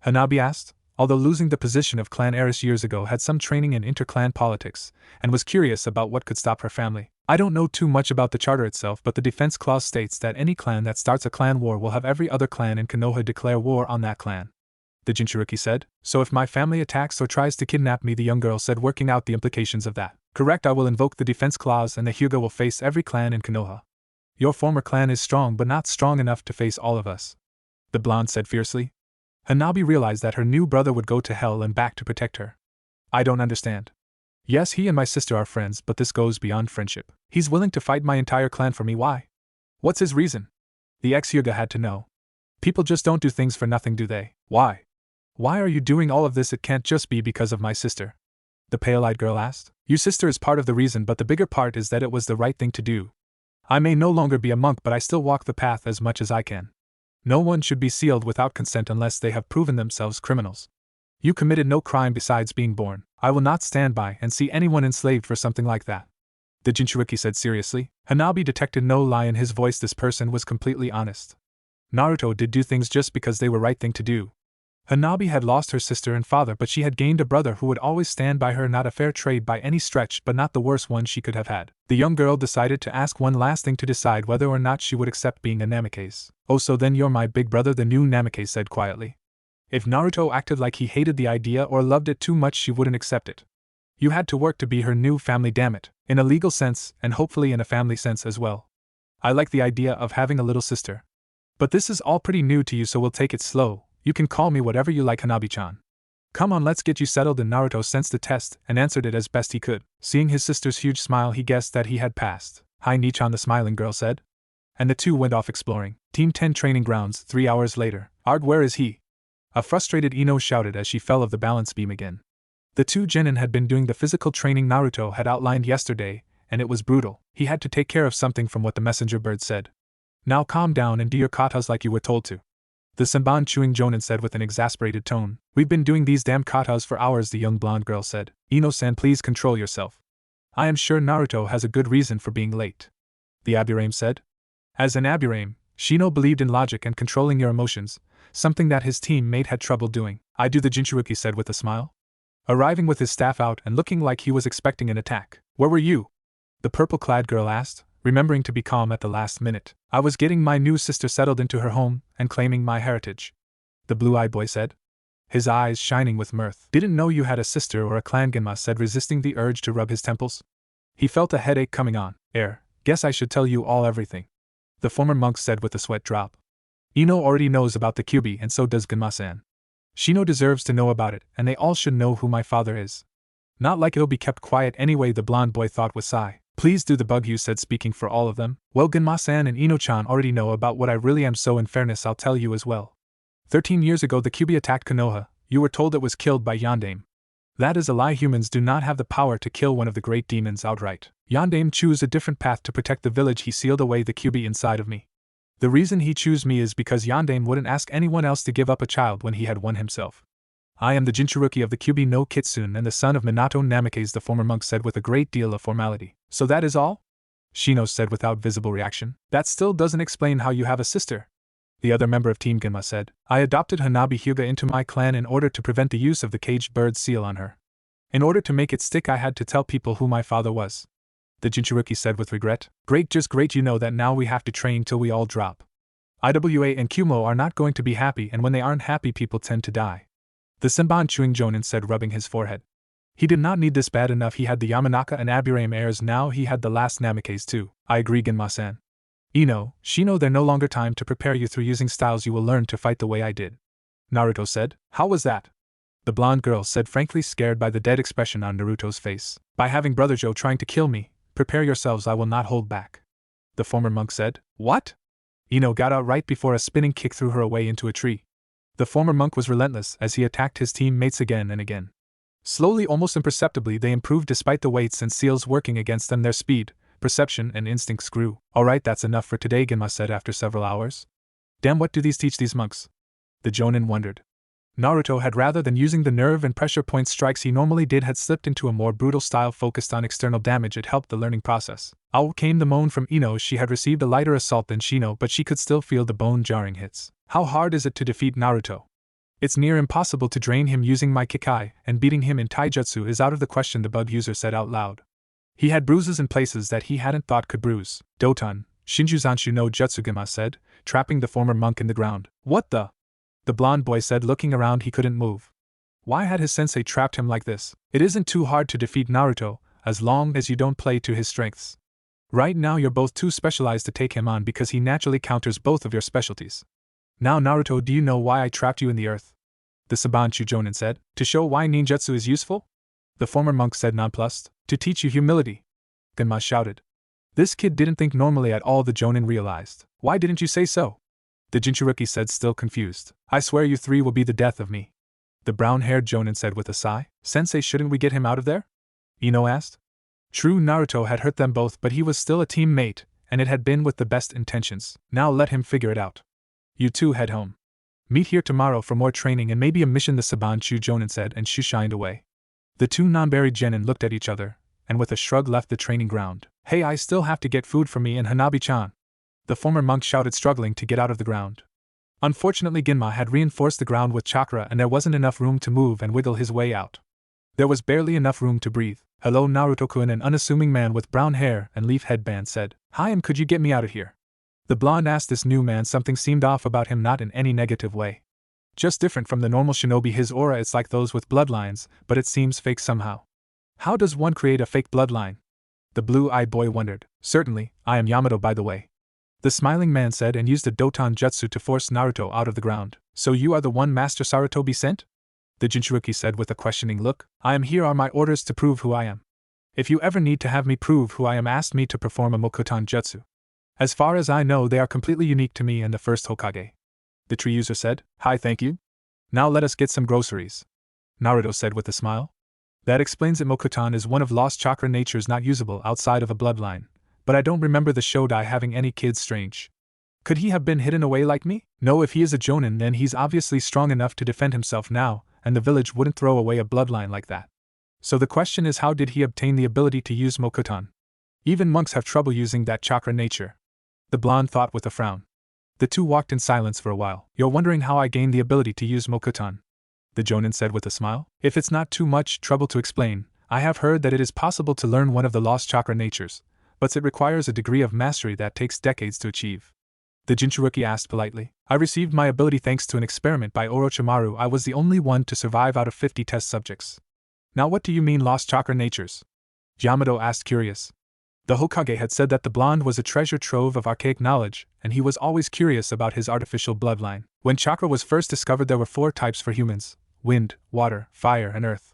Hanabi asked, although losing the position of clan heiress years ago, had some training in inter-clan politics, and was curious about what could stop her family. I don't know too much about the charter itself, but the defense clause states that any clan that starts a clan war will have every other clan in Konoha declare war on that clan, the Jinchuriki said. So if my family attacks or tries to kidnap me, the young girl said, working out the implications of that. Correct, I will invoke the defense clause and the Hyuga will face every clan in Konoha. Your former clan is strong, but not strong enough to face all of us, the blonde said fiercely. Hanabi realized that her new brother would go to hell and back to protect her. I don't understand. Yes, he and my sister are friends, but this goes beyond friendship. He's willing to fight my entire clan for me. Why? What's his reason? The ex-Hyuga had to know. People just don't do things for nothing, do they? Why? Why are you doing all of this? It can't just be because of my sister, the pale-eyed girl asked. Your sister is part of the reason, but the bigger part is that it was the right thing to do. I may no longer be a monk, but I still walk the path as much as I can. No one should be sealed without consent unless they have proven themselves criminals. You committed no crime besides being born. I will not stand by and see anyone enslaved for something like that, the Jinchuriki said seriously. Hanabi detected no lie in his voice. This person was completely honest. Naruto did do things just because they were right thing to do. Hanabi had lost her sister and father, but she had gained a brother who would always stand by her. Not a fair trade by any stretch, but not the worst one she could have had. The young girl decided to ask one last thing to decide whether or not she would accept being a Namikaze. Oh, so then you're my big brother, the new Namikaze said quietly. If Naruto acted like he hated the idea or loved it too much, she wouldn't accept it. You had to work to be her new family, damn it. In a legal sense, and hopefully in a family sense as well. I like the idea of having a little sister. But this is all pretty new to you, so we'll take it slow. You can call me whatever you like, Hanabi-chan. Come on, let's get you settled. And Naruto sensed the test and answered it as best he could. Seeing his sister's huge smile, he guessed that he had passed. Hi, Nichan, the smiling girl said. And the two went off exploring. Team 10 training grounds. 3 hours later. Ard, where is he? A frustrated Ino shouted as she fell of the balance beam again. The two genin had been doing the physical training Naruto had outlined yesterday, and it was brutal. He had to take care of something from what the messenger bird said. Now calm down and do your katas like you were told to, the Senban chewing jonin said with an exasperated tone. We've been doing these damn katas for hours, the young blonde girl said. Ino-san, please control yourself. I am sure Naruto has a good reason for being late, the Aburame said. As an Aburame, Shino believed in logic and controlling your emotions, something that his teammate had trouble doing. I do, the Jinchuruki said with a smile, arriving with his staff out and looking like he was expecting an attack. Where were you? The purple-clad girl asked, remembering to be calm at the last minute. I was getting my new sister settled into her home and claiming my heritage, the blue-eyed boy said, his eyes shining with mirth. Didn't know you had a sister or a clan, Genma said, resisting the urge to rub his temples. He felt a headache coming on. Guess I should tell you all everything, the former monk said with a sweat drop. Ino already knows about the Kyuubi and so does Genma-san. Shino deserves to know about it, and they all should know who my father is. Not like it'll be kept quiet anyway, the blonde boy thought with sigh. Please do, the Bugyu said, speaking for all of them. Well, Genma-san and Ino-chan already know about what I really am, so in fairness I'll tell you as well. 13 years ago the Kyuubi attacked Konoha. You were told it was killed by Yondaime. That is a lie. Humans do not have the power to kill one of the great demons outright. Yondaime chose a different path to protect the village. He sealed away the Kyuubi inside of me. The reason he chose me is because Yondaime wouldn't ask anyone else to give up a child when he had one himself. I am the Jinchuruki of the Kyuubi no Kitsune and the son of Minato Namikaze, the former monk said with a great deal of formality. So that is all? Shino said without visible reaction. That still doesn't explain how you have a sister, the other member of Team Genma said. I adopted Hanabi Hyuga into my clan in order to prevent the use of the caged bird seal on her. In order to make it stick, I had to tell people who my father was, the Jinchuruki said with regret. Great, just great. You know that now we have to train till we all drop. IWA and Kumo are not going to be happy, and when they aren't happy people tend to die, the Senban Chewing Jonin said, rubbing his forehead. He did not need this bad enough. He had the Yamanaka and Aburame heirs, now he had the last Namikaze too. I agree, Genma-san. Ino, Shino, they're no longer time to prepare you through using styles. You will learn to fight the way I did, Naruto said. How was that? The blonde girl said, frankly scared by the dead expression on Naruto's face. By having Brother Joe trying to kill me. Prepare yourselves, I will not hold back, the former monk said. What? Ino got out right before a spinning kick threw her away into a tree. The former monk was relentless as he attacked his teammates again and again. Slowly, almost imperceptibly, they improved despite the weights and seals working against them. Their speed, perception, and instincts grew. Alright, that's enough for today, Genma said after several hours. Damn, what do these teach these monks? The Jonin wondered. Naruto had, rather than using the nerve and pressure point strikes he normally did, had slipped into a more brutal style focused on external damage. It helped the learning process. Out came the moan from Ino. She had received a lighter assault than Shino, but she could still feel the bone-jarring hits. How hard is it to defeat Naruto? It's near impossible to drain him using my Kikai, and beating him in taijutsu is out of the question, the bug user said out loud. He had bruises in places that he hadn't thought could bruise. Doton, Shinjuzanshu no Jutsu, Genma said, trapping the former monk in the ground. What the? The blonde boy said, looking around. He couldn't move. Why had his sensei trapped him like this? It isn't too hard to defeat Naruto, as long as you don't play to his strengths. Right now you're both too specialized to take him on because he naturally counters both of your specialties. Now Naruto, do you know why I trapped you in the earth? The Sabanchu Jonin said. To show why ninjutsu is useful? The former monk said, nonplussed. To teach you humility, Genma shouted. This kid didn't think normally at all, the Jonin realized. Why didn't you say so? The Jinchuruki said, still confused. I swear you three will be the death of me, the brown-haired Jonin said with a sigh. Sensei, shouldn't we get him out of there? Ino asked. True, Naruto had hurt them both, but he was still a teammate, and it had been with the best intentions. Now let him figure it out. You two head home. Meet here tomorrow for more training and maybe a mission, the Sabanchu Jonin said, and shined away. The two non-buried genin looked at each other, and with a shrug left the training ground. Hey, I still have to get food for me and Hanabi-chan, the former monk shouted, struggling to get out of the ground. Unfortunately, Genma had reinforced the ground with chakra and there wasn't enough room to move and wiggle his way out. There was barely enough room to breathe. Hello, Naruto-kun, an unassuming man with brown hair and leaf headband said. Hi, could you get me out of here? The blonde asked this new man. Something seemed off about him, not in any negative way. Just different from the normal shinobi. His aura, it's like those with bloodlines, but it seems fake somehow. How does one create a fake bloodline? The blue-eyed boy wondered. Certainly, I am Yamato, by the way, the smiling man said, and used a Doton Jutsu to force Naruto out of the ground. So you are the one Master Sarutobi sent? The Jinchuruki said with a questioning look. I am here are my orders to prove who I am. If you ever need to have me prove who I am, ask me to perform a Mokuton Jutsu. As far as I know, they are completely unique to me and the first Hokage, the tree user said. Hi, thank you. Now let us get some groceries, Naruto said with a smile. That explains it. Mokuton is one of lost chakra natures not usable outside of a bloodline. But I don't remember the Shodai having any kids. Strange. Could he have been hidden away like me? No, if he is a Jonin, then he's obviously strong enough to defend himself now, and the village wouldn't throw away a bloodline like that. So the question is, how did he obtain the ability to use Mokuton? Even monks have trouble using that chakra nature, the blonde thought with a frown. The two walked in silence for a while. You're wondering how I gained the ability to use Mokuton? The Jonin said with a smile. If it's not too much trouble to explain, I have heard that it is possible to learn one of the lost chakra natures, but it requires a degree of mastery that takes decades to achieve. The Jinchuruki asked politely. I received my ability thanks to an experiment by Orochimaru. I was the only one to survive out of 50 test subjects. Now what do you mean lost chakra natures? Yamato asked curious. The Hokage had said that the blonde was a treasure trove of archaic knowledge, and he was always curious about his artificial bloodline. When chakra was first discovered, there were 4 types for humans: wind, water, fire, and earth.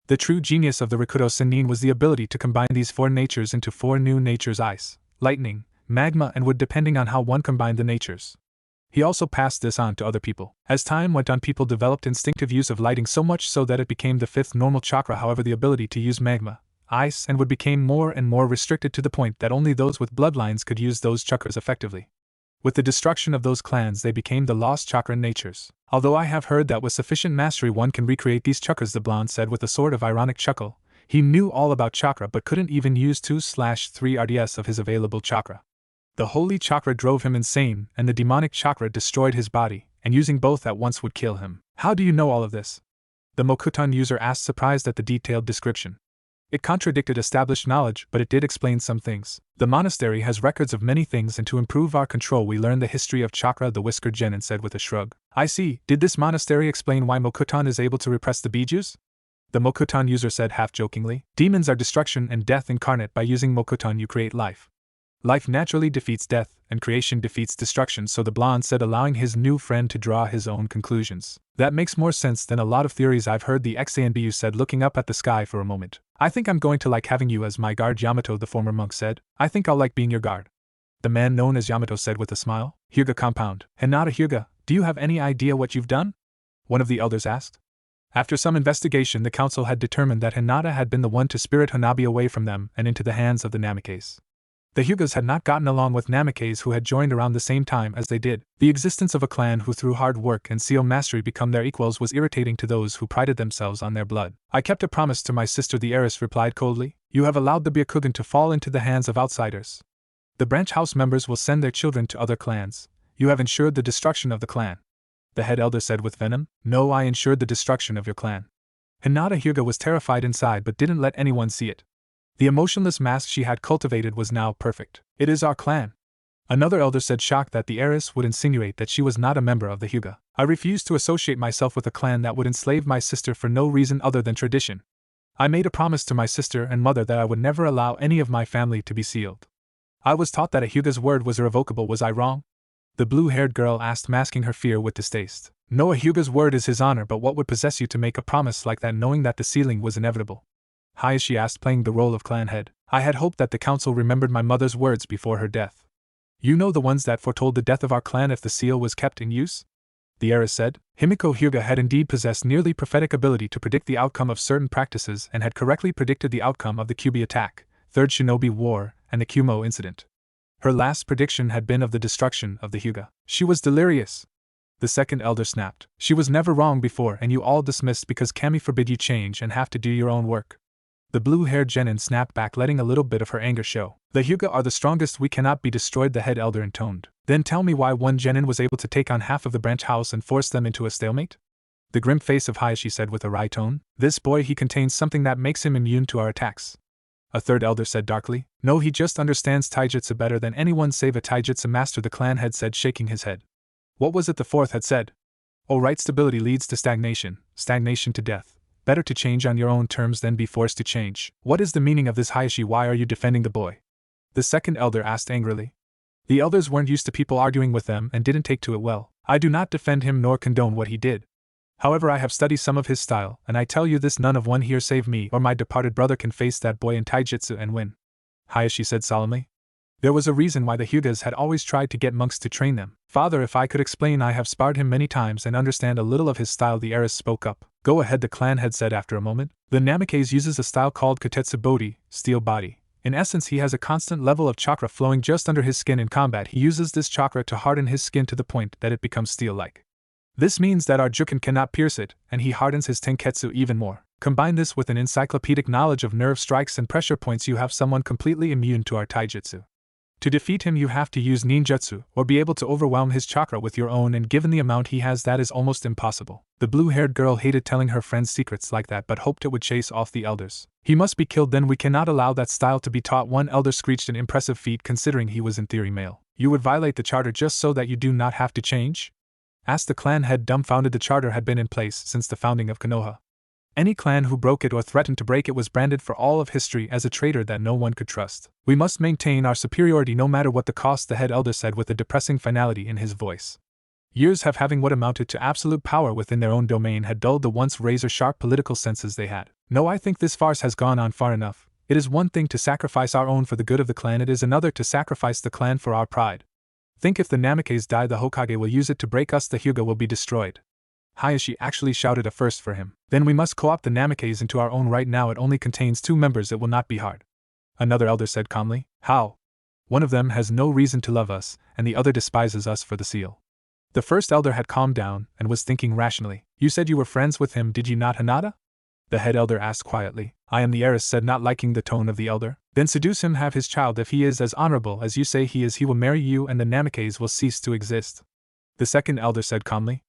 The true genius of the Rikudo Sennin was the ability to combine these 4 natures into 4 new natures: ice, lightning, magma, and wood, depending on how one combined the natures. He also passed this on to other people. As time went on, people developed instinctive use of lighting, so much so that it became the 5th normal chakra. However, the ability to use magma, ice, and wood became more and more restricted to the point that only those with bloodlines could use those chakras effectively. With the destruction of those clans, they became the lost chakra natures. Although I have heard that with sufficient mastery one can recreate these chakras, the blonde said with a sort of ironic chuckle. He knew all about chakra but couldn't even use 2/3 RDS of his available chakra. The holy chakra drove him insane, and the demonic chakra destroyed his body, and using both at once would kill him. How do you know all of this? The Mokuton user asked, surprised at the detailed description. It contradicted established knowledge, but it did explain some things. The monastery has records of many things, and to improve our control we learned the history of chakra, the whiskered genin said with a shrug. I see. Did this monastery explain why Mokuton is able to repress the bijus? The Mokuton user said half-jokingly. Demons are destruction and death incarnate. By using Mokuton you create life. Life naturally defeats death, and creation defeats destruction, so the blonde said, allowing his new friend to draw his own conclusions. That makes more sense than a lot of theories I've heard, the XANBU said, looking up at the sky for a moment. I think I'm going to like having you as my guard, Yamato, the former monk said. I think I'll like being your guard. The man known as Yamato said with a smile. Hyuga compound. Hinata Hyuga, do you have any idea what you've done? One of the elders asked. After some investigation, the council had determined that Hinata had been the one to spirit Hanabi away from them and into the hands of the Namikes. The Hyugas had not gotten along with Namikes, who had joined around the same time as they did. The existence of a clan who through hard work and seal mastery become their equals was irritating to those who prided themselves on their blood. I kept a promise to my sister, the heiress replied coldly. You have allowed the Byakugan to fall into the hands of outsiders. The branch house members will send their children to other clans. You have ensured the destruction of the clan. The head elder said with venom. No, I ensured the destruction of your clan. Hinata Hyuga was terrified inside but didn't let anyone see it. The emotionless mask she had cultivated was now perfect. It is our clan. Another elder said, shocked that the heiress would insinuate that she was not a member of the Hyuga. I refuse to associate myself with a clan that would enslave my sister for no reason other than tradition. I made a promise to my sister and mother that I would never allow any of my family to be sealed. I was taught that a Hyuga's word was irrevocable. Was I wrong? The blue-haired girl asked, masking her fear with distaste. No, a Hyuga's word is his honor, but what would possess you to make a promise like that knowing that the sealing was inevitable? Hayashi asked, playing the role of clan head. I had hoped that the council remembered my mother's words before her death. You know, the ones that foretold the death of our clan if the seal was kept in use? The heiress said. Himiko Hyuga had indeed possessed nearly prophetic ability to predict the outcome of certain practices and had correctly predicted the outcome of the Kyubi attack, Third Shinobi War, and the Kumo incident. Her last prediction had been of the destruction of the Hyuga. She was delirious. The second elder snapped. She was never wrong before, and you all dismissed because Kami forbid you change and have to do your own work. The blue-haired genin snapped back, letting a little bit of her anger show. The Hyuga are the strongest, we cannot be destroyed, the head elder intoned. Then tell me why one genin was able to take on half of the branch house and force them into a stalemate? The grim face of Hayashi said with a wry tone. This boy, he contains something that makes him immune to our attacks. A third elder said darkly. No, he just understands taijutsu better than anyone save a taijutsu master, the clan head said, shaking his head. What was it the fourth had said? Oh right, stability leads to stagnation, stagnation to death. Better to change on your own terms than be forced to change. What is the meaning of this, Hayashi? Why are you defending the boy? The second elder asked angrily. The elders weren't used to people arguing with them and didn't take to it well. I do not defend him nor condone what he did. However, I have studied some of his style, and I tell you this, none of one here save me or my departed brother can face that boy in taijutsu and win. Hayashi said solemnly. There was a reason why the Hyugas had always tried to get monks to train them. Father, if I could explain, I have sparred him many times and understand a little of his style, the heiress spoke up. Go ahead, the clan head said after a moment. The Namikes uses a style called Kotetsu Bodhi, steel body. In essence, he has a constant level of chakra flowing just under his skin in combat. He uses this chakra to harden his skin to the point that it becomes steel-like. This means that our Juken cannot pierce it, and he hardens his Tenketsu even more. Combine this with an encyclopedic knowledge of nerve strikes and pressure points, you have someone completely immune to our taijutsu. To defeat him you have to use ninjutsu, or be able to overwhelm his chakra with your own, and given the amount he has that is almost impossible. The blue-haired girl hated telling her friends secrets like that but hoped it would chase off the elders. He must be killed, then we cannot allow that style to be taught. One elder screeched, an impressive feat considering he was in theory male. You would violate the charter just so that you do not have to change? Asked the clan head, dumbfounded. The charter had been in place since the founding of Konoha. Any clan who broke it or threatened to break it was branded for all of history as a traitor that no one could trust. We must maintain our superiority no matter what the cost, the head elder said with a depressing finality in his voice. Years of having what amounted to absolute power within their own domain had dulled the once razor-sharp political senses they had. No, I think this farce has gone on far enough. It is one thing to sacrifice our own for the good of the clan, it is another to sacrifice the clan for our pride. Think if the Namikaze die, the Hokage will use it to break us, the Hyuga will be destroyed. Hayashi actually shouted a first for him. Then we must co-opt the Namikaze into our own right. Now it only contains 2 members, it will not be hard. Another elder said calmly. How? One of them has no reason to love us, and the other despises us for the seal. The first elder had calmed down, and was thinking rationally. You said you were friends with him, did you not, Hinata? The head elder asked quietly. I am, the heiress said, not liking the tone of the elder. Then seduce him, have his child. If he is as honorable as you say he is, he will marry you and the Namikaze will cease to exist. The second elder said calmly.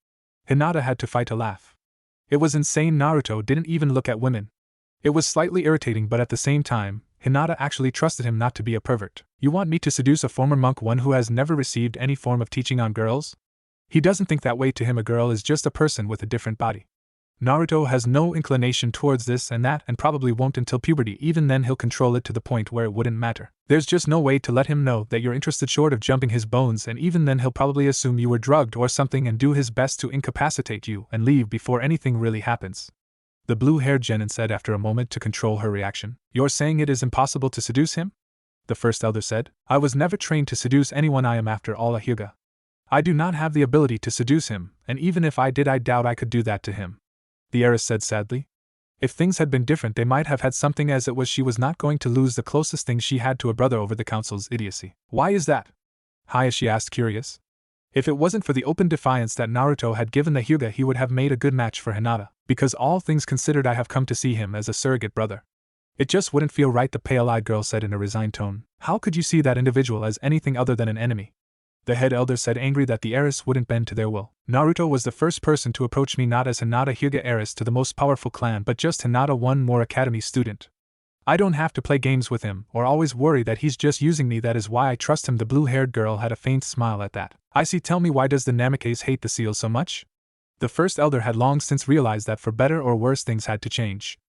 Hinata had to fight a laugh. It was insane. Naruto didn't even look at women. It was slightly irritating, but at the same time, Hinata actually trusted him not to be a pervert. You want me to seduce a former monk, one who has never received any form of teaching on girls? He doesn't think that way. To him, a girl is just a person with a different body. Naruto has no inclination towards this and that, and probably won't until puberty. Even then he'll control it to the point where it wouldn't matter. There's just no way to let him know that you're interested short of jumping his bones, and even then he'll probably assume you were drugged or something and do his best to incapacitate you and leave before anything really happens. The blue-haired genin said after a moment to control her reaction. You're saying it is impossible to seduce him? The first elder said. I was never trained to seduce anyone. I am after all a Hyuga. I do not have the ability to seduce him, and even if I did, I doubt I could do that to him. The heiress said sadly. If things had been different, they might have had something. As it was, she was not going to lose the closest thing she had to a brother over the council's idiocy. Why is that? Hayashi asked, curious. If it wasn't for the open defiance that Naruto had given the Hyuga, he would have made a good match for Hinata. Because all things considered, I have come to see him as a surrogate brother. It just wouldn't feel right, the pale-eyed girl said in a resigned tone. How could you see that individual as anything other than an enemy? The head elder said, angry that the heiress wouldn't bend to their will. Naruto was the first person to approach me, not as Hinata Hyuga, heiress to the most powerful clan, but just Hinata, one more academy student. I don't have to play games with him, or always worry that he's just using me. That is why I trust him. The blue-haired girl had a faint smile at that. I see. Tell me, why does the Namikaze hate the seal so much? The first elder had long since realized that for better or worse things had to change.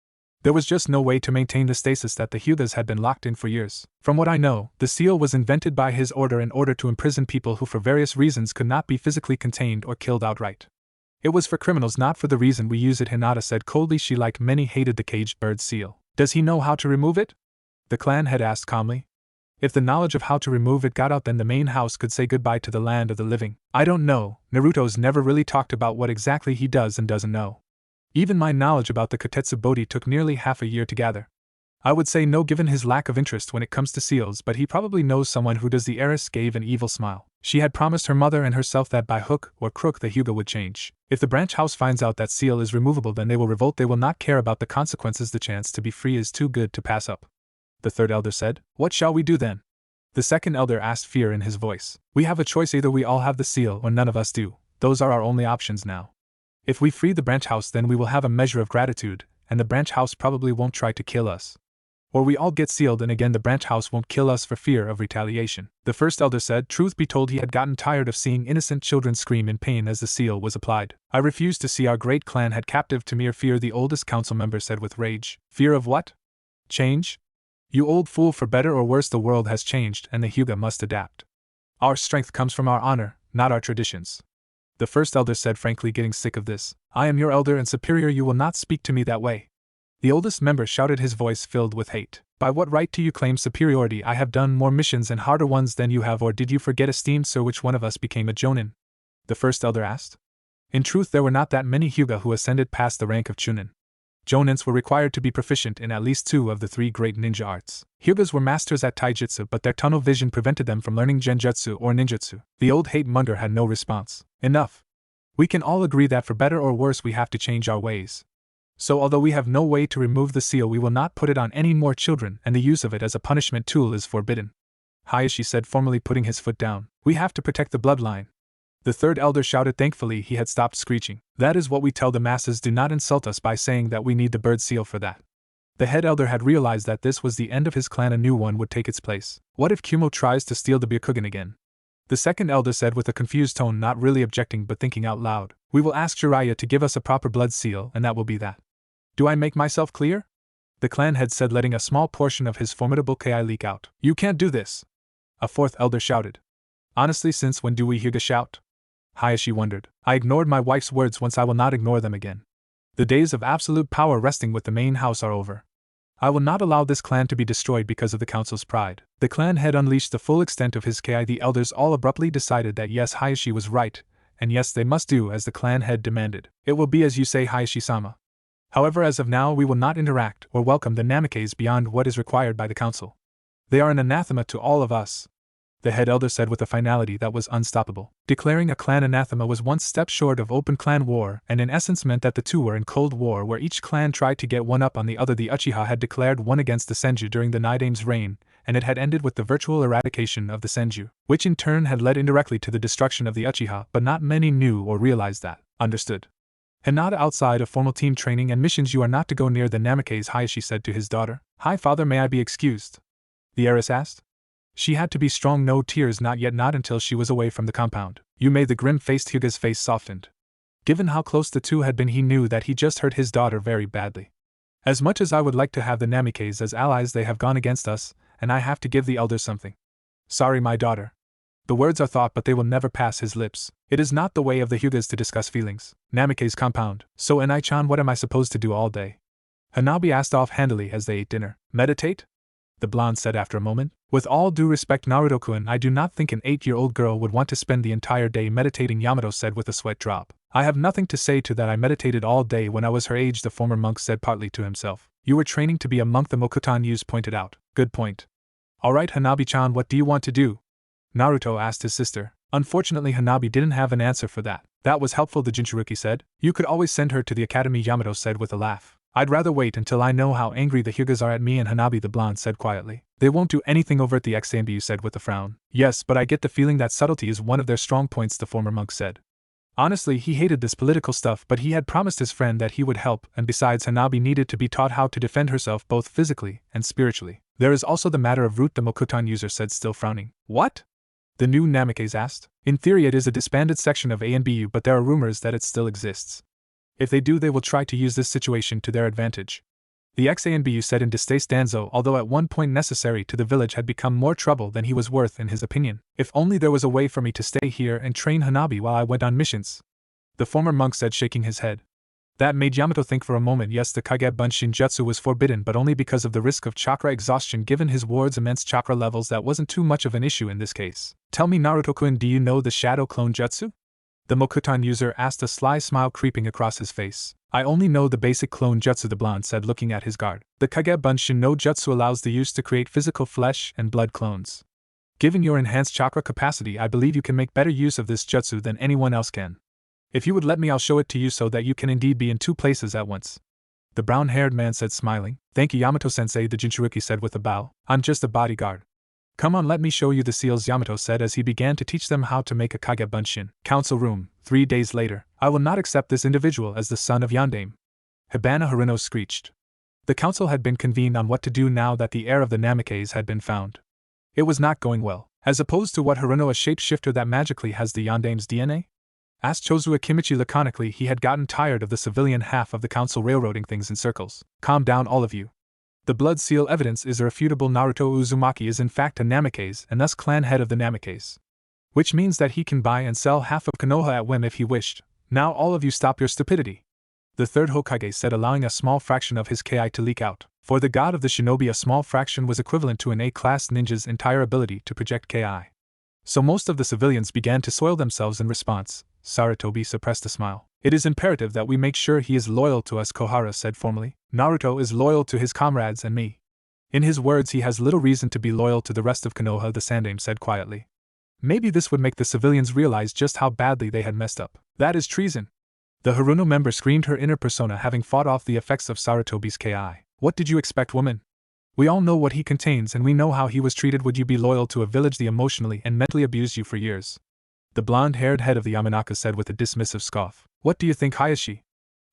There was just no way to maintain the stasis that the Hyugas had been locked in for years. From what I know, the seal was invented by his order in order to imprison people who for various reasons could not be physically contained or killed outright. It was for criminals, not for the reason we use it, Hinata said coldly. She, like many, hated the caged bird seal. Does he know how to remove it? The clan head asked calmly. If the knowledge of how to remove it got out, then the main house could say goodbye to the land of the living. I don't know. Naruto's never really talked about what exactly he does and doesn't know. Even my knowledge about the Kotetsu Bodhi took nearly half a year to gather. I would say no given his lack of interest when it comes to seals, but he probably knows someone who does. The heiress gave an evil smile. She had promised her mother and herself that by hook or crook the Hyuga would change. If the branch house finds out that seal is removable, then they will revolt. They will not care about the consequences. The chance to be free is too good to pass up. The third elder said. What shall we do then? The second elder asked, fear in his voice. We have a choice, either we all have the seal or none of us do. Those are our only options now. If we free the branch house, then we will have a measure of gratitude, and the branch house probably won't try to kill us. Or we all get sealed, and again the branch house won't kill us for fear of retaliation. The first elder said, truth be told, he had gotten tired of seeing innocent children scream in pain as the seal was applied. I refuse to see our great clan held captive to mere fear, the oldest council member said with rage. Fear of what? Change? You old fool, for better or worse the world has changed and the Hyuga must adapt. Our strength comes from our honor, not our traditions. The first elder said, frankly getting sick of this. I am your elder and superior, you will not speak to me that way. The oldest member shouted, his voice filled with hate. By what right do you claim superiority? I have done more missions and harder ones than you have, or did you forget, esteemed sir, which one of us became a jonin? The first elder asked. In truth, there were not that many Hyuga who ascended past the rank of chunin. Jonins were required to be proficient in at least 2 of the 3 great ninja arts. Hyugas were masters at taijutsu, but their tunnel vision prevented them from learning genjutsu or ninjutsu. The old hate monger had no response. Enough. We can all agree that for better or worse we have to change our ways. So although we have no way to remove the seal, we will not put it on any more children, and the use of it as a punishment tool is forbidden. Hayashi said, formally putting his foot down. We have to protect the bloodline. The third elder shouted. Thankfully he had stopped screeching. That is what we tell the masses. Do not insult us by saying that we need the bird seal for that. The head elder had realized that this was the end of his clan. A new one would take its place. What if Kumo tries to steal the Byakugan again? The second elder said with a confused tone, not really objecting but thinking out loud. We will ask Jiraiya to give us a proper blood seal, and that will be that. Do I make myself clear? The clan head said, letting a small portion of his formidable ki leak out. You can't do this! A fourth elder shouted. Honestly, since when do we Hyuga shout? Hayashi wondered. I ignored my wife's words once, I will not ignore them again. The days of absolute power resting with the main house are over. I will not allow this clan to be destroyed because of the council's pride. The clan head unleashed the full extent of his ki. The elders all abruptly decided that yes, Hayashi was right, and yes, they must do as the clan head demanded. It will be as you say, Hayashi-sama. However, as of now, we will not interact or welcome the Namikaze beyond what is required by the council. They are an anathema to all of us, the head elder said with a finality that was unstoppable. Declaring a clan anathema was one step short of open clan war, and in essence meant that the two were in cold war where each clan tried to get one up on the other. The Uchiha had declared one against the Senju during the Nidame's reign, and it had ended with the virtual eradication of the Senju, which in turn had led indirectly to the destruction of the Uchiha, but not many knew or realized that. Understood. Hinata, outside of formal team training and missions, you are not to go near the Namikaze, Hayashi said to his daughter. Hi father, may I be excused? The heiress asked. She had to be strong. No tears, not yet, not until she was away from the compound. You may. The grim-faced Hyuga's face softened. Given how close the two had been, he knew that he just hurt his daughter very badly. As much as I would like to have the Namikaze as allies, they have gone against us, and I have to give the elders something. Sorry, my daughter. The words are thought, but they will never pass his lips. It is not the way of the Hyugas to discuss feelings. Namikaze compound. So Enai-chan, what am I supposed to do all day? Hanabi asked offhandedly as they ate dinner. Meditate? The blonde said after a moment. With all due respect, Naruto-kun, I do not think an 8-year-old girl would want to spend the entire day meditating, Yamato said with a sweat drop. I have nothing to say to that. I meditated all day when I was her age, the former monk said partly to himself. You were training to be a monk, the Mokutan youth pointed out. Good point. Alright Hanabi-chan, what do you want to do? Naruto asked his sister. Unfortunately, Hanabi didn't have an answer for that. That was helpful, the Jinchuruki said. You could always send her to the academy, Yamato said with a laugh. I'd rather wait until I know how angry the Hyugas are at me and Hanabi, the blonde said quietly. They won't do anything overt, the ex-ANBU said with a frown. Yes, but I get the feeling that subtlety is one of their strong points, the former monk said. Honestly, he hated this political stuff, but he had promised his friend that he would help, and besides, Hanabi needed to be taught how to defend herself both physically and spiritually. There is also the matter of root, the Mokutan user said, still frowning. What? The new Namikaze asked. In theory it is a disbanded section of ANBU, but there are rumors that it still exists. If they do, they will try to use this situation to their advantage. The ex-ANBU said in distaste. Danzo, although at one point necessary to the village, had become more trouble than he was worth in his opinion. If only there was a way for me to stay here and train Hanabi while I went on missions. The former monk said, shaking his head. That made Yamato think for a moment. Yes, the Kage Bunshin Jutsu was forbidden, but only because of the risk of chakra exhaustion. Given his ward's immense chakra levels, that wasn't too much of an issue in this case. Tell me, Naruto-kun, do you know the Shadow Clone Jutsu? The Mokutan user asked, a sly smile creeping across his face. I only know the basic clone jutsu, the blonde said, looking at his guard. The Kage Bunshin no Jutsu allows the use to create physical flesh and blood clones. Given your enhanced chakra capacity, I believe you can make better use of this jutsu than anyone else can. If you would let me, I'll show it to you so that you can indeed be in two places at once. The brown-haired man said, smiling. Thank you, Yamato-sensei, the Jinchuruki said with a bow. I'm just a bodyguard. Come on, let me show you the seals, Yamato said as he began to teach them how to make a Kage Bunshin. Council room, 3 days later. I will not accept this individual as the son of Yandame. Hibana Haruno screeched. The council had been convened on what to do now that the heir of the Namikaze had been found. It was not going well. As opposed to what Haruno, a shapeshifter that magically has the Yandame's DNA? Asked Chozu Akimichi laconically. He had gotten tired of the civilian half of the council railroading things in circles. Calm down, all of you. The blood seal evidence is irrefutable. Naruto Uzumaki is in fact a Namikaze and thus clan head of the Namikaze. Which means that he can buy and sell half of Konoha at whim if he wished. Now all of you stop your stupidity. The third Hokage said, allowing a small fraction of his ki to leak out. For the god of the shinobi, a small fraction was equivalent to an A-class ninja's entire ability to project ki. So most of the civilians began to soil themselves in response. Sarutobi suppressed a smile. It is imperative that we make sure he is loyal to us, Kohara said formally. Naruto is loyal to his comrades and me. In his words, he has little reason to be loyal to the rest of Konoha, the Sandaime said quietly. Maybe this would make the civilians realize just how badly they had messed up. That is treason. The Haruno member screamed, her inner persona having fought off the effects of Sarutobi's ki. What did you expect, woman? We all know what he contains and we know how he was treated. Would you be loyal to a village that emotionally and mentally abused you for years? The blonde-haired head of the Yamanaka said with a dismissive scoff. What do you think, Hayashi?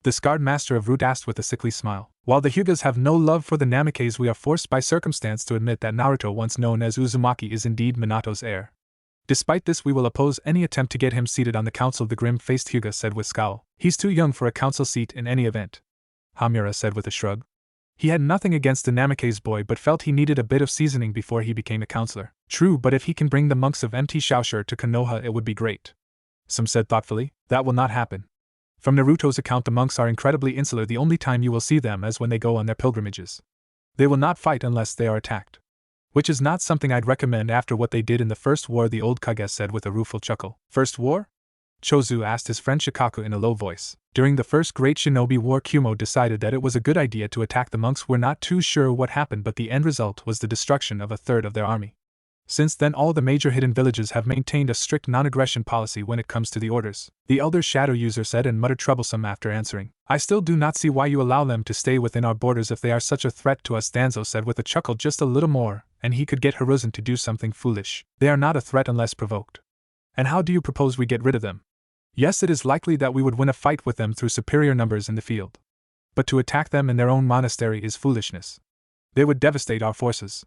The scarred master of Root asked with a sickly smile. While the Hyugas have no love for the Namikaze, we are forced by circumstance to admit that Naruto, once known as Uzumaki, is indeed Minato's heir. Despite this, we will oppose any attempt to get him seated on the council, the grim-faced Hyuga said with scowl. He's too young for a council seat in any event. Hamura said with a shrug. He had nothing against the Namikaze boy but felt he needed a bit of seasoning before he became a counselor. True, but if he can bring the monks of MT Shaoshur to Konoha, it would be great. Some said thoughtfully. That will not happen. From Naruto's account, the monks are incredibly insular. The only time you will see them is when they go on their pilgrimages. They will not fight unless they are attacked. Which is not something I'd recommend after what they did in the first war, the old Kage said with a rueful chuckle. First war? Chozu asked his friend Shikaku in a low voice. During the first Great Shinobi War, Kumo decided that it was a good idea to attack the monks. We're not too sure what happened, but the end result was the destruction of a third of their army. Since then, all the major hidden villages have maintained a strict non-aggression policy when it comes to the orders, the elder shadow user said and muttered troublesome after answering. I still do not see why you allow them to stay within our borders if they are such a threat to us, Danzo said with a chuckle. Just a little more, and he could get Hiruzen to do something foolish. They are not a threat unless provoked. And how do you propose we get rid of them? Yes, it is likely that we would win a fight with them through superior numbers in the field. But to attack them in their own monastery is foolishness. They would devastate our forces.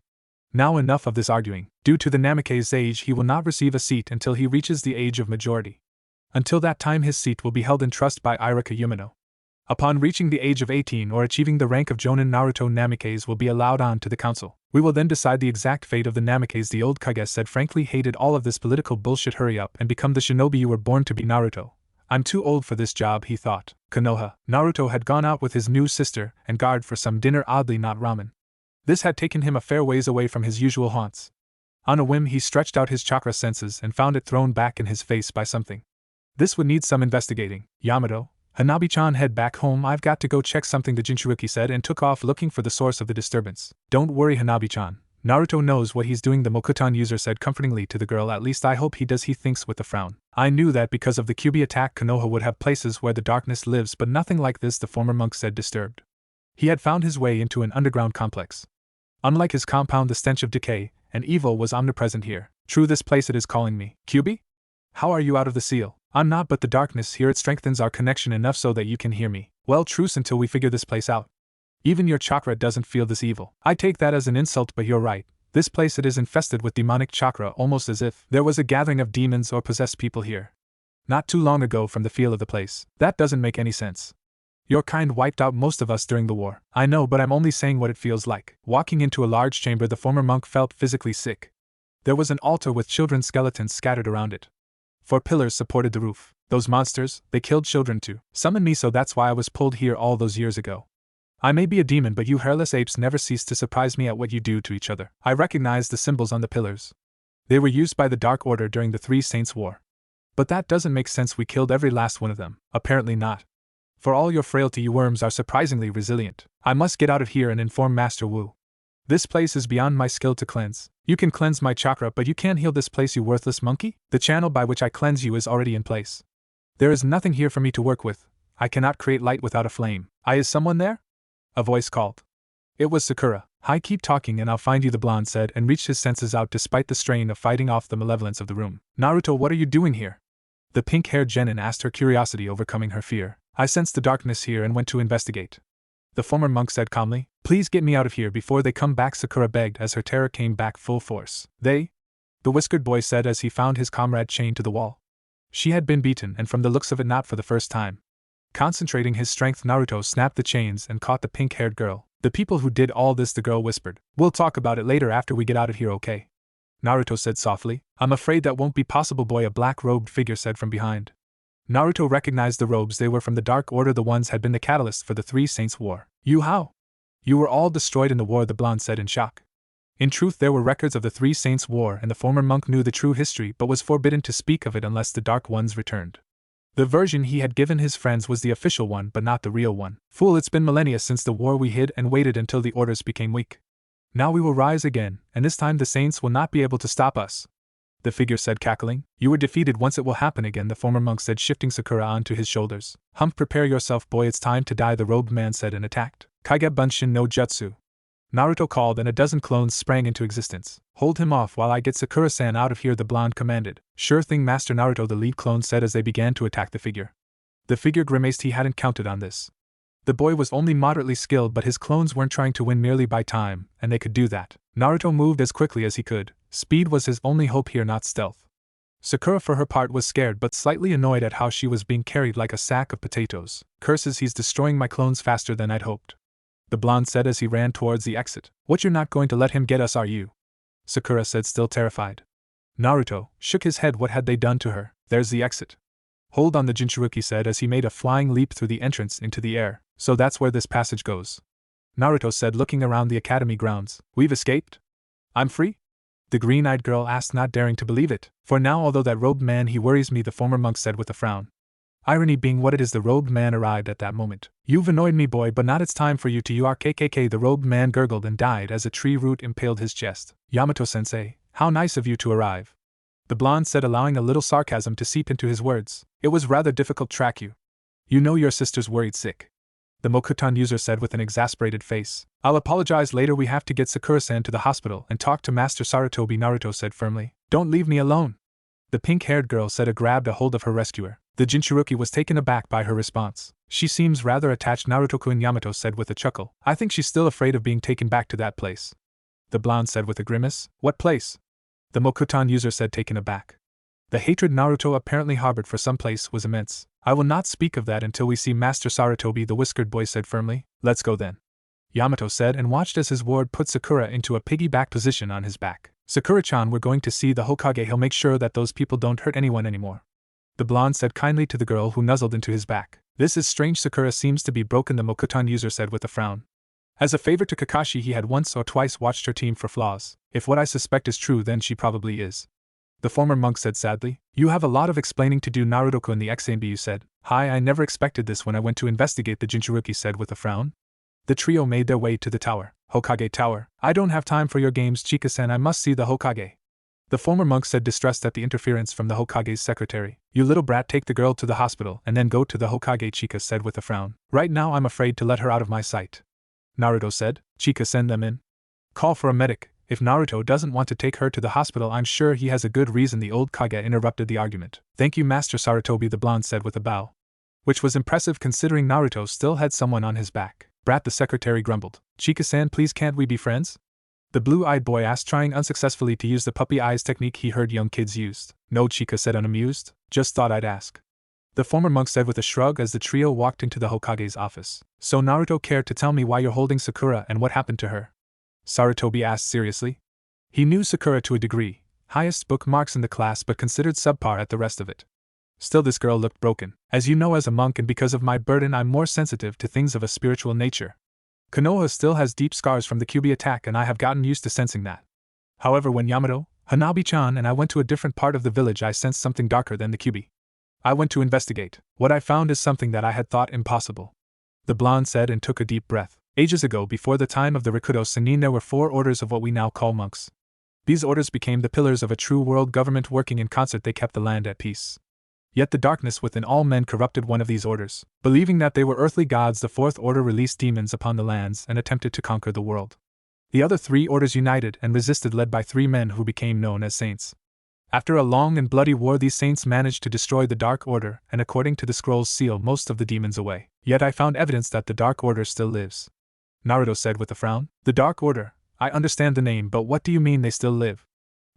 Now enough of this arguing. Due to the Namikaze's age, he will not receive a seat until he reaches the age of majority. Until that time, his seat will be held in trust by Irika Yumino. Upon reaching the age of 18 or achieving the rank of Jonin, Naruto Namikaze will be allowed on to the council. We will then decide the exact fate of the Namikaze, the old Kage said, frankly hated all of this political bullshit. Hurry up and become the shinobi you were born to be, Naruto. I'm too old for this job, he thought. Konoha. Naruto had gone out with his new sister and guard for some dinner, oddly not ramen. This had taken him a fair ways away from his usual haunts. On a whim, he stretched out his chakra senses and found it thrown back in his face by something. This would need some investigating. Yamato, Hanabi-chan, head back home. I've got to go check something, the Jinchuruki said and took off looking for the source of the disturbance. Don't worry, Hanabi-chan. Naruto knows what he's doing, the Mokutan user said comfortingly to the girl. At least I hope he does, he thinks with a frown. I knew that because of the Kyuubi attack, Konoha would have places where the darkness lives, but nothing like this, the former monk said, disturbed. He had found his way into an underground complex. Unlike his compound, the stench of decay and evil was omnipresent here. True, this place it is calling me. Kyuubi? How are you out of the seal? I'm not, but the darkness here, it strengthens our connection enough so that you can hear me. Well, truce until we figure this place out. Even your chakra doesn't feel this evil. I take that as an insult, but you're right. This place it is infested with demonic chakra, almost as if there was a gathering of demons or possessed people here. Not too long ago, from the feel of the place. That doesn't make any sense. Your kind wiped out most of us during the war. I know, but I'm only saying what it feels like. Walking into a large chamber, the former monk felt physically sick. There was an altar with children's skeletons scattered around it. 4 pillars supported the roof. Those monsters, they killed children too. Summoned me, so that's why I was pulled here all those years ago. I may be a demon, but you hairless apes never cease to surprise me at what you do to each other. I recognized the symbols on the pillars. They were used by the Dark Order during the Three Saints War. But that doesn't make sense, we killed every last one of them. Apparently not. For all your frailty, you worms are surprisingly resilient. I must get out of here and inform Master Wu. This place is beyond my skill to cleanse. You can cleanse my chakra, but you can't heal this place, you worthless monkey. The channel by which I cleanse you is already in place. There is nothing here for me to work with. I cannot create light without a flame. Is someone there? A voice called. It was Sakura. Hi, keep talking and I'll find you, the blonde said and reached his senses out despite the strain of fighting off the malevolence of the room. Naruto, what are you doing here? The pink-haired genin asked, her curiosity overcoming her fear. I sensed the darkness here and went to investigate. The former monk said calmly. Please get me out of here before they come back, Sakura begged as her terror came back full force. They? The whiskered boy said as he found his comrade chained to the wall. She had been beaten, and from the looks of it not for the first time. Concentrating his strength, Naruto snapped the chains and caught the pink-haired girl. The people who did all this, the girl whispered. We'll talk about it later after we get out of here, okay? Naruto said softly. I'm afraid that won't be possible, boy, a black-robed figure said from behind. Naruto recognized the robes. They were from the Dark Order. The ones had been the catalyst for the Three Saints War. You how? You were all destroyed in the war, the blonde said in shock. In truth, there were records of the Three Saints War, and the former monk knew the true history but was forbidden to speak of it unless the Dark Ones returned. The version he had given his friends was the official one, but not the real one. Fool, it's been millennia since the war. We hid and waited until the orders became weak. Now we will rise again, and this time the saints will not be able to stop us. The figure said, cackling. You were defeated once, it will happen again, the former monk said, shifting Sakura onto his shoulders. Prepare yourself, boy, it's time to die, the robed man said and attacked. Kage Bunshin no Jutsu. Naruto called and a dozen clones sprang into existence. Hold him off while I get Sakura-san out of here, the blonde commanded. Sure thing, Master Naruto, the lead clone said as they began to attack the figure. The figure grimaced. He hadn't counted on this. The boy was only moderately skilled, but his clones weren't trying to win merely by time, and they could do that. Naruto moved as quickly as he could. Speed was his only hope here, not stealth. Sakura, for her part, was scared but slightly annoyed at how she was being carried like a sack of potatoes. Curses, he's destroying my clones faster than I'd hoped, the blonde said as he ran towards the exit. What, you're not going to let him get us, are you? Sakura said, still terrified. Naruto shook his head. What had they done to her? There's the exit. Hold on, the Jinchuruki said as he made a flying leap through the entrance into the air. So that's where this passage goes, Naruto said, looking around the academy grounds. We've escaped? I'm free? The green-eyed girl asked, not daring to believe it. For now, although that robed man, he worries me, the former monk said with a frown. Irony being what it is, the robed man arrived at that moment. You've annoyed me, boy, but not it's time for you to URKKK, the robed man gurgled and died as a tree root impaled his chest. Yamato-sensei, how nice of you to arrive, the blonde said, allowing a little sarcasm to seep into his words. It was rather difficult to track you. You know your sister's worried sick, the Mokuton user said with an exasperated face. I'll apologize later. We have to get Sakura-san to the hospital and talk to Master Sarutobi, Naruto said firmly. Don't leave me alone, the pink-haired girl said and grabbed a hold of her rescuer. The Jinchuruki was taken aback by her response. She seems rather attached, Naruto-kun, Yamato said with a chuckle. I think she's still afraid of being taken back to that place, the blonde said with a grimace. What place? The Mokuton user said, taken aback. The hatred Naruto apparently harbored for some place was immense. I will not speak of that until we see Master Sarutobi, the whiskered boy said firmly. Let's go then, Yamato said and watched as his ward put Sakura into a piggyback position on his back. Sakura-chan, we're going to see the Hokage. He'll make sure that those people don't hurt anyone anymore, the blonde said kindly to the girl who nuzzled into his back. This is strange. Sakura seems to be broken, the Mokuton user said with a frown. As a favor to Kakashi, he had once or twice watched her team for flaws. If what I suspect is true, then she probably is, the former monk said sadly. You have a lot of explaining to do, Naruto-kun, the XMBU said. Hi, I never expected this when I went to investigate, the Jinchuruki said with a frown. The trio made their way to the tower. Hokage Tower. I don't have time for your games, Chika-san, I must see the Hokage, the former monk said, distressed at the interference from the Hokage's secretary. You little brat, take the girl to the hospital and then go to the Hokage, Chika said with a frown. Right now I'm afraid to let her out of my sight, Naruto said. Chika, send them in. Call for a medic. If Naruto doesn't want to take her to the hospital, I'm sure he has a good reason, the old Kage interrupted the argument. Thank you, Master Sarutobi, the blonde said with a bow, which was impressive considering Naruto still had someone on his back. Brat, the secretary grumbled. Chika-san, please can't we be friends? The blue-eyed boy asked, trying unsuccessfully to use the puppy eyes technique he heard young kids used. No, Chika said unamused. Just thought I'd ask, the former monk said with a shrug as the trio walked into the Hokage's office. So Naruto, care to tell me why you're holding Sakura and what happened to her? Sarutobi asked seriously. He knew Sakura to a degree, highest book marks in the class but considered subpar at the rest of it. Still, this girl looked broken. As you know, as a monk and because of my burden, I'm more sensitive to things of a spiritual nature. Konoha still has deep scars from the Kyuubi attack and I have gotten used to sensing that. However, when Yamato, Hanabi-chan and I went to a different part of the village, I sensed something darker than the Kyuubi. I went to investigate. What I found is something that I had thought impossible, the blonde said and took a deep breath. Ages ago, before the time of the Rikudo Sennin, there were 4 orders of what we now call monks. These orders became the pillars of a true world government. Working in concert, they kept the land at peace. Yet the darkness within all men corrupted one of these orders. Believing that they were earthly gods, the 4th order released demons upon the lands and attempted to conquer the world. The other 3 orders united and resisted, led by 3 men who became known as saints. After a long and bloody war, these saints managed to destroy the Dark Order and, according to the scrolls, seal most of the demons away. Yet I found evidence that the Dark Order still lives, Naruto said with a frown. The Dark Order? I understand the name, but what do you mean they still live?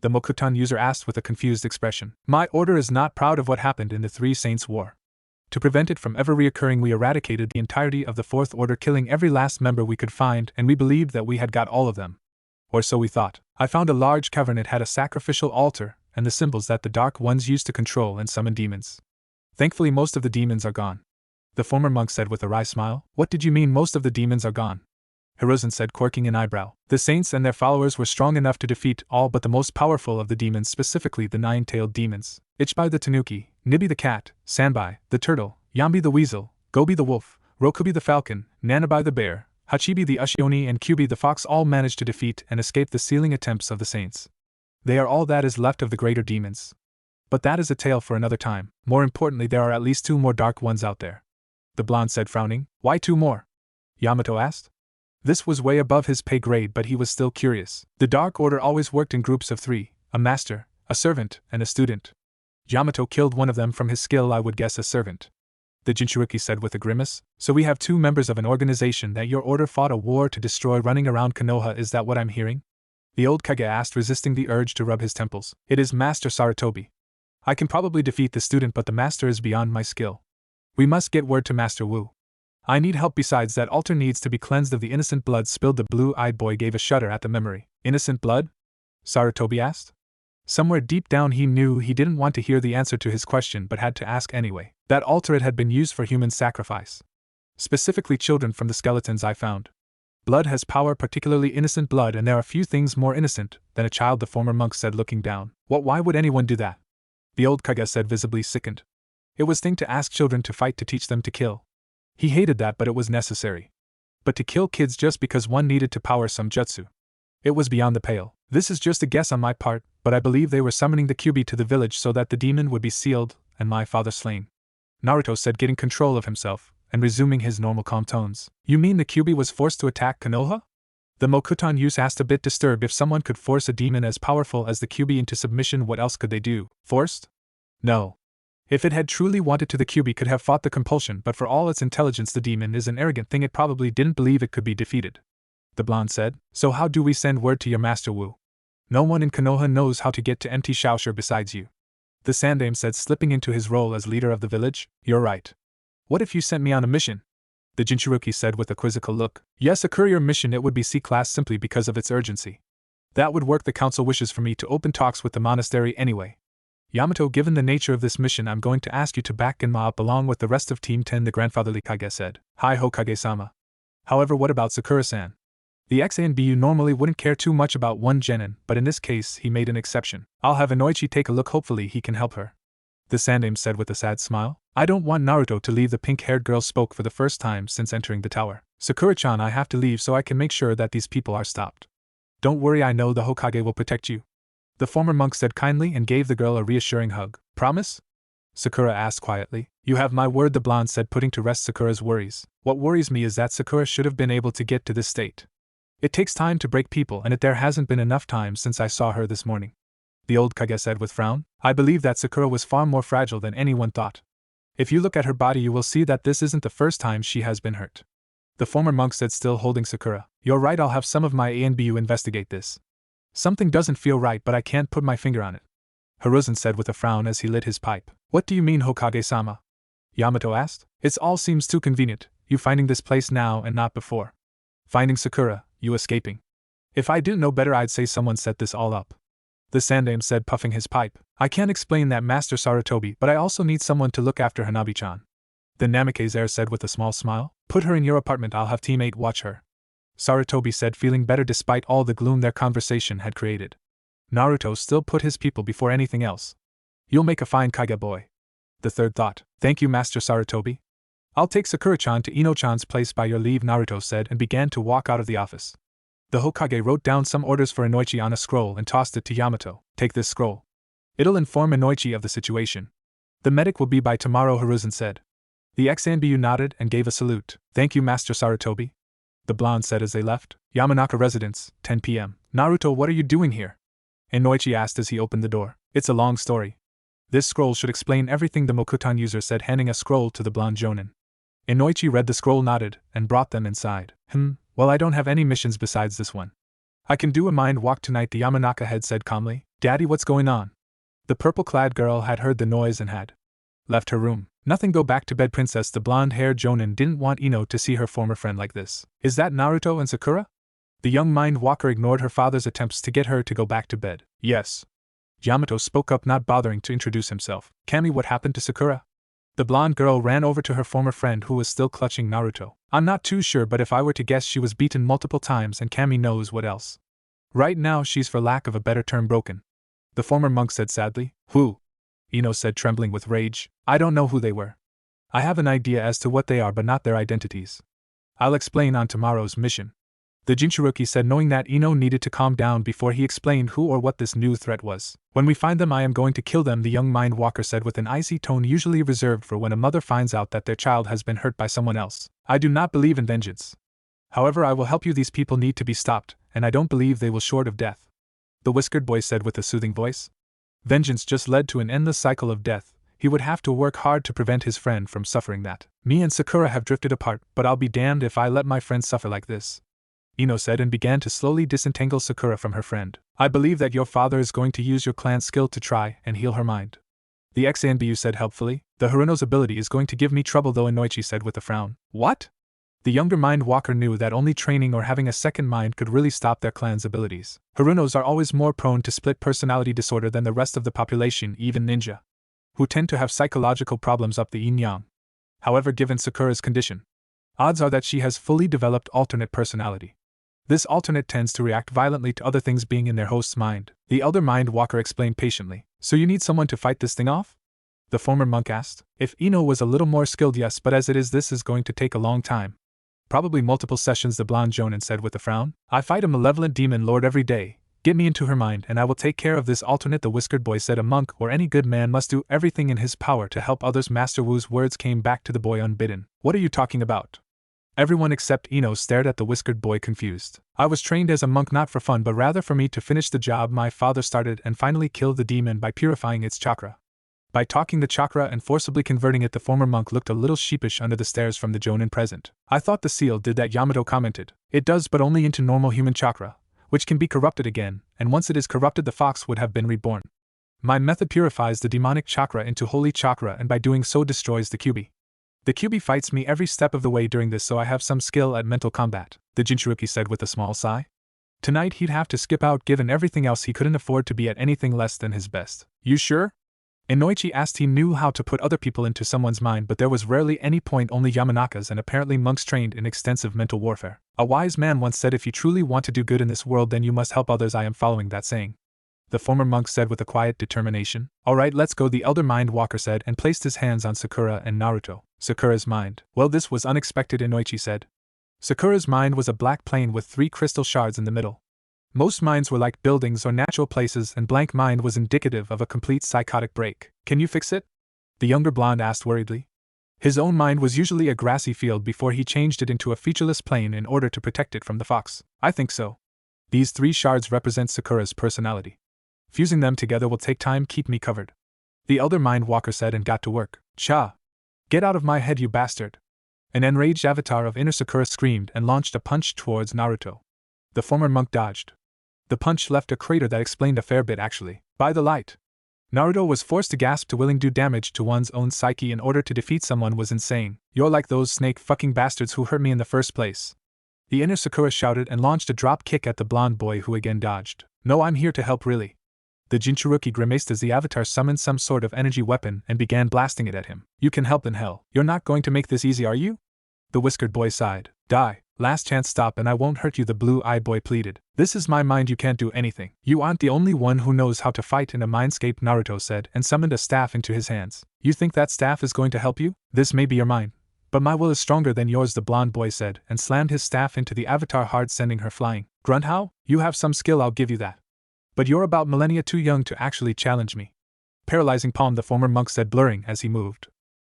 The Mokuton user asked with a confused expression. My order is not proud of what happened in the 3 Saints' War. To prevent it from ever reoccurring, we eradicated the entirety of the 4th Order, killing every last member we could find, and we believed that we had got all of them. Or so we thought. I found a large cavern. It had a sacrificial altar and the symbols that the Dark Ones used to control and summon demons. Thankfully, most of the demons are gone, the former monk said with a wry smile. What did you mean, most of the demons are gone? Hiruzen said, quirking an eyebrow. The saints and their followers were strong enough to defeat all but the most powerful of the demons, specifically the 9-tailed demons. Ichibai the tanuki, Nibi the cat, Sanbai the turtle, Yambi the weasel, Gobi the wolf, Rokubi the falcon, Nanabai the bear, Hachibi the Ushioni and Kyubi the fox all managed to defeat and escape the sealing attempts of the saints. They are all that is left of the greater demons. But that is a tale for another time. More importantly, there are at least 2 more dark ones out there, the blonde said, frowning. Why 2 more? Yamato asked. This was way above his pay grade, but he was still curious. The Dark Order always worked in groups of 3, a master, a servant, and a student. Yamato killed one of them from his skill, I would guess a servant. The Jinchuuriki said with a grimace. So we have 2 members of an organization that your order fought a war to destroy running around Konoha, is that what I'm hearing? The old Kage asked, resisting the urge to rub his temples. It is Master Sarutobi. I can probably defeat the student, but the master is beyond my skill. We must get word to Master Wu. I need help. Besides, that altar needs to be cleansed of the innocent blood spilled. The blue-eyed boy gave a shudder at the memory. Innocent blood? Sarutobi asked. Somewhere deep down he knew he didn't want to hear the answer to his question, but had to ask anyway. That altar, it had been used for human sacrifice. Specifically children from the skeletons I found. Blood has power, particularly innocent blood, and there are few things more innocent than a child, the former monk said, looking down. Why would anyone do that? The old Kage said, visibly sickened. It was thing to ask children to fight, to teach them to kill. He hated that, but it was necessary. But to kill kids just because one needed to power some jutsu. It was beyond the pale. This is just a guess on my part, but I believe they were summoning the Kyuubi to the village so that the demon would be sealed and my father slain. Naruto said, getting control of himself and resuming his normal calm tones. You mean the Kyuubi was forced to attack Konoha? The Mokutan youth asked, a bit disturbed. If someone could force a demon as powerful as the Kyuubi into submission, what else could they do? Forced? No. If it had truly wanted to, the Kyuubi could have fought the compulsion, but for all its intelligence, the demon is an arrogant thing. It probably didn't believe it could be defeated. The blonde said. So how do we send word to your master Wu? No one in Konoha knows how to get to empty Shaoshire besides you. The Sandaime said, slipping into his role as leader of the village. You're right. What if you sent me on a mission? The Jinchuuriki said with a quizzical look. Yes, a courier mission. It would be C-class simply because of its urgency. That would work. The council wishes for me to open talks with the monastery anyway. Yamato, given the nature of this mission, I'm going to ask you to back Genma up along with the rest of Team 10, the grandfatherly Kage said. Hi Hokage-sama. However, what about Sakura-san? The ex-ANBU normally wouldn't care too much about one genin, but in this case he made an exception. I'll have Inoichi take a look, hopefully he can help her. The Sandaime said with a sad smile. I don't want Naruto to leave. The pink-haired girl spoke for the first time since entering the tower. Sakura-chan, I have to leave so I can make sure that these people are stopped. Don't worry, I know the Hokage will protect you. The former monk said kindly and gave the girl a reassuring hug. Promise? Sakura asked quietly. You have my word, the blonde said, putting to rest Sakura's worries. What worries me is that Sakura should have been able to get to this state. It takes time to break people, and there hasn't been enough time since I saw her this morning. The old Kage said with frown. I believe that Sakura was far more fragile than anyone thought. If you look at her body, you will see that this isn't the first time she has been hurt. The former monk said, still holding Sakura. You're right, I'll have some of my ANBU investigate this. Something doesn't feel right, but I can't put my finger on it. Hiruzen said with a frown as he lit his pipe. What do you mean, Hokage-sama? Yamato asked. It all seems too convenient, you finding this place now and not before. Finding Sakura, you escaping. If I didn't know better, I'd say someone set this all up. The Sandaime said, puffing his pipe. I can't explain that, Master Sarutobi, but I also need someone to look after Hanabi-chan. The Namikaze said with a small smile. Put her in your apartment, I'll have Team 8 watch her. Sarutobi said, feeling better despite all the gloom their conversation had created. Naruto still put his people before anything else. You'll make a fine Kage boy. The third thought. Thank you, Master Sarutobi. I'll take Sakura-chan to Ino-chan's place by your leave, Naruto said, and began to walk out of the office. The Hokage wrote down some orders for Inoichi on a scroll and tossed it to Yamato. Take this scroll. It'll inform Inoichi of the situation. The medic will be by tomorrow, Hiruzen said. The ex-ANBU nodded and gave a salute. Thank you, Master Sarutobi. The blonde said as they left. Yamanaka residence, 10 p.m. Naruto, what are you doing here? Inoichi asked as he opened the door. It's a long story. This scroll should explain everything, the Mokutan user said, handing a scroll to the blonde jonin. Inoichi read the scroll, nodded, and brought them inside. Well, I don't have any missions besides this one. I can do a mind walk tonight, the Yamanaka head said calmly. Daddy, what's going on? The purple-clad girl had heard the noise and had left her room. Nothing, go back to bed, princess. The blonde-haired jonin didn't want Ino to see her former friend like this. Is that Naruto and Sakura? The young mind walker ignored her father's attempts to get her to go back to bed. Yes. Yamato spoke up, not bothering to introduce himself. Kami, what happened to Sakura? The blonde girl ran over to her former friend who was still clutching Naruto. I'm not too sure, but if I were to guess, she was beaten multiple times and Kami knows what else. Right now she's, for lack of a better term, broken. The former monk said sadly. Who? Ino said, trembling with rage. I don't know who they were. I have an idea as to what they are, but not their identities. I'll explain on tomorrow's mission. The Jinchuuriki said, knowing that Ino needed to calm down before he explained who or what this new threat was. When we find them, I am going to kill them, the young mind walker said with an icy tone usually reserved for when a mother finds out that their child has been hurt by someone else. I do not believe in vengeance. However, I will help you. These people need to be stopped, and I don't believe they will short of death," the whiskered boy said with a soothing voice. Vengeance just led to an endless cycle of death. He would have to work hard to prevent his friend from suffering that. "Me and Sakura have drifted apart, but I'll be damned if I let my friend suffer like this," Ino said and began to slowly disentangle Sakura from her friend. "I believe that your father is going to use your clan's skill to try and heal her mind," the ex-Anbu said helpfully. "The Haruno's ability is going to give me trouble though," Inoichi said with a frown. "What?" The younger Mind Walker knew that only training or having a second mind could really stop their clan's abilities. Harunos are always more prone to split personality disorder than the rest of the population, even ninja, who tend to have psychological problems up the yin-yang. However, given Sakura's condition, odds are that she has fully developed alternate personality. This alternate tends to react violently to other things being in their host's mind, the elder Mind Walker explained patiently. "So you need someone to fight this thing off?" the former monk asked. "If Ino was a little more skilled, yes, but as it is, this is going to take a long time. Probably multiple sessions," the blonde Jonin said with a frown. "I fight a malevolent demon lord every day. Get me into her mind and I will take care of this alternate," the whiskered boy said. "A monk or any good man must do everything in his power to help others." Master Wu's words came back to the boy unbidden. "What are you talking about?" Everyone except Ino stared at the whiskered boy confused. "I was trained as a monk not for fun but rather for me to finish the job my father started and finally kill the demon by purifying its chakra. By talking the chakra and forcibly converting it." The former monk looked a little sheepish under the stares from the Jonin present. "I thought the seal did that," Yamato commented. "It does, but only into normal human chakra, which can be corrupted again, and once it is corrupted the fox would have been reborn. My method purifies the demonic chakra into holy chakra and by doing so destroys the Kyuubi. The Kyuubi fights me every step of the way during this, so I have some skill at mental combat," the Jinchuruki said with a small sigh. Tonight he'd have to skip out given everything else. He couldn't afford to be at anything less than his best. "You sure?" Inoichi asked. He knew how to put other people into someone's mind, but there was rarely any point. Only Yamanakas and apparently monks trained in extensive mental warfare. A wise man once said, "If you truly want to do good in this world, then you must help others." "I am following that saying," the former monk said with a quiet determination. "Alright, let's go," the elder Mind Walker said and placed his hands on Sakura and Naruto. Sakura's mind. "Well, this was unexpected," Inoichi said. Sakura's mind was a black plane with 3 crystal shards in the middle. Most minds were like buildings or natural places, and blank mind was indicative of a complete psychotic break. "Can you fix it?" the younger blonde asked worriedly. His own mind was usually a grassy field before he changed it into a featureless plain in order to protect it from the fox. "I think so. These 3 shards represent Sakura's personality. Fusing them together will take time. Keep me covered," the elder Mind Walker said and got to work. "Cha! Get out of my head, you bastard!" An enraged avatar of inner Sakura screamed and launched a punch towards Naruto. The former monk dodged. The punch left a crater that explained a fair bit actually. "By the light!" Naruto was forced to gasp. To willing do damage to one's own psyche in order to defeat someone was insane. "You're like those snake-fucking bastards who hurt me in the first place," the inner Sakura shouted and launched a drop kick at the blonde boy, who again dodged. "No, I'm here to help, really." The Jinchuruki grimaced as the avatar summoned some sort of energy weapon and began blasting it at him. "You can help in hell. You're not going to make this easy, are you?" the whiskered boy sighed. "Die. Last chance, stop and I won't hurt you," the blue-eyed boy pleaded. "This is my mind, you can't do anything." "You aren't the only one who knows how to fight in a mindscape," Naruto said and summoned a staff into his hands. "You think that staff is going to help you? This may be your mind, but my will is stronger than yours," the blonde boy said and slammed his staff into the avatar hard, sending her flying. "Grunt how? You have some skill, I'll give you that. But you're about millennia too young to actually challenge me." "Paralyzing palm," the former monk said, blurring as he moved.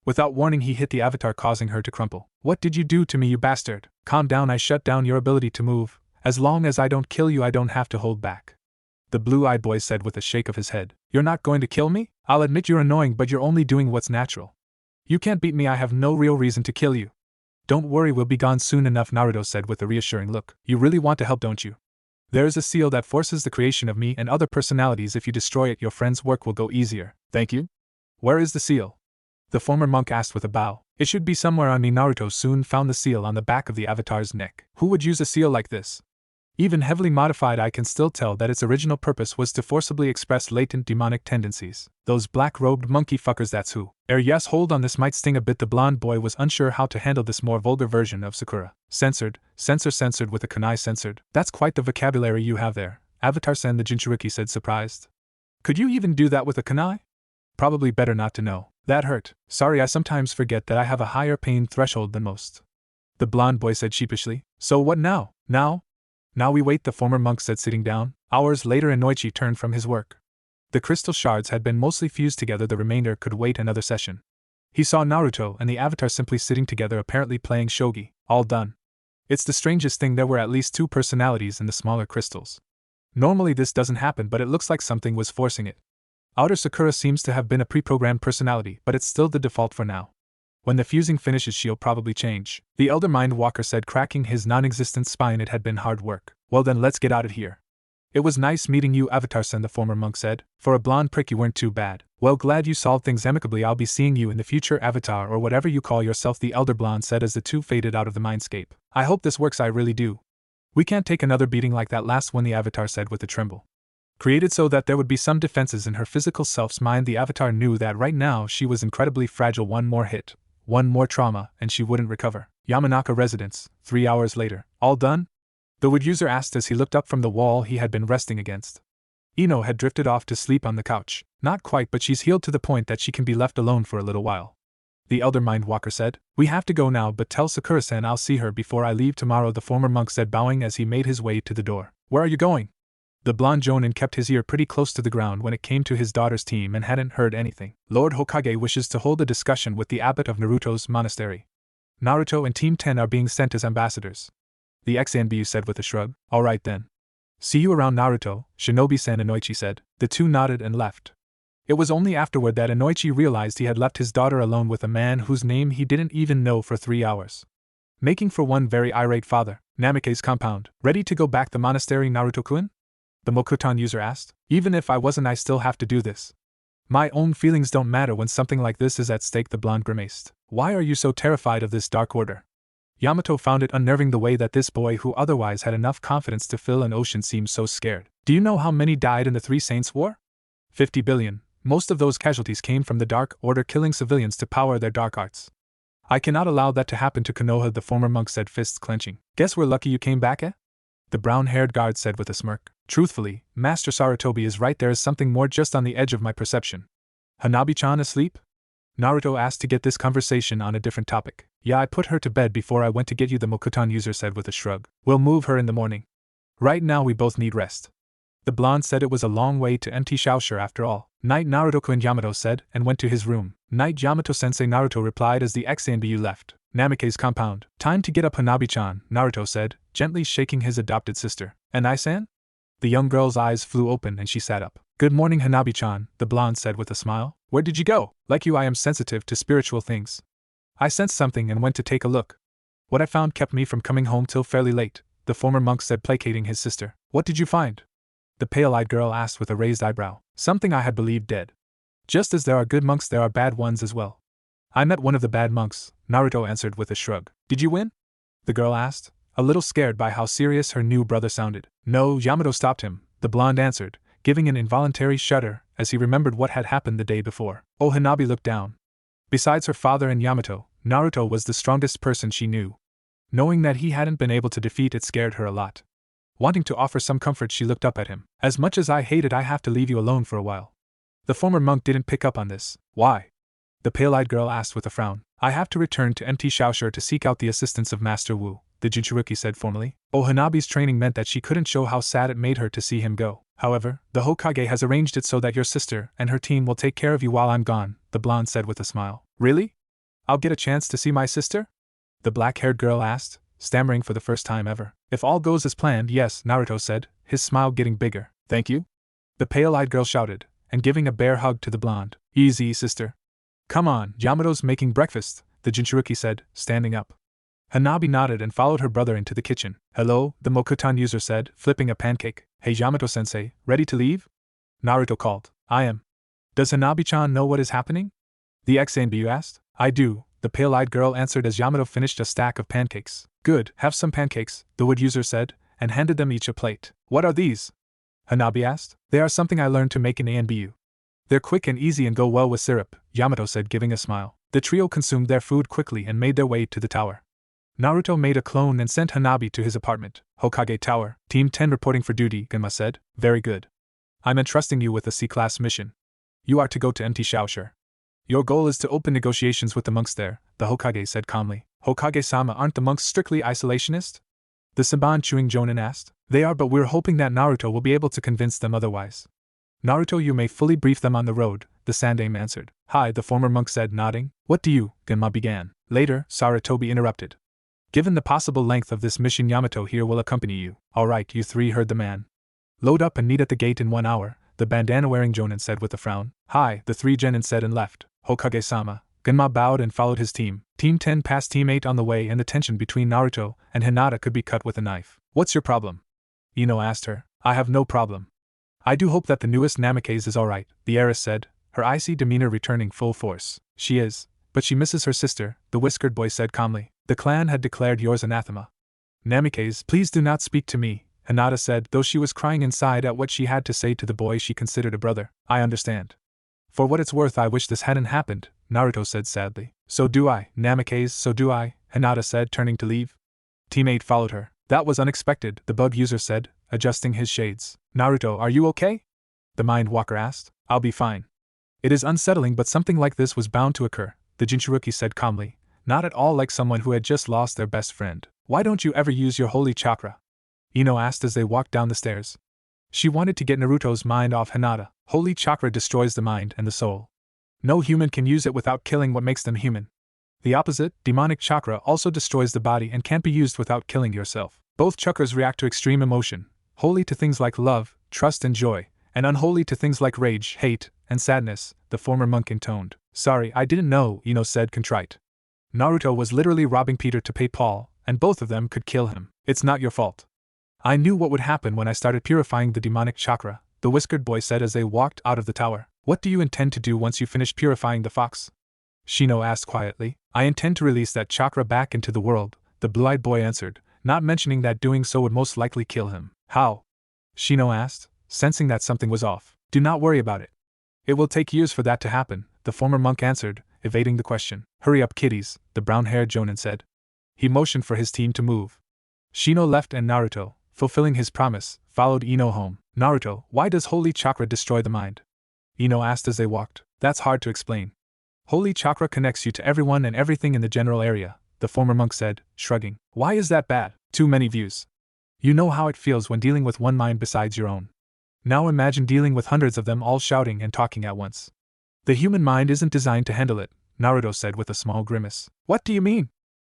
Without warning, he hit the avatar, causing her to crumple. "What did you do to me, you bastard?" "Calm down, I shut down your ability to move. As long as I don't kill you, I don't have to hold back," the blue-eyed boy said with a shake of his head. "You're not going to kill me? I'll admit you're annoying, but you're only doing what's natural. You can't beat me, I have no real reason to kill you." "Don't worry, we'll be gone soon enough," Naruto said with a reassuring look. "You really want to help, don't you? There is a seal that forces the creation of me and other personalities. If you destroy it, your friend's work will go easier." "Thank you. Where is the seal?" the former monk asked with a bow. "It should be somewhere on me." Naruto soon found the seal on the back of the avatar's neck. "Who would use a seal like this? Even heavily modified, I can still tell that its original purpose was to forcibly express latent demonic tendencies. Those black-robed monkey fuckers, that's who." Yes, hold on, this might sting a bit." The blonde boy was unsure how to handle this more vulgar version of Sakura. "Censored, censored with a kunai, censored. That's quite the vocabulary you have there, Avatar-sen," the Jinchuruki said, surprised. "Could you even do that with a kunai?" "Probably better not to know. That hurt. Sorry, I sometimes forget that I have a higher pain threshold than most," the blonde boy said sheepishly. "So what now?" Now we wait," the former monk said, sitting down. Hours later, Inoichi turned from his work. The crystal shards had been mostly fused together, the remainder could wait another session. He saw Naruto and the avatar simply sitting together, apparently playing shogi. "All done." It's the strangest thing, there were at least two personalities in the smaller crystals. Normally this doesn't happen, but it looks like something was forcing it. Outer Sakura seems to have been a pre-programmed personality, but it's still the default for now. When the fusing finishes she'll probably change, the Elder Mind Walker said, cracking his non-existent spine. It had been hard work. Well then, let's get out of here. It was nice meeting you, Avatar-san, the former monk said. For a blonde prick you weren't too bad. Well, glad you solved things amicably. I'll be seeing you in the future, Avatar, or whatever you call yourself, the Elder Blonde said as the two faded out of the mindscape. I hope this works, I really do. We can't take another beating like that last one, the Avatar said with a tremble. Created so that there would be some defenses in her physical self's mind, the Avatar knew that right now she was incredibly fragile. One more hit, one more trauma, and she wouldn't recover. Yamanaka residence, 3 hours later. All done? The wood user asked as he looked up from the wall he had been resting against. Ino had drifted off to sleep on the couch. Not quite, but she's healed to the point that she can be left alone for a little while. The Elder Mind Walker said. We have to go now, but tell Sakura-san I'll see her before I leave tomorrow, the former monk said, bowing as he made his way to the door. Where are you going? The blonde Jonin kept his ear pretty close to the ground when it came to his daughter's team and hadn't heard anything. Lord Hokage wishes to hold a discussion with the abbot of Naruto's monastery. Naruto and Team 10 are being sent as ambassadors. The ex-Anbu said with a shrug. Alright then. See you around, Naruto, Shinobi-san, Inoichi said. The two nodded and left. It was only afterward that Inoichi realized he had left his daughter alone with a man whose name he didn't even know for 3 hours. Making for one very irate father. Namike's compound. Ready to go back the monastery, Naruto-kun? The Mokuton user asked. Even if I wasn't, I still have to do this. My own feelings don't matter when something like this is at stake, the blonde grimaced. Why are you so terrified of this dark order? Yamato found it unnerving the way that this boy, who otherwise had enough confidence to fill an ocean, seemed so scared. Do you know how many died in the Three Saints War? 50 billion. Most of those casualties came from the Dark Order killing civilians to power their dark arts. I cannot allow that to happen to Konoha, the former monk said, fists clenching. Guess we're lucky you came back, eh? The brown-haired guard said with a smirk. Truthfully, Master Sarutobi is right, there is something more just on the edge of my perception. Hanabi-chan asleep? Naruto asked to get this conversation on a different topic. Yeah, I put her to bed before I went to get you, the Mokuton user said with a shrug. We'll move her in the morning. Right now we both need rest. The blonde said it was a long way to MT Shaoshire after all. Night, Naruto-kun, Yamato said, and went to his room. Night, Yamato-sensei, Naruto replied as the ex-Anbu left. Namike's compound. Time to get up, Hanabi-chan, Naruto said, gently shaking his adopted sister. And I-san? The young girl's eyes flew open and she sat up. Good morning, Hanabi-chan, the blonde said with a smile. Where did you go? Like you, I am sensitive to spiritual things. I sensed something and went to take a look. What I found kept me from coming home till fairly late, the former monk said, placating his sister. What did you find? The pale-eyed girl asked with a raised eyebrow. Something I had believed dead. Just as there are good monks, there are bad ones as well. I met one of the bad monks, Naruto answered with a shrug. Did you win? The girl asked, a little scared by how serious her new brother sounded. No, Yamato stopped him, the blonde answered, giving an involuntary shudder as he remembered what had happened the day before. Oh, Hanabi looked down. Besides her father and Yamato, Naruto was the strongest person she knew. Knowing that he hadn't been able to defeat it scared her a lot. Wanting to offer some comfort, she looked up at him. As much as I hate it, I have to leave you alone for a while. The former monk didn't pick up on this. Why? The pale-eyed girl asked with a frown. I have to return to MT Shaoshire to seek out the assistance of Master Wu, the Jinchuruki said formally. Oh, Hanabi's training meant that she couldn't show how sad it made her to see him go. However, the Hokage has arranged it so that your sister and her team will take care of you while I'm gone, the blonde said with a smile. Really? I'll get a chance to see my sister? The black-haired girl asked, stammering for the first time ever. If all goes as planned, yes, Naruto said, his smile getting bigger. Thank you? The pale-eyed girl shouted, and giving a bear hug to the blonde. Easy, sister. Come on, Yamato's making breakfast, the Jinchuruki said, standing up. Hanabi nodded and followed her brother into the kitchen. Hello, the Mokuton user said, flipping a pancake. Hey Yamato-sensei, ready to leave? Naruto called. I am. Does Hanabi-chan know what is happening? The ex-Anbu asked. I do, the pale-eyed girl answered as Yamato finished a stack of pancakes. Good, have some pancakes, the wood user said, and handed them each a plate. What are these? Hanabi asked. They are something I learned to make in ANBU. They're quick and easy and go well with syrup, Yamato said, giving a smile. The trio consumed their food quickly and made their way to the tower. Naruto made a clone and sent Hanabi to his apartment. Hokage Tower, Team 10 reporting for duty, Genma said. Very good. I'm entrusting you with a C-class mission. You are to go to MT Shaoshire. Your goal is to open negotiations with the monks there, the Hokage said calmly. Hokage-sama, aren't the monks strictly isolationist? The Saban chewing Jonin asked. They are, but we're hoping that Naruto will be able to convince them otherwise. Naruto, you may fully brief them on the road, the Sandaime answered. Hi, the former monk said, nodding. What do you, Genma began. Later, Sarutobi interrupted. Given the possible length of this mission, Yamato here will accompany you. Alright, you three heard the man. Load up and meet at the gate in 1 hour, the bandana-wearing Jonin said with a frown. Hi, the three genin said and left. Hokage-sama. Genma bowed and followed his team. Team 10 passed Team 8 on the way, and the tension between Naruto and Hinata could be cut with a knife. What's your problem? Ino asked her. I have no problem. I do hope that the newest Namikaze is alright, the heiress said, her icy demeanor returning full force. She is, but she misses her sister, the whiskered boy said calmly. The clan had declared yours anathema. Namikaze, please do not speak to me, Hinata said, though she was crying inside at what she had to say to the boy she considered a brother. I understand. For what it's worth, I wish this hadn't happened, Naruto said sadly. So do I, Namikaze, so do I, Hinata said, turning to leave. Team 8 followed her. That was unexpected, the bug user said, adjusting his shades. Naruto, are you okay? The Mind Walker asked. I'll be fine. It is unsettling, but something like this was bound to occur, the Jinchuruki said calmly, not at all like someone who had just lost their best friend. Why don't you ever use your holy chakra? Ino asked as they walked down the stairs. She wanted to get Naruto's mind off Hinata. Holy chakra destroys the mind and the soul. No human can use it without killing what makes them human. The opposite, demonic chakra, also destroys the body and can't be used without killing yourself. Both chakras react to extreme emotion, holy to things like love, trust and joy, and unholy to things like rage, hate, and sadness, the former monk intoned. Sorry, I didn't know, Ino said contrite. Naruto was literally robbing Peter to pay Paul, and both of them could kill him. It's not your fault. I knew what would happen when I started purifying the demonic chakra, the whiskered boy said as they walked out of the tower. What do you intend to do once you finish purifying the fox? Shino asked quietly. I intend to release that chakra back into the world, the blue-eyed boy answered, not mentioning that doing so would most likely kill him. How? Shino asked, sensing that something was off. Do not worry about it. It will take years for that to happen, the former monk answered, evading the question. Hurry up, kiddies, the brown-haired Jonin said. He motioned for his team to move. Shino left and Naruto, fulfilling his promise, followed Ino home. Naruto, why does holy chakra destroy the mind? Ino asked as they walked. That's hard to explain. Holy chakra connects you to everyone and everything in the general area, the former monk said, shrugging. Why is that bad? Too many views. You know how it feels when dealing with one mind besides your own. Now imagine dealing with hundreds of them all shouting and talking at once. The human mind isn't designed to handle it, Naruto said with a small grimace. What do you mean?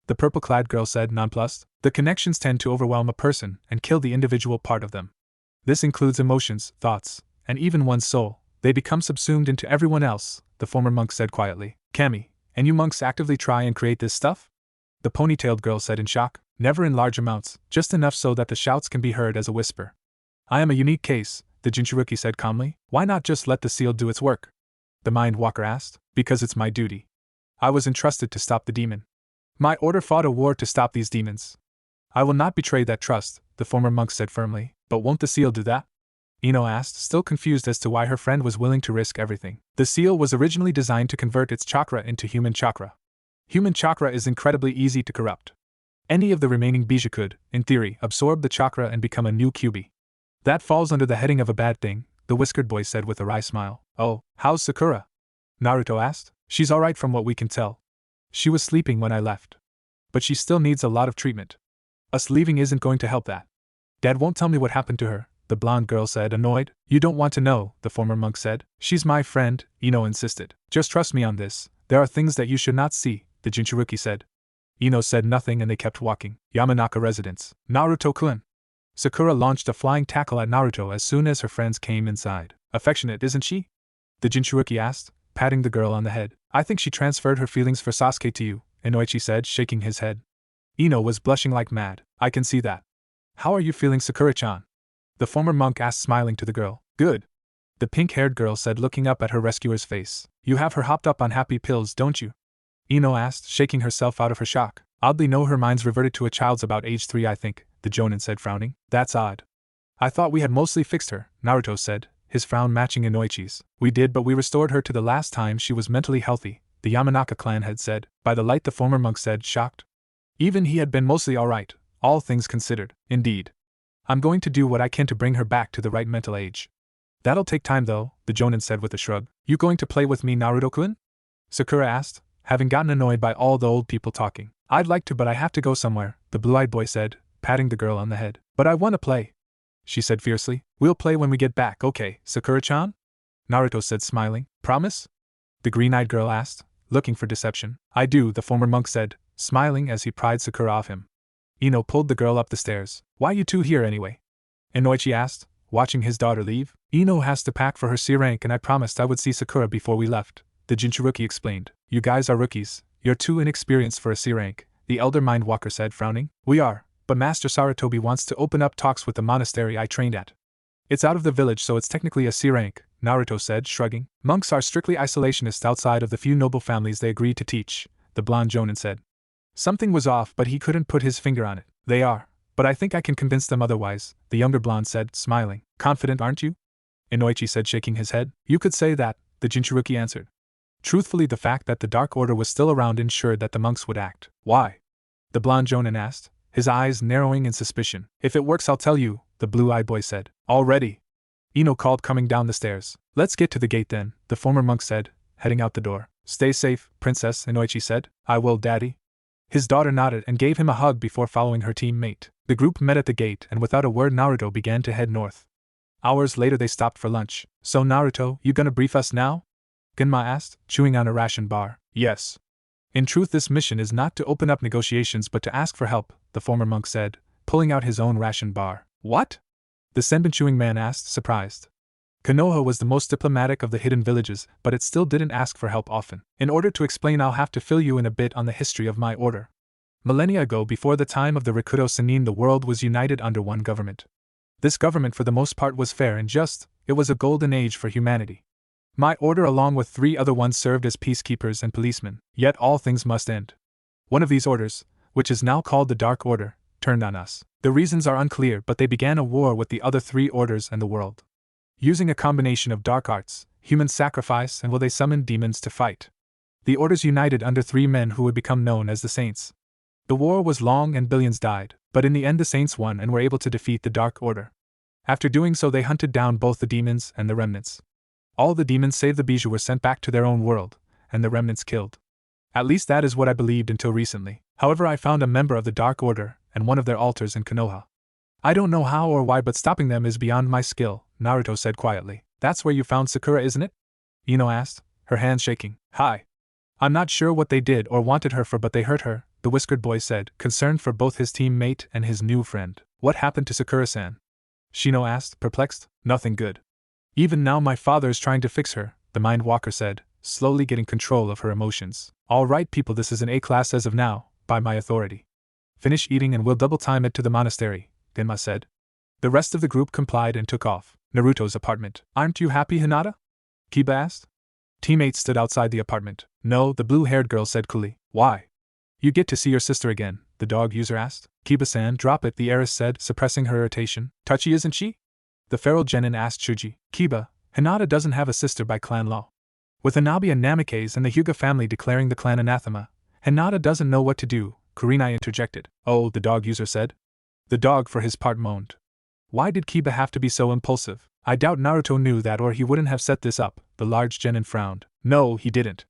The purple-clad girl said, nonplussed. The connections tend to overwhelm a person and kill the individual part of them. This includes emotions, thoughts, and even one's soul. They become subsumed into everyone else, the former monk said quietly. Kami, and you monks actively try and create this stuff? The ponytailed girl said in shock. Never in large amounts, just enough so that the shouts can be heard as a whisper. I am a unique case, the Jinchuruki said calmly. Why not just let the seal do its work? The Mind Walker asked. Because it's my duty. I was entrusted to stop the demon. My order fought a war to stop these demons. I will not betray that trust, the former monk said firmly. But won't the seal do that? Ino asked, still confused as to why her friend was willing to risk everything. The seal was originally designed to convert its chakra into human chakra. Human chakra is incredibly easy to corrupt. Any of the remaining Bija could, in theory, absorb the chakra and become a new Kyuubi. That falls under the heading of a bad thing, the whiskered boy said with a wry smile. Oh, how's Sakura? Naruto asked. She's alright from what we can tell. She was sleeping when I left. But she still needs a lot of treatment. Us leaving isn't going to help that. Dad won't tell me what happened to her, the blonde girl said, annoyed. You don't want to know, the former monk said. She's my friend, Ino insisted. Just trust me on this. There are things that you should not see, the Jinchuruki said. Ino said nothing and they kept walking. Yamanaka residence. Naruto-kun. Sakura launched a flying tackle at Naruto as soon as her friends came inside. Affectionate, isn't she? The Jinchuruki asked, patting the girl on the head. I think she transferred her feelings for Sasuke to you, Inoichi said, shaking his head. Ino was blushing like mad. I can see that. How are you feeling, Sakura-chan? The former monk asked, smiling to the girl. Good. The pink-haired girl said, looking up at her rescuer's face. You have her hopped up on happy pills, don't you? Ino asked, shaking herself out of her shock. Oddly no, her mind's reverted to a child's about age 3, I think, the Jonin said, frowning. That's odd. I thought we had mostly fixed her, Naruto said, his frown matching Inoichi's. We did, but we restored her to the last time she was mentally healthy, the Yamanaka clan had said. By the light, the former monk said, shocked. Even he had been mostly alright, all things considered. Indeed. I'm going to do what I can to bring her back to the right mental age. That'll take time though, the Jonin said with a shrug. You going to play with me, Naruto-kun? Sakura asked, having gotten annoyed by all the old people talking. I'd like to, but I have to go somewhere, the blue-eyed boy said, patting the girl on the head. But I want to play, she said fiercely. We'll play when we get back, okay, Sakura-chan? Naruto said, smiling. Promise? The green-eyed girl asked, looking for deception. I do, the former monk said, smiling as he pried Sakura off him. Ino pulled the girl up the stairs. Why you two here anyway? Inoichi asked, watching his daughter leave. Ino has to pack for her C rank and I promised I would see Sakura before we left, the Jinchuruki explained. You guys are rookies, you're too inexperienced for a C rank, the elder Mindwalker said, frowning. We are, but Master Sarutobi wants to open up talks with the monastery I trained at. It's out of the village so it's technically a C rank, Naruto said, shrugging. Monks are strictly isolationist outside of the few noble families they agreed to teach, the blonde Jonin said. Something was off but he couldn't put his finger on it. They are, but I think I can convince them otherwise, the younger blonde said, smiling. Confident, aren't you? Inoichi said, shaking his head. You could say that, the Jinchuruki answered. Truthfully, the fact that the Dark Order was still around ensured that the monks would act. Why? The blonde Jonin asked, his eyes narrowing in suspicion. If it works I'll tell you, the blue-eyed boy said. Already? Ino called, coming down the stairs. Let's get to the gate then, the former monk said, heading out the door. Stay safe, princess, Inoichi said. I will, daddy. His daughter nodded and gave him a hug before following her teammate. The group met at the gate and without a word Naruto began to head north. Hours later they stopped for lunch. So Naruto, you gonna brief us now? Genma asked, chewing on a ration bar. Yes. In truth this mission is not to open up negotiations but to ask for help, the former monk said, pulling out his own ration bar. What? The senbon chewing man asked, surprised. Konoha was the most diplomatic of the hidden villages, but it still didn't ask for help often. In order to explain I'll have to fill you in a bit on the history of my order. Millennia ago, before the time of the Rikudo Sennin, the world was united under one government. This government for the most part was fair and just, it was a golden age for humanity. My order along with 3 other ones served as peacekeepers and policemen, yet all things must end. One of these orders, which is now called the Dark Order, turned on us. The reasons are unclear but they began a war with the other 3 orders and the world. Using a combination of dark arts, human sacrifice and they summoned demons to fight. The orders united under 3 men who would become known as the Saints. The war was long and billions died, but in the end the Saints won and were able to defeat the Dark Order. After doing so they hunted down both the demons and the remnants. All the demons save the Bijou were sent back to their own world, and the remnants killed. At least that is what I believed until recently. However, I found a member of the Dark Order and one of their altars in Konoha. I don't know how or why, but stopping them is beyond my skill, Naruto said quietly. That's where you found Sakura, isn't it? Ino asked, her hands shaking. Hi. I'm not sure what they did or wanted her for, but they hurt her, the whiskered boy said, concerned for both his teammate and his new friend. What happened to Sakura-san? Shino asked, perplexed. Nothing good. Even now my father is trying to fix her, the Mind Walker said, slowly getting control of her emotions. All right people, this is an A-class as of now, by my authority. Finish eating and we'll double time it to the monastery, Genma said. The rest of the group complied and took off. Naruto's apartment. Aren't you happy, Hinata? Kiba asked. Teammates stood outside the apartment. No, the blue-haired girl said coolly. Why? You get to see your sister again, the dog user asked. Kiba-san, drop it, the heiress said, suppressing her irritation. Touchy, isn't she? The feral genin asked Shuji. Kiba, Hinata doesn't have a sister by clan law. With Hanabi and Namikaze and the Hyuga family declaring the clan anathema, Hinata doesn't know what to do, Kurenai interjected. Oh, the dog user said. The dog for his part moaned. Why did Kiba have to be so impulsive? I doubt Naruto knew that or he wouldn't have set this up, the large genin frowned. No, he didn't.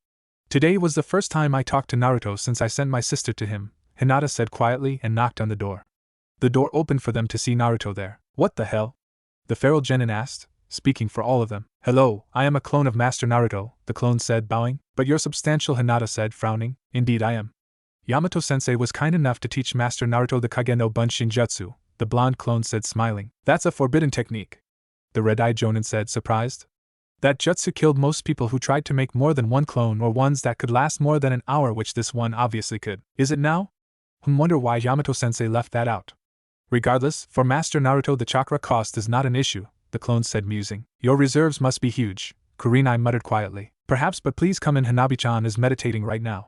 Today was the first time I talked to Naruto since I sent my sister to him, Hinata said quietly and knocked on the door. The door opened for them to see Naruto there. What the hell? The feral genin asked, speaking for all of them. Hello, I am a clone of Master Naruto, the clone said, bowing. But you're substantial, Hinata said, frowning. Indeed I am. Yamato-sensei was kind enough to teach Master Naruto the Kage no Bunshin Jutsu, the blonde clone said, smiling. That's a forbidden technique. The red-eyed Jonin said, surprised. That jutsu killed most people who tried to make more than one clone or ones that could last more than an hour, which this one obviously could. Is it now? Wonder why Yamato-sensei left that out. Regardless, for Master Naruto the chakra cost is not an issue, the clone said, musing. Your reserves must be huge, Kurenai muttered quietly. Perhaps, but please come in, Hanabi-chan is meditating right now.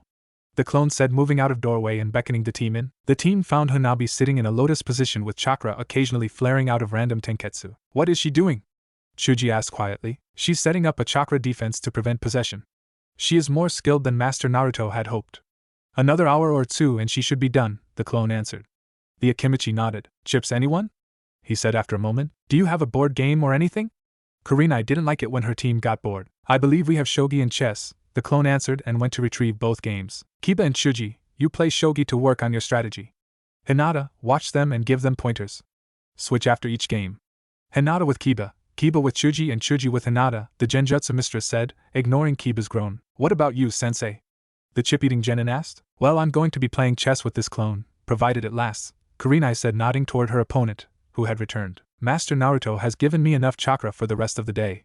The clone said, moving out of doorway and beckoning the team in. The team found Hanabi sitting in a lotus position with chakra occasionally flaring out of random tenketsu. What is she doing? Shuji asked quietly. She's setting up a chakra defense to prevent possession. She is more skilled than Master Naruto had hoped. Another hour or 2 and she should be done, the clone answered. The Akimichi nodded. Chips anyone? He said after a moment. Do you have a board game or anything? Kurenai didn't like it when her team got bored. I believe we have shogi and chess, the clone answered and went to retrieve both games. Kiba and Shuji, you play shogi to work on your strategy. Hinata, watch them and give them pointers. Switch after each game. Hinata with Kiba, Kiba with Shuji and Shuji with Hinata, the genjutsu mistress said, ignoring Kiba's groan. What about you, sensei? The chip-eating genin asked. Well, I'm going to be playing chess with this clone, provided it lasts, Kurenai said, nodding toward her opponent, who had returned. Master Naruto has given me enough chakra for the rest of the day.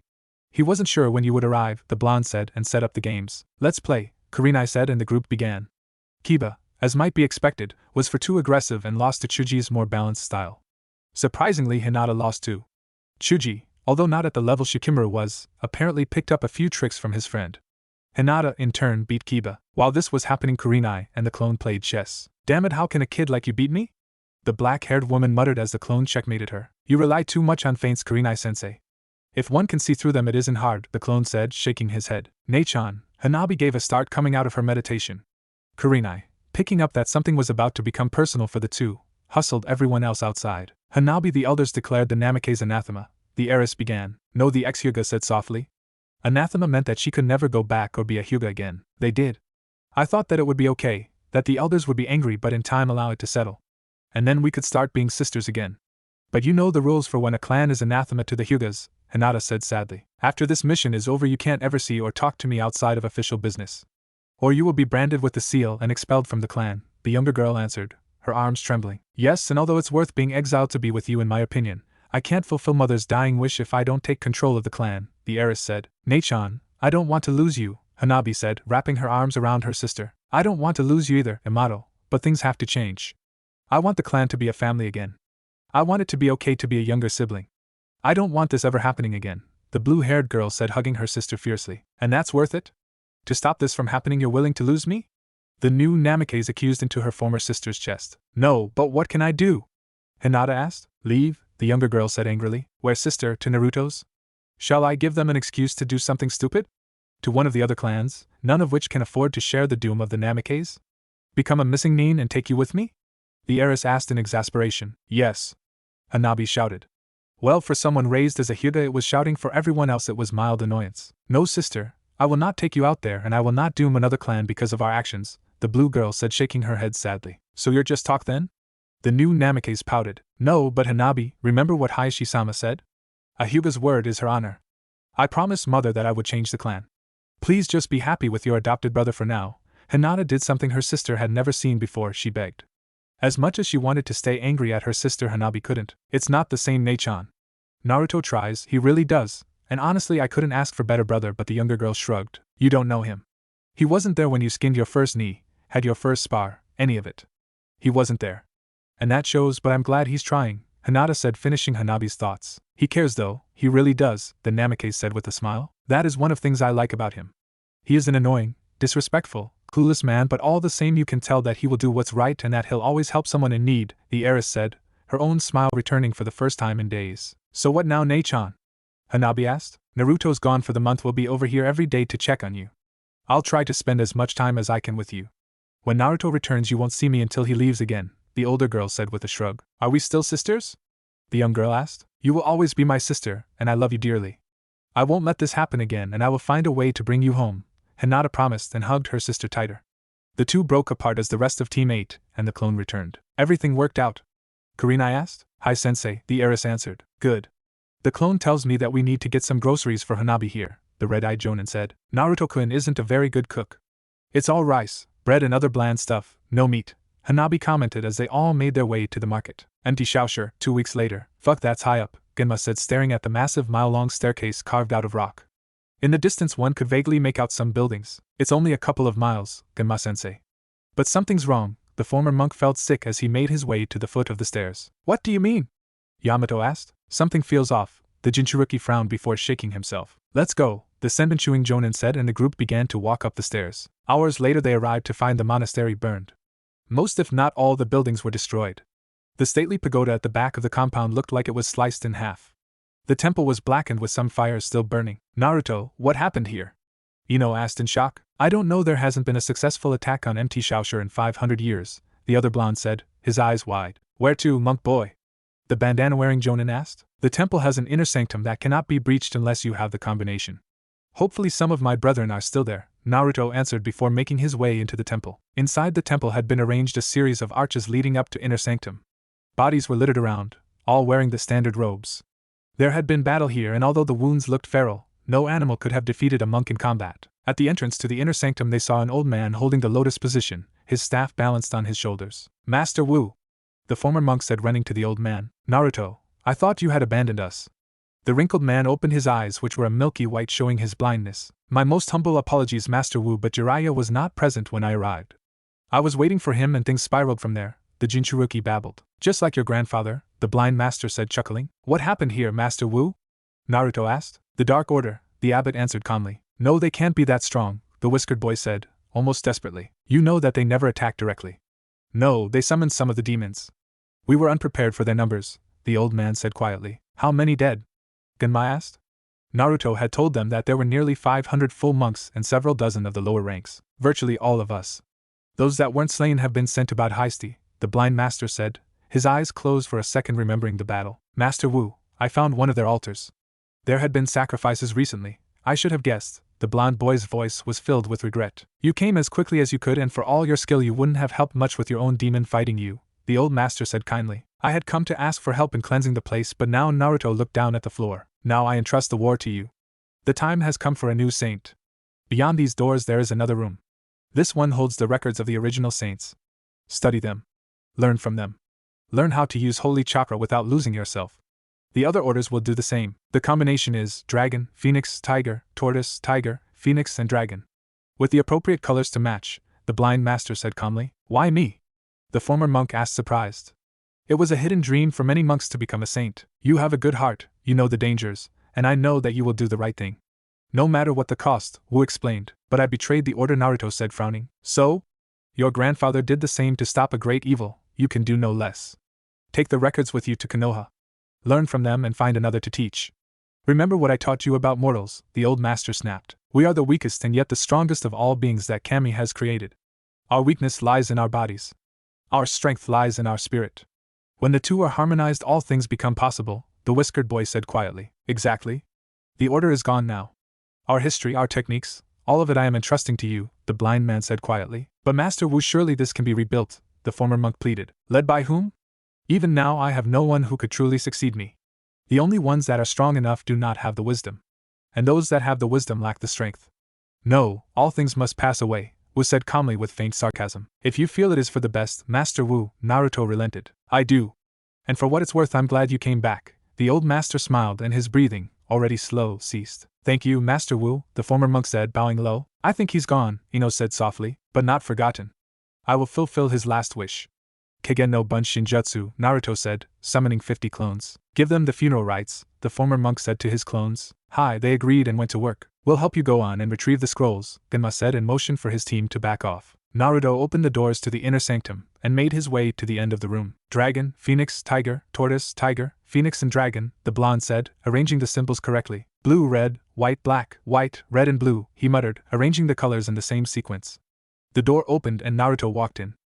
He wasn't sure when you would arrive, the blonde said, and set up the games. Let's play, Kurenai said, and the group began. Kiba, as might be expected, was for too aggressive and lost to Chuji's more balanced style. Surprisingly, Hinata lost too. Chuji, although not at the level Shikimura was, apparently picked up a few tricks from his friend. Hinata, in turn, beat Kiba. While this was happening, Kurenai and the clone played chess. Damn it, how can a kid like you beat me? The black-haired woman muttered as the clone checkmated her. You rely too much on feints, Kurenai-sensei. If one can see through them, it isn't hard, the clone said, shaking his head. Nei-chan, Hanabi gave a start coming out of her meditation. Kurenai, picking up that something was about to become personal for the two, hustled everyone else outside. Hanabi, the elders declared the Namikaze anathema. The heiress began. No, the ex-Hyuga said softly. Anathema meant that she could never go back or be a Hyuga again. They did. I thought that it would be okay, that the elders would be angry but in time allow it to settle. And then we could start being sisters again. But you know the rules for when a clan is anathema to the Hyugas, Hinata said sadly. After this mission is over, you can't ever see or talk to me outside of official business. Or you will be branded with the seal and expelled from the clan, the younger girl answered, her arms trembling. Yes, and although it's worth being exiled to be with you in my opinion, I can't fulfill mother's dying wish if I don't take control of the clan, the heiress said. Nei-chan, I don't want to lose you, Hanabi said, wrapping her arms around her sister. I don't want to lose you either, Yamato, but things have to change. I want the clan to be a family again. I want it to be okay to be a younger sibling. I don't want this ever happening again, the blue-haired girl said, hugging her sister fiercely. And that's worth it? To stop this from happening, you're willing to lose me? The new Namikaze accused into her former sister's chest. No, but what can I do? Hinata asked. Leave, the younger girl said angrily. Where, sister, to Naruto's? Shall I give them an excuse to do something stupid? To one of the other clans, none of which can afford to share the doom of the Namikaze? Become a missing nin and take you with me? The heiress asked in exasperation. Yes. Hanabi shouted. Well, for someone raised as a Hyuga it was shouting, for everyone else it was mild annoyance. No, sister, I will not take you out there, and I will not doom another clan because of our actions, the blue girl said, shaking her head sadly. So you're just talk then? The new Namikaze pouted. No, but Hanabi, remember what Hayashi-sama said? A Hyuga's word is her honor. I promised mother that I would change the clan. Please just be happy with your adopted brother for now. Hinata did something her sister had never seen before, she begged. As much as she wanted to stay angry at her sister, Hanabi couldn't. It's not the same, Nei-chan. Naruto tries, he really does, and honestly I couldn't ask for better brother, but the younger girl shrugged. You don't know him. He wasn't there when you skinned your first knee, had your first spar, any of it. He wasn't there. And that shows, but I'm glad he's trying, Hinata said, finishing Hanabi's thoughts. He cares though, he really does, the Namikaze said with a smile. That is one of things I like about him. He is an annoying, disrespectful, clueless man, but all the same you can tell that he will do what's right and that he'll always help someone in need, the heiress said, her own smile returning for the first time in days. So what now, Nei-chan? Hanabi asked. Naruto's gone for the month. Will be over here every day to check on you. I'll try to spend as much time as I can with you. When Naruto returns you won't see me until he leaves again, the older girl said with a shrug. Are we still sisters? The young girl asked. You will always be my sister, and I love you dearly. I won't let this happen again, and I will find a way to bring you home, Hinata promised and hugged her sister tighter. The two broke apart as the rest of Team 8 and the clone returned. Everything worked out? Kurenai asked. Hi sensei, the heiress answered. Good. The clone tells me that we need to get some groceries for Hanabi here, the red-eyed Jonin said. Naruto-kun isn't a very good cook. It's all rice, bread and other bland stuff, no meat, Hanabi commented as they all made their way to the market. Empty Shaosher, 2 weeks later. Fuck, that's high up, Genma said, staring at the massive mile-long staircase carved out of rock. In the distance one could vaguely make out some buildings. It's only a couple of miles, Genma-sensei. But something's wrong. The former monk felt sick as he made his way to the foot of the stairs. What do you mean? Yamato asked. Something feels off, the Jinchuruki frowned before shaking himself. Let's go, the Senbonchuing Jonin said, and the group began to walk up the stairs. Hours later they arrived to find the monastery burned. Most if not all the buildings were destroyed. The stately pagoda at the back of the compound looked like it was sliced in half. The temple was blackened with some fires still burning. Naruto, what happened here? Ino asked in shock. I don't know, there hasn't been a successful attack on MT Shaosher in 500 years, the other blonde said, his eyes wide. Where to, monk boy? The bandana-wearing Jonin asked. The temple has an inner sanctum that cannot be breached unless you have the combination. Hopefully some of my brethren are still there, Naruto answered before making his way into the temple. Inside the temple had been arranged a series of arches leading up to inner sanctum. Bodies were littered around, all wearing the standard robes. There had been battle here, and although the wounds looked feral, no animal could have defeated a monk in combat. At the entrance to the inner sanctum they saw an old man holding the lotus position, his staff balanced on his shoulders. Master Wu! the former monk said, running to the old man. Naruto, I thought you had abandoned us. The wrinkled man opened his eyes, which were a milky white, showing his blindness. My most humble apologies, Master Wu, but Jiraiya was not present when I arrived. I was waiting for him and things spiraled from there, the Jinchuruki babbled. Just like your grandfather, the blind master said, chuckling. What happened here, Master Wu? Naruto asked. The Dark Order, the abbot answered calmly. No, they can't be that strong, the whiskered boy said, almost desperately. You know that they never attack directly. No, they summoned some of the demons. We were unprepared for their numbers, the old man said quietly. How many dead? Genma asked. Naruto had told them that there were nearly 500 full monks and several dozen of the lower ranks. Virtually all of us. Those that weren't slain have been sent to Badheisti, the blind master said, his eyes closed for a second remembering the battle. Master Wu, I found one of their altars. There had been sacrifices recently, I should have guessed. The blond boy's voice was filled with regret. You came as quickly as you could, and for all your skill you wouldn't have helped much with your own demon fighting you, the old master said kindly. I had come to ask for help in cleansing the place, but now Naruto looked down at the floor. Now I entrust the war to you. The time has come for a new saint. Beyond these doors there is another room. This one holds the records of the original saints. Study them. Learn from them. Learn how to use holy chakra without losing yourself. The other orders will do the same. The combination is dragon, phoenix, tiger, tortoise, tiger, phoenix, and dragon. With the appropriate colors to match, the blind master said calmly. Why me? The former monk asked, surprised. It was a hidden dream for many monks to become a saint. You have a good heart, you know the dangers, and I know that you will do the right thing. No matter what the cost, Wu explained. But I betrayed the order, Naruto said, frowning. So? Your grandfather did the same to stop a great evil, you can do no less. Take the records with you to Konoha. Learn from them and find another to teach. Remember what I taught you about mortals, the old master snapped. We are the weakest and yet the strongest of all beings that Kami has created. Our weakness lies in our bodies. Our strength lies in our spirit. When the two are harmonized, all things become possible, the whiskered boy said quietly. Exactly. The order is gone now. Our history, our techniques, all of it I am entrusting to you, the blind man said quietly. But Master Wu, surely this can be rebuilt, the former monk pleaded. Led by whom? Even now I have no one who could truly succeed me. The only ones that are strong enough do not have the wisdom. And those that have the wisdom lack the strength. No, all things must pass away, Wu said calmly with faint sarcasm. If you feel it is for the best, Master Wu, Naruto relented. I do. And for what it's worth, I'm glad you came back. The old master smiled and his breathing, already slow, ceased. Thank you, Master Wu, the former monk said, bowing low. I think he's gone, Ino said softly, but not forgotten. I will fulfill his last wish. Kegen no Bunshin Jutsu, Naruto said, summoning 50 clones. Give them the funeral rites, the former monk said to his clones. Hi, they agreed and went to work. We'll help you go on and retrieve the scrolls, Genma said and motioned for his team to back off. Naruto opened the doors to the inner sanctum and made his way to the end of the room. Dragon, phoenix, tiger, tortoise, tiger, phoenix and dragon, the blonde said, arranging the symbols correctly. Blue, red, white, red and blue, he muttered, arranging the colors in the same sequence. The door opened and Naruto walked in.